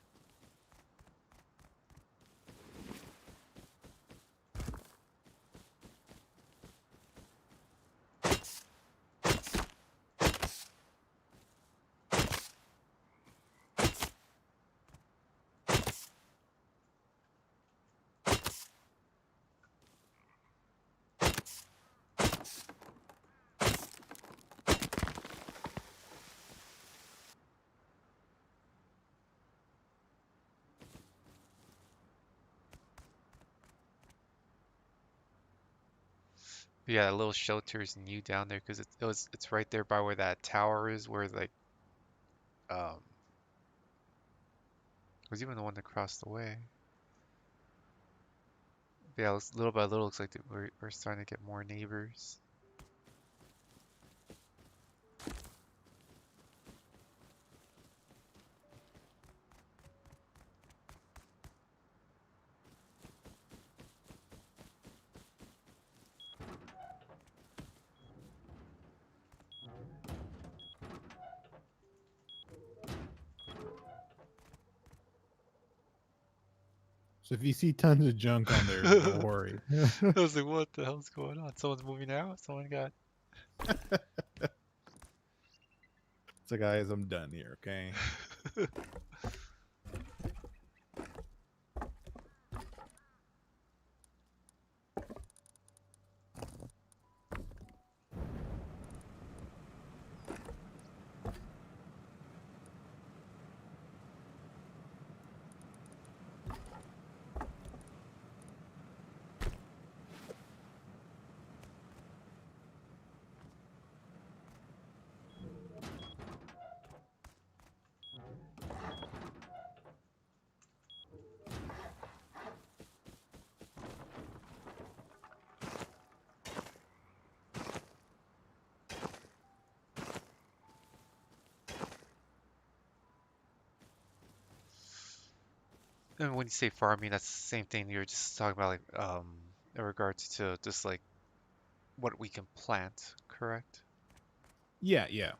But yeah, that little shelter is new down there because it's right there by where that tower is, where like um was even the one that crossed the way. But yeah, little by little looks like we're starting to get more neighbors. So if you see tons of junk on there, don't worry. I was like, what the hell's going on? Someone's moving out? Someone got So guys, I'm done here. Okay. And when you say farming, that's the same thing you're just talking about, like in regards to just like what we can plant, correct? Yeah, yeah.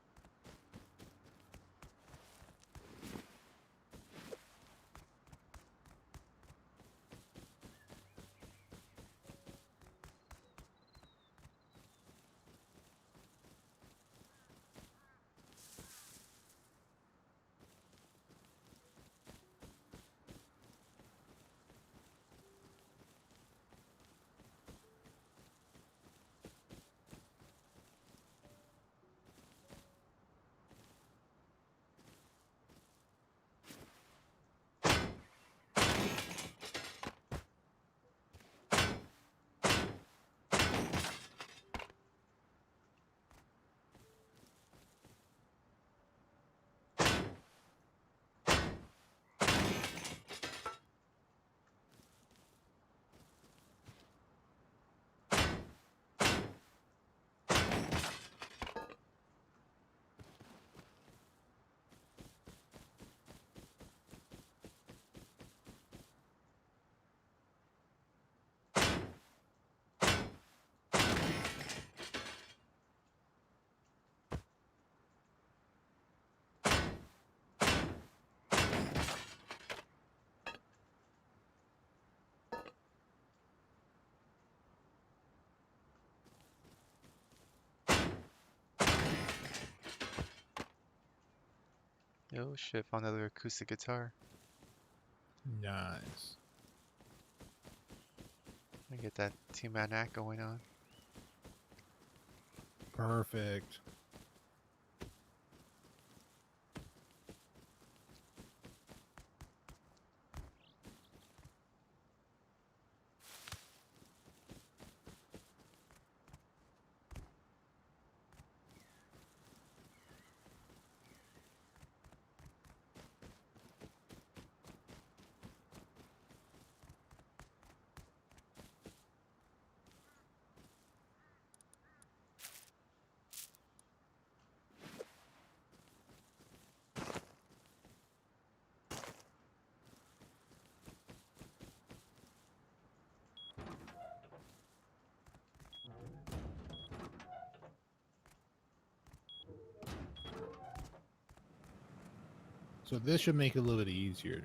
Oh shit, found another acoustic guitar. Nice. I get that two-man act going on. Perfect. So this should make it a little bit easier.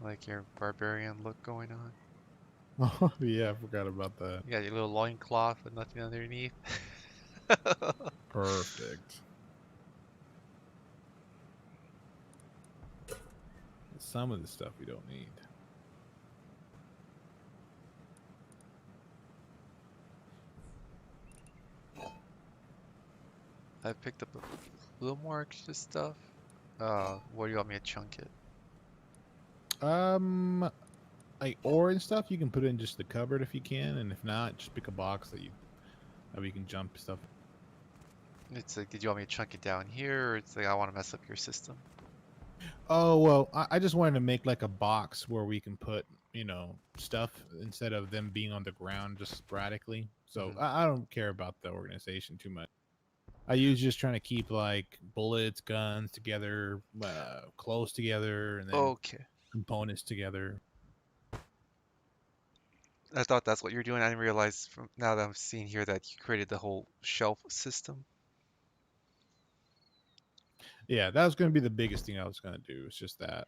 Like your barbarian look going on. Oh yeah, I forgot about that. You got your little loincloth with nothing underneath. Perfect. Some of the stuff we don't need. I picked up a little more extra stuff. What do you want me to chunk it? Like ore and stuff, you can put in just the cupboard if you can, and if not, just pick a box that we can jump stuff. It's like, did you want me to chunk it down here, or it's like I want to mess up your system? Oh well, I just wanted to make like a box where we can put, stuff instead of them being on the ground just sporadically. So Mhm. I don't care about the organization too much. I usually just trying to keep like bullets, guns together, clothes together, and then Okay. components together. I thought that's what you're doing. I didn't realize from now that I'm seeing here that you created the whole shelf system. Yeah, that was going to be the biggest thing I was going to do. It's just that.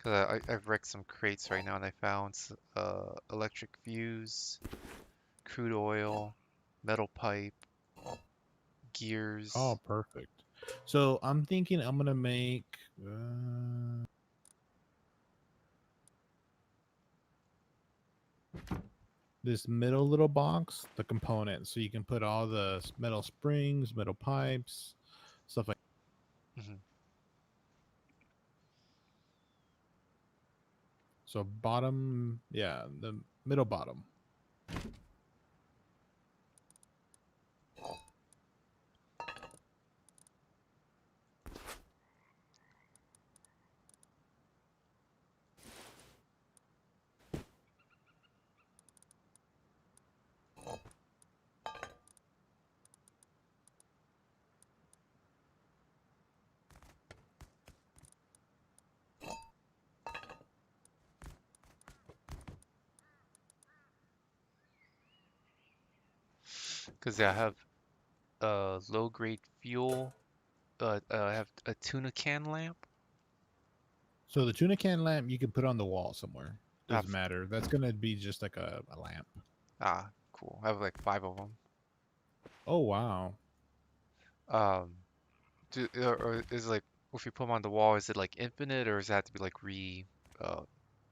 Cause I've wrecked some crates right now, and I found electric fuse, crude oil, metal pipe, gears. Oh, perfect. So I'm thinking I'm going to make. Uh, this middle little box, the components, so you can put all the metal springs, metal pipes, stuff like. Mhm. So bottom, yeah, the middle bottom. Because I have low grade fuel. I have a tuna can lamp. So the tuna can lamp you can put on the wall somewhere. I Doesn't have matter. That's gonna be just like a lamp. cool. I have like 5 of them. Oh wow. Um, or is it like if you put them on the wall, is it like infinite or does it have to be like uh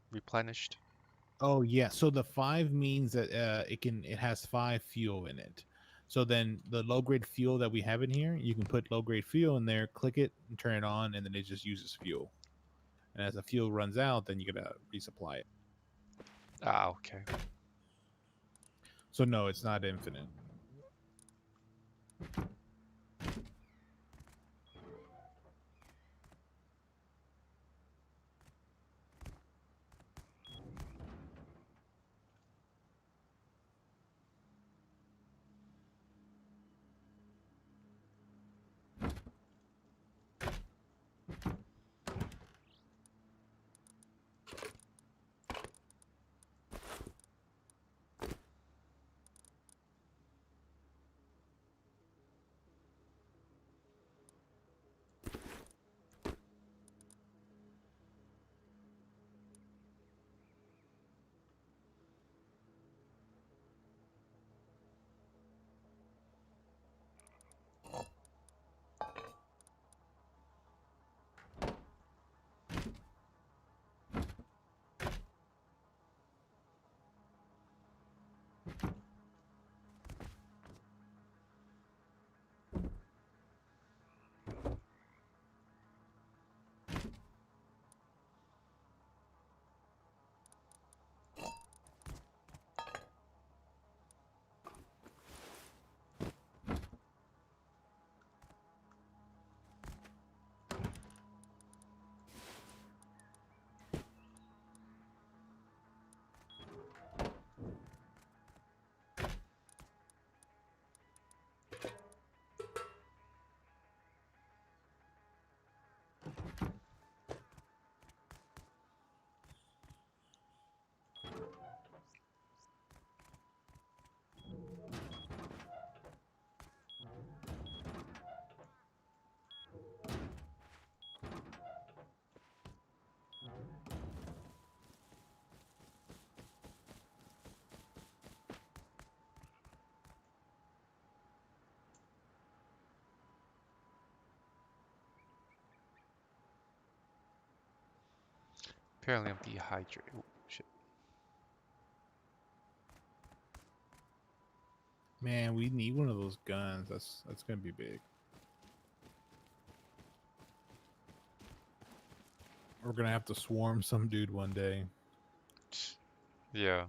replenished? Oh yeah. So the 5 means that it has 5 fuel in it. So then the low grade fuel that we have in here, you can put low grade fuel in there, click it and turn it on, and then it just uses fuel. And as the fuel runs out, then you gotta resupply it. Okay. So no, it's not infinite. Apparently I'm dehydrated. Oh, shit. Man, we need one of those guns. That's gonna be big. We're gonna have to swarm some dude one day. Yeah.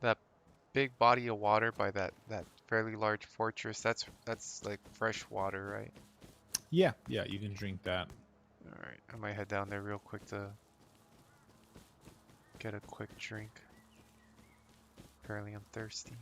That big body of water by that fairly large fortress, that's like fresh water, right? Yeah, yeah, you can drink that. All right. I might head down there real quick to get a quick drink. Apparently I'm thirsty.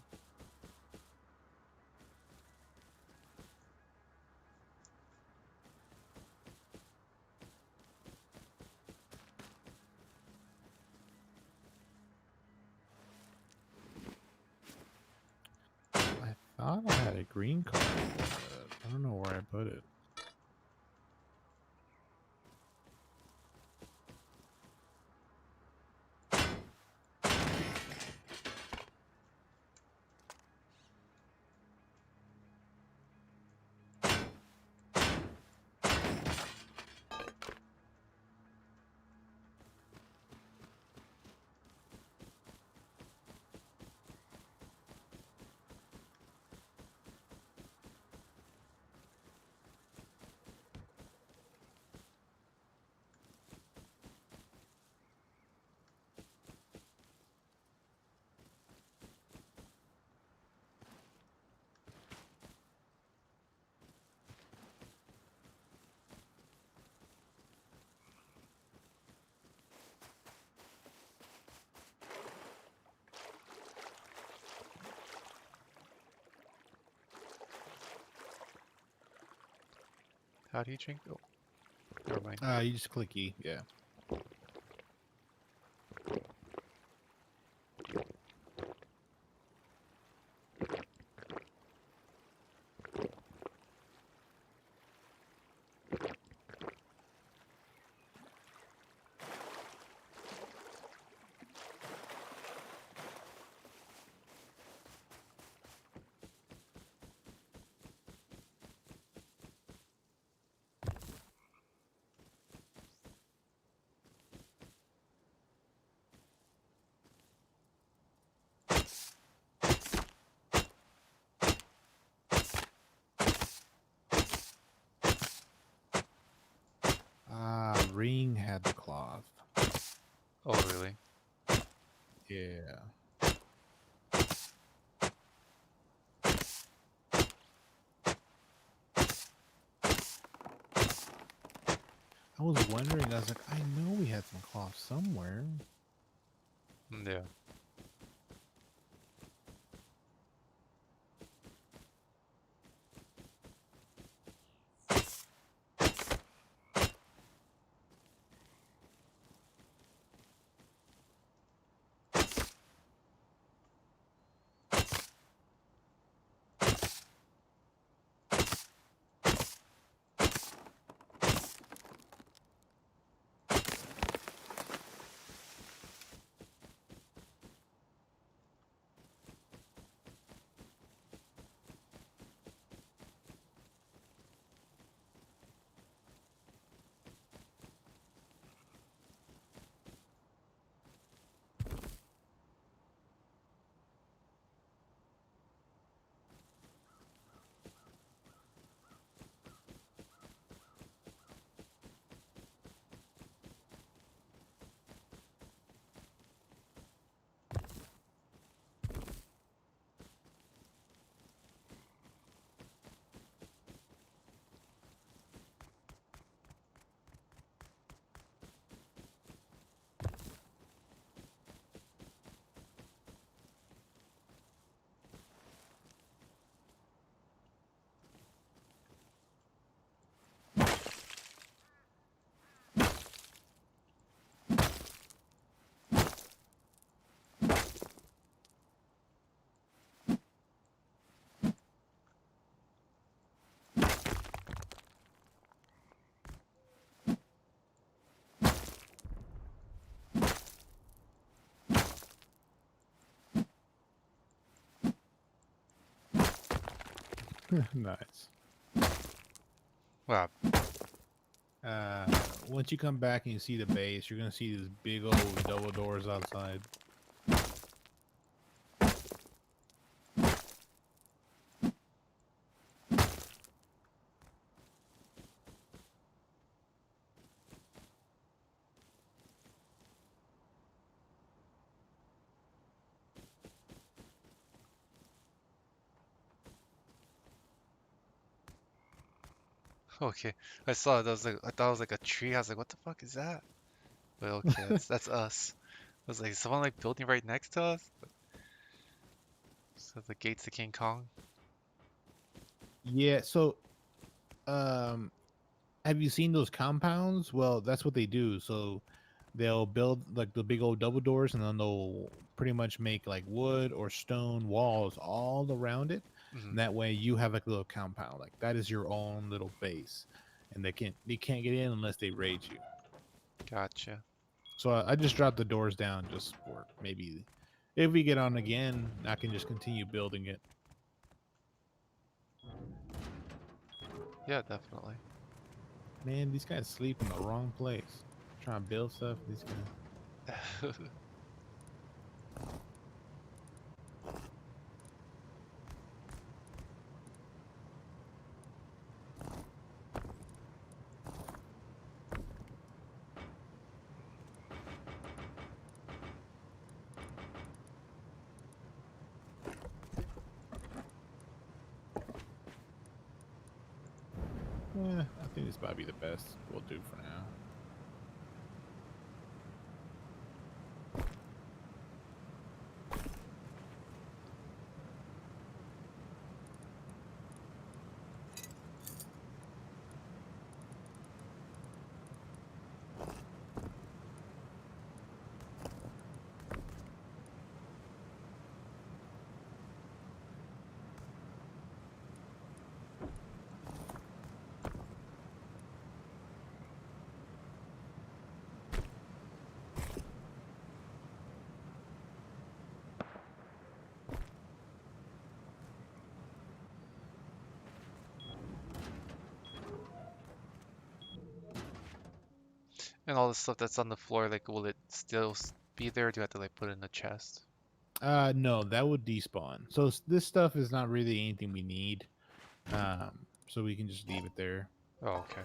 I thought I had a green card, but I don't know where I put it. How do you drink? Oh, never mind. You just click E. Yeah. Ring had the cloth. Oh, really? Yeah. I was wondering, I was like, I know we had some cloth somewhere. Yeah. Nice. Wow. Once you come back and you see the base, you're gonna see these big old double doors outside. Okay. I saw it. I thought it was like a tree. I was like, what the fuck is that? But okay, that's us. I was like, is someone like building right next to us? So the gates to King Kong. Yeah. So, um, have you seen those compounds? Well, that's what they do. So they'll build like the big old double doors, and then they'll pretty much make like wood or stone walls all around it. Hmm. And that way, you have like a little compound. Like that is your own little base, and they can't get in unless they raid you. Gotcha. So I just dropped the doors down just for maybe if we get on again, I can just continue building it. Yeah, definitely. Man, these guys sleep in the wrong place. Trying to build stuff. These guys. I think this might be the best we'll do for now. And all the stuff that's on the floor, like, will it still be there? Or do I have to like put it in a chest? No, that would despawn. So this stuff is not really anything we need. So we can just leave it there. Oh, okay.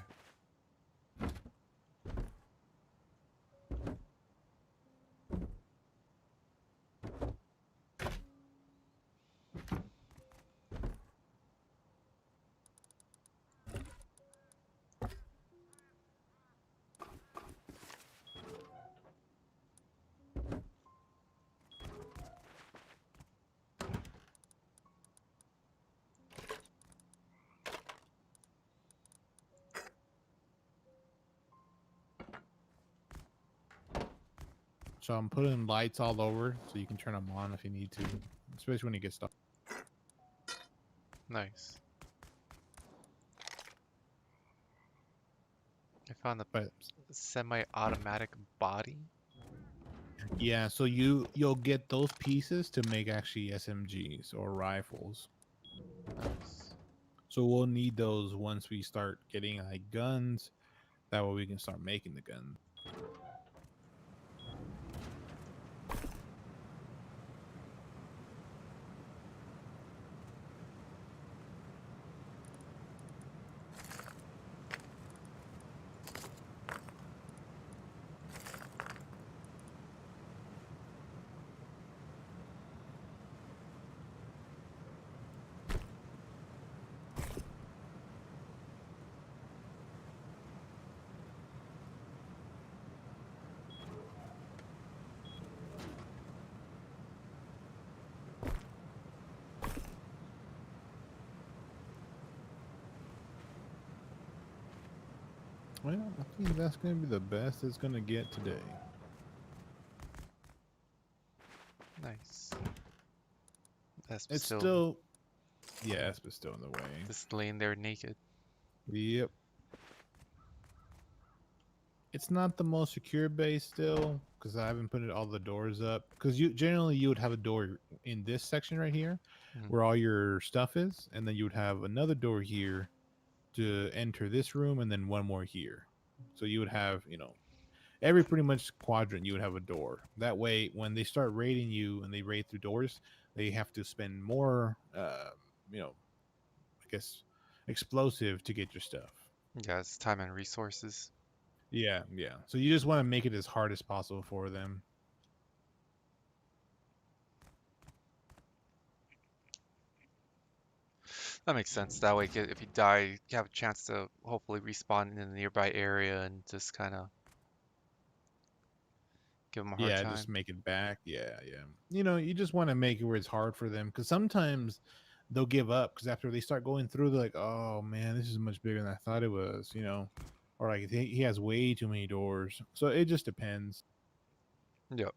So I'm putting lights all over so you can turn them on if you need to, especially when you get stuck. Nice. I found the But semi-automatic body. yeah, so you'll get those pieces to make actually SMGs or rifles. Nice. So we'll need those once we start getting like guns. That way we can start making the guns. Well, I think that's gonna be the best it's gonna get today. Nice. That's It's still still, yes, but still in the way. just laying there naked. Yep. It's not the most secure base still because I haven't put all the doors up. Because you would have a door in this section right here, Mhm. where all your stuff is, and then you would have another door here to enter this room, and then one more here. So you would have, every pretty much quadrant you would have a door. That way, when they start raiding you and they raid through doors, they have to spend more, I guess, explosive to get your stuff. Yeah, it's time and resources. Yeah, yeah. So you just want to make it as hard as possible for them. That makes sense. That way, if you die, you have a chance to hopefully respawn in a nearby area and just kind of give them a hard Yeah, just time. make it back. Yeah, yeah. You just want to make it where it's hard for them because sometimes they'll give up because after they start going through, they're like, "Oh man, this is much bigger than I thought it was," or like he has way too many doors. So it just depends. Yep.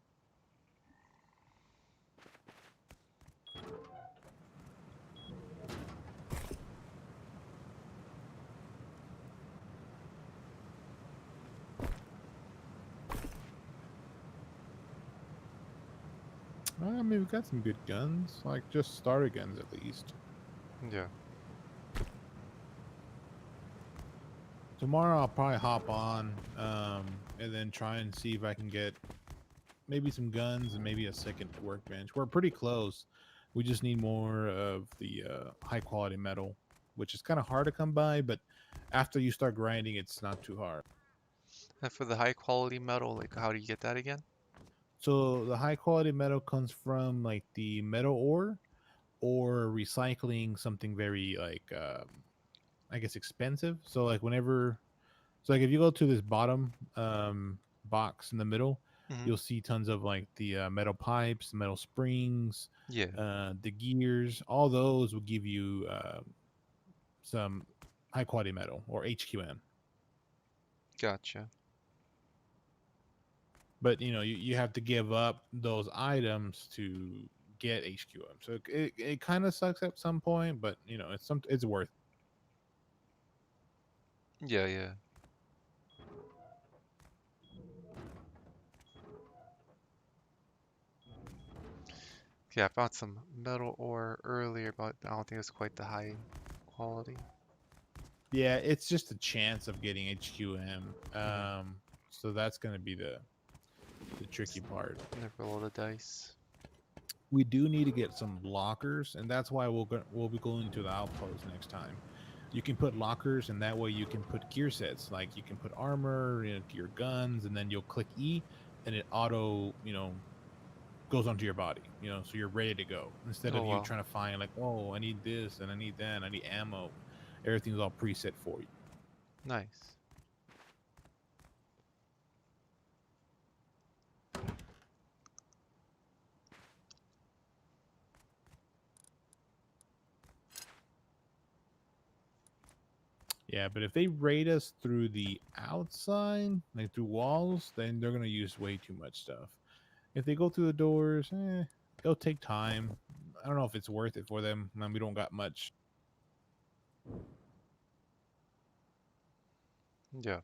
I mean, we've got some good guns, like just starter guns at least. Yeah. Tomorrow I'll probably hop on, and then try and see if I can get maybe some guns and maybe a second workbench. We're pretty close. We just need more of the high quality metal, which is kind of hard to come by, but after you start grinding, it's not too hard. And for the high quality metal, like how do you get that again? So the high quality metal comes from like the metal ore or recycling something very like I guess expensive. So like if you go to this bottom box in the middle, Hmm. you'll see tons of like the metal pipes, metal springs, Yeah. the gears. All those will give you some high quality metal or HQM. Gotcha. But you have to give up those items to get HQM. So it kind of sucks at some point, but it's worth. Yeah, yeah. Yeah, I found some metal ore earlier, but I don't think it's quite the high quality. Yeah, it's just a chance of getting HQM. Hmm. So that's going to be the tricky part. Never roll the dice. We do need to get some lockers, and that's why we'll be going to the outpost next time. You can put lockers, and that way you can put gear sets. Like you can put armor into your guns, and then you'll click E, and it auto, goes onto your body. So you're ready to go. Instead of Oh you wow. trying to find like, oh, I need this and I need that, and I need ammo. Everything's all preset for you. Nice. Yeah, but if they raid us through the outside, like through walls, then they're gonna use way too much stuff. If they go through the doors, it'll take time. I don't know if it's worth it for them. Man, we don't got much. Yeah.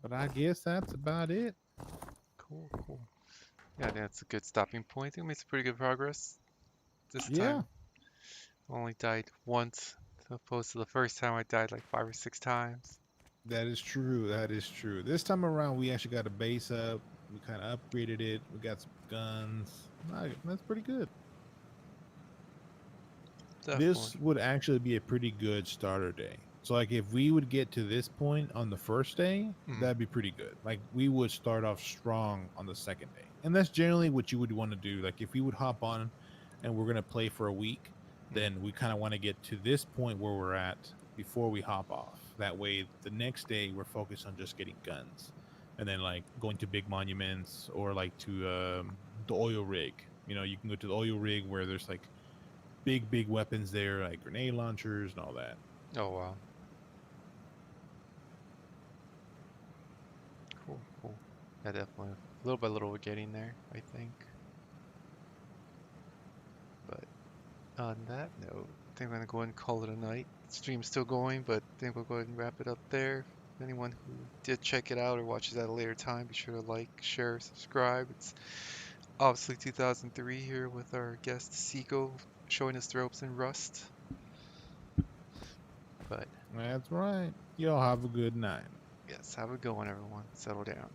But I guess that's about it. Cool, cool. Yeah, I think that's a good stopping point. I think we made some pretty good progress this Yeah, time. Only died once, as opposed to the first time I died like 5 or 6 times. that is true. That is true. This time around, we actually got a base up. We kind of upgraded it. We got some guns. That's pretty good. Definitely. This would actually be a pretty good starter day. So like if we would get to this point on the first day, Mhm. that'd be pretty good. Like we would start off strong on the second day. And that's generally what you would want to do. Like if we would hop on and we're going to play for a week, then we kind of want to get to this point where we're at before we hop off. That way the next day we're focused on just getting guns. And then like going to big monuments or like to the oil rig. You can go to the oil rig where there's like big weapons there, like grenade launchers and all that. Oh wow. Cool, cool. Yeah, definitely. Little by little we're getting there, I think. But on that note, I think I'm gonna go ahead and call it a night. Stream's still going, but I think we'll go ahead and wrap it up there. Anyone who did check it out or watches at a later time, be sure to like, share, subscribe. It's obviously 2003 here with our guest Syko showing us the ropes in Rust. But That's right. Y'all have a good night. yes, have a good one, everyone. Settle down.